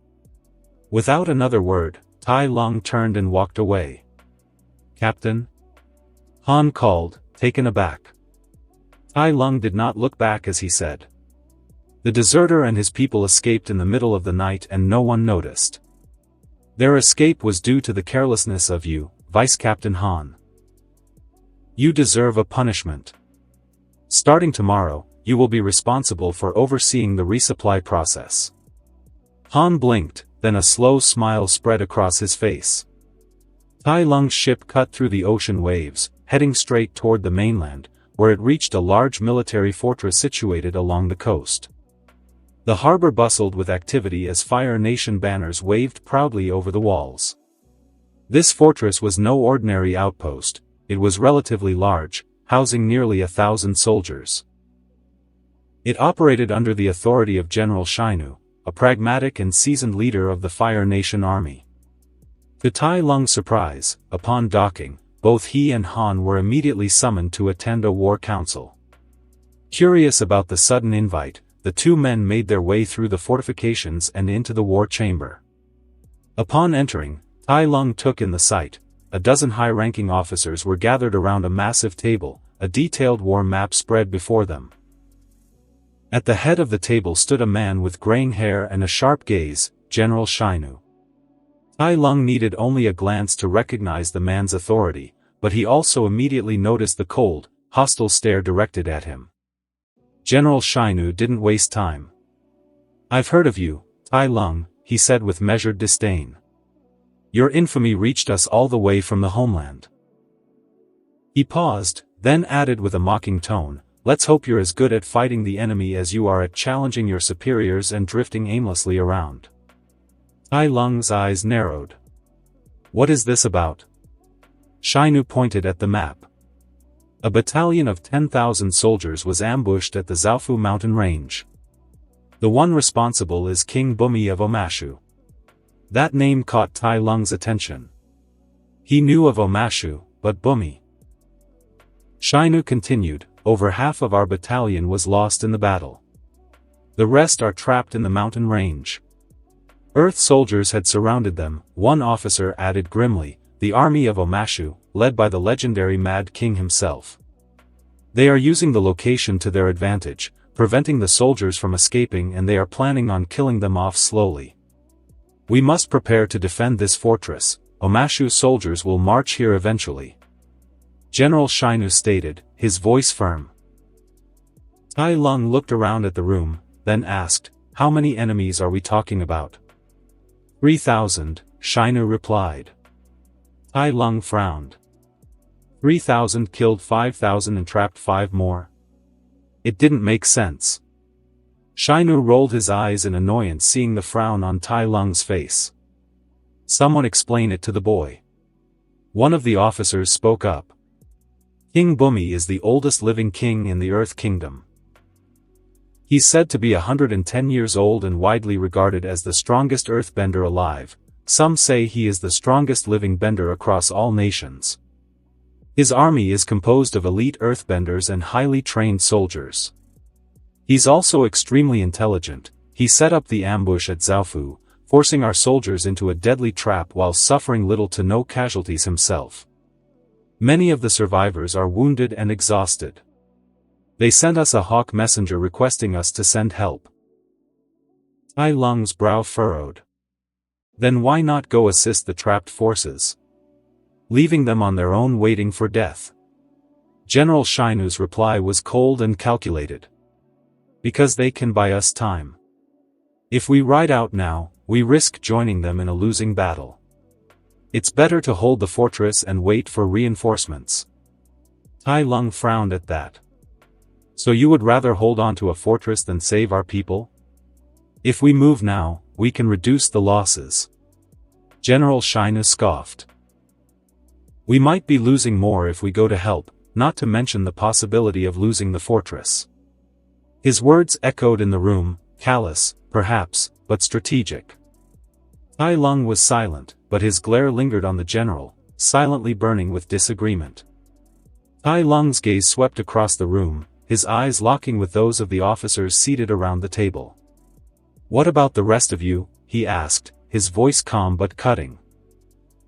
Without another word, Tai Lung turned and walked away. "Captain?" Han called, taken aback. Tai Lung did not look back as he said. "The deserter and his people escaped in the middle of the night and no one noticed. Their escape was due to the carelessness of you, Vice Captain Han. You deserve a punishment. Starting tomorrow, you will be responsible for overseeing the resupply process." Han blinked, then a slow smile spread across his face. Tai Lung's ship cut through the ocean waves, heading straight toward the mainland, where it reached a large military fortress situated along the coast. The harbor bustled with activity as Fire Nation banners waved proudly over the walls. This fortress was no ordinary outpost, it was relatively large, housing nearly 1,000 soldiers. It operated under the authority of General Shifu, a pragmatic and seasoned leader of the Fire Nation army. To Tai Lung's surprise, upon docking, both he and Han were immediately summoned to attend a war council. Curious about the sudden invite, the two men made their way through the fortifications and into the war chamber. Upon entering, Tai Lung took in the sight. A dozen high-ranking officers were gathered around a massive table, a detailed war map spread before them. At the head of the table stood a man with graying hair and a sharp gaze, General Shifu. Tai Lung needed only a glance to recognize the man's authority, but he also immediately noticed the cold, hostile stare directed at him. General Shifu didn't waste time. "I've heard of you, Tai Lung," he said with measured disdain. "Your infamy reached us all the way from the homeland." He paused, then added with a mocking tone, "Let's hope you're as good at fighting the enemy as you are at challenging your superiors and drifting aimlessly around." Tai Lung's eyes narrowed. "What is this about?" Shifu pointed at the map. A battalion of 10,000 soldiers was ambushed at the Zaofu mountain range. The one responsible is King Bumi of Omashu. That name caught Tai Lung's attention. He knew of Omashu, but Bumi. Shifu continued, "Over half of our battalion was lost in the battle. The rest are trapped in the mountain range." Earth soldiers had surrounded them, one officer added grimly, "The army of Omashu, led by the legendary Mad King himself. They are using the location to their advantage, preventing the soldiers from escaping, and they are planning on killing them off slowly. We must prepare to defend this fortress. Omashu soldiers will march here eventually." General Shifu stated, his voice firm. Tai Lung looked around at the room, then asked, "How many enemies are we talking about?" 3,000, Shifu replied. Tai Lung frowned. 3,000 killed 5,000 and trapped 5 more? It didn't make sense. Shifu rolled his eyes in annoyance seeing the frown on Tai Lung's face. "Someone explain it to the boy." One of the officers spoke up. "King Bumi is the oldest living king in the Earth Kingdom. He's said to be 110 years old and widely regarded as the strongest earthbender alive. Some say he is the strongest living bender across all nations. His army is composed of elite earthbenders and highly trained soldiers. He's also extremely intelligent. He set up the ambush at Zaofu, forcing our soldiers into a deadly trap while suffering little to no casualties himself. Many of the survivors are wounded and exhausted. They sent us a hawk messenger requesting us to send help." Tai Lung's brow furrowed. "Then why not go assist the trapped forces? Leaving them on their own waiting for death?" General Shifu's reply was cold and calculated. "Because they can buy us time. If we ride out now, we risk joining them in a losing battle. It's better to hold the fortress and wait for reinforcements." Tai Lung frowned at that. "So you would rather hold on to a fortress than save our people? If we move now, we can reduce the losses." General Shifu scoffed. "We might be losing more if we go to help, not to mention the possibility of losing the fortress." His words echoed in the room, callous, perhaps, but strategic. Tai Lung was silent, but his glare lingered on the general, silently burning with disagreement. Tai Lung's gaze swept across the room, his eyes locking with those of the officers seated around the table. "What about the rest of you?" he asked, his voice calm but cutting.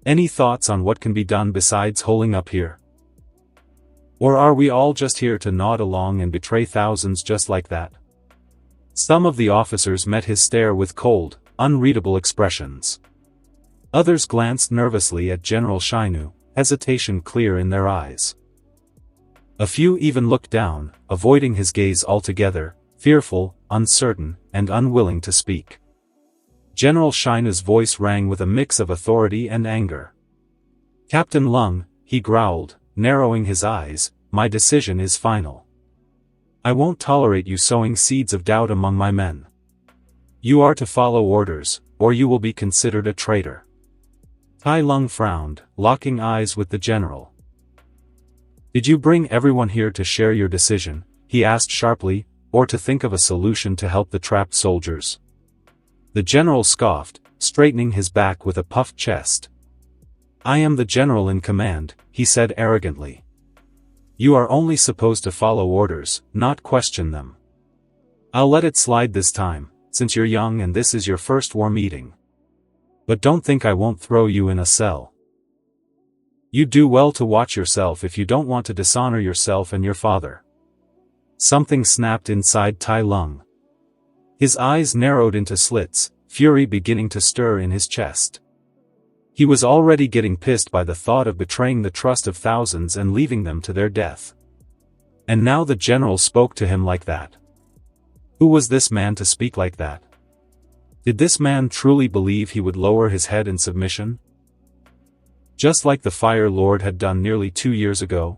"Any thoughts on what can be done besides holding up here? Or are we all just here to nod along and betray thousands just like that?" Some of the officers met his stare with cold, unreadable expressions. Others glanced nervously at General Shinu, hesitation clear in their eyes. A few even looked down, avoiding his gaze altogether, fearful, uncertain, and unwilling to speak. General Shinu's voice rang with a mix of authority and anger. "Captain Lung," he growled, narrowing his eyes, "my decision is final. I won't tolerate you sowing seeds of doubt among my men. You are to follow orders, or you will be considered a traitor." Tai Lung frowned, locking eyes with the general. "Did you bring everyone here to share your decision," he asked sharply, "or to think of a solution to help the trapped soldiers?" The general scoffed, straightening his back with a puffed chest. "I am the general in command," he said arrogantly. "You are only supposed to follow orders, not question them. I'll let it slide this time, since you're young and this is your first war meeting. But don't think I won't throw you in a cell. You do well to watch yourself if you don't want to dishonor yourself and your father." Something snapped inside Tai Lung. His eyes narrowed into slits, fury beginning to stir in his chest. He was already getting pissed by the thought of betraying the trust of thousands and leaving them to their death. And now the general spoke to him like that. Who was this man to speak like that? Did this man truly believe he would lower his head in submission? Just like the Fire Lord had done nearly 2 years ago?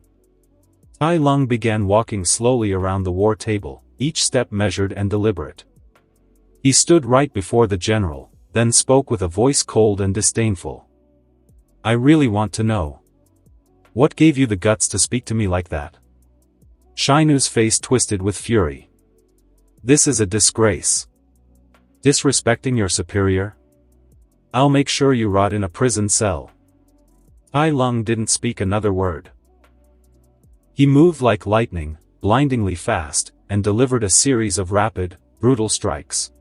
Tai Lung began walking slowly around the war table, each step measured and deliberate. He stood right before the general, then spoke with a voice cold and disdainful. "I really want to know. What gave you the guts to speak to me like that?" Shinu's face twisted with fury. "This is a disgrace. Disrespecting your superior? I'll make sure you rot in a prison cell." Tai Lung didn't speak another word. He moved like lightning, blindingly fast, and delivered a series of rapid, brutal strikes.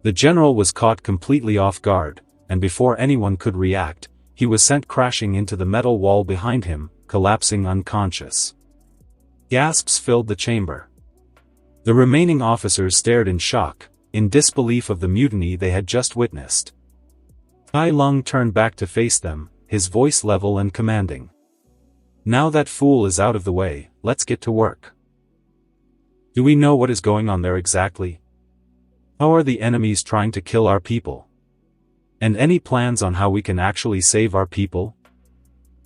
The general was caught completely off guard, and before anyone could react, he was sent crashing into the metal wall behind him, collapsing unconscious. Gasps filled the chamber. The remaining officers stared in shock, in disbelief of the mutiny they had just witnessed. Tai Lung turned back to face them, his voice level and commanding. "Now that fool is out of the way, let's get to work. Do we know what is going on there exactly? How are the enemies trying to kill our people? And any plans on how we can actually save our people?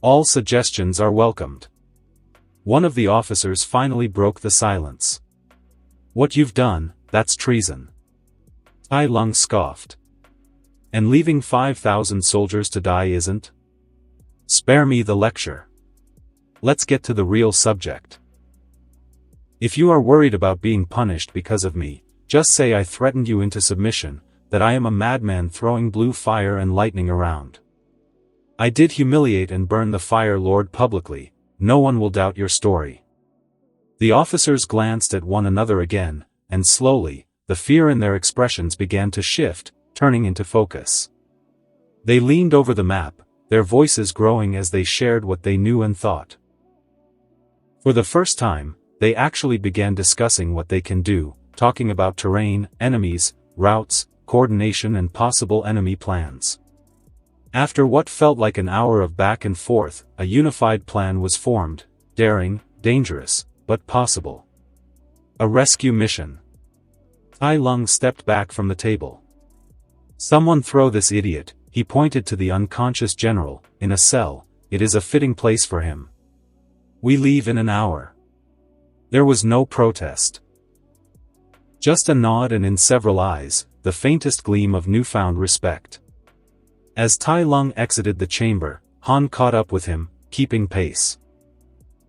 All suggestions are welcomed." One of the officers finally broke the silence. "What you've done, that's treason." Tai Lung scoffed. "And leaving 5,000 soldiers to die isn't? Spare me the lecture. Let's get to the real subject. If you are worried about being punished because of me, just say I threatened you into submission, that I am a madman throwing blue fire and lightning around. I did humiliate and burn the Fire Lord publicly, no one will doubt your story." The officers glanced at one another again, and slowly, the fear in their expressions began to shift, turning into focus. They leaned over the map, their voices growing as they shared what they knew and thought. For the first time, they actually began discussing what they can do, talking about terrain, enemies, routes, coordination and possible enemy plans. After what felt like an hour of back and forth, a unified plan was formed, daring, dangerous, but possible. A rescue mission. Tai Lung stepped back from the table. "Someone throw this idiot," he pointed to the unconscious general, "in a cell, it is a fitting place for him. We leave in an hour." There was no protest. Just a nod and in several eyes, the faintest gleam of newfound respect. As Tai Lung exited the chamber, Han caught up with him, keeping pace.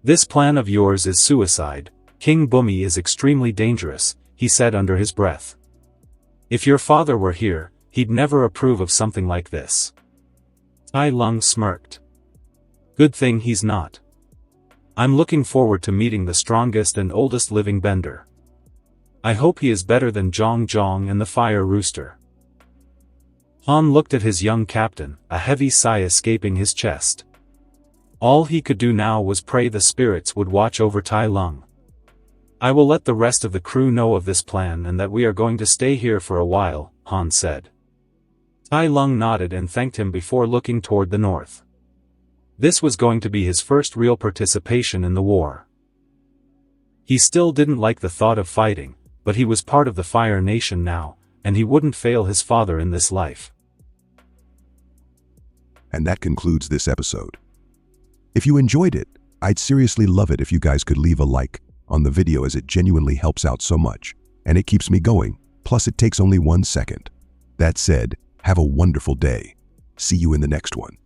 "This plan of yours is suicide, King Bumi is extremely dangerous," he said under his breath. "If your father were here, he'd never approve of something like this." Tai Lung smirked. "Good thing he's not. I'm looking forward to meeting the strongest and oldest living bender. I hope he is better than Zhong Zhong and the Fire Rooster. Han looked at his young captain, a heavy sigh escaping his chest. All he could do now was pray the spirits would watch over Tai Lung. I will let the rest of the crew know of this plan and that we are going to stay here for a while, Han said. Tai Lung nodded and thanked him before looking toward the north. This was going to be his first real participation in the war. He still didn't like the thought of fighting, but he was part of the Fire Nation now, and he wouldn't fail his father in this life. And that concludes this episode. If you enjoyed it, I'd seriously love it if you guys could leave a like on the video, as it genuinely helps out so much, and it keeps me going, plus it takes only 1 second. That said, have a wonderful day. See you in the next one.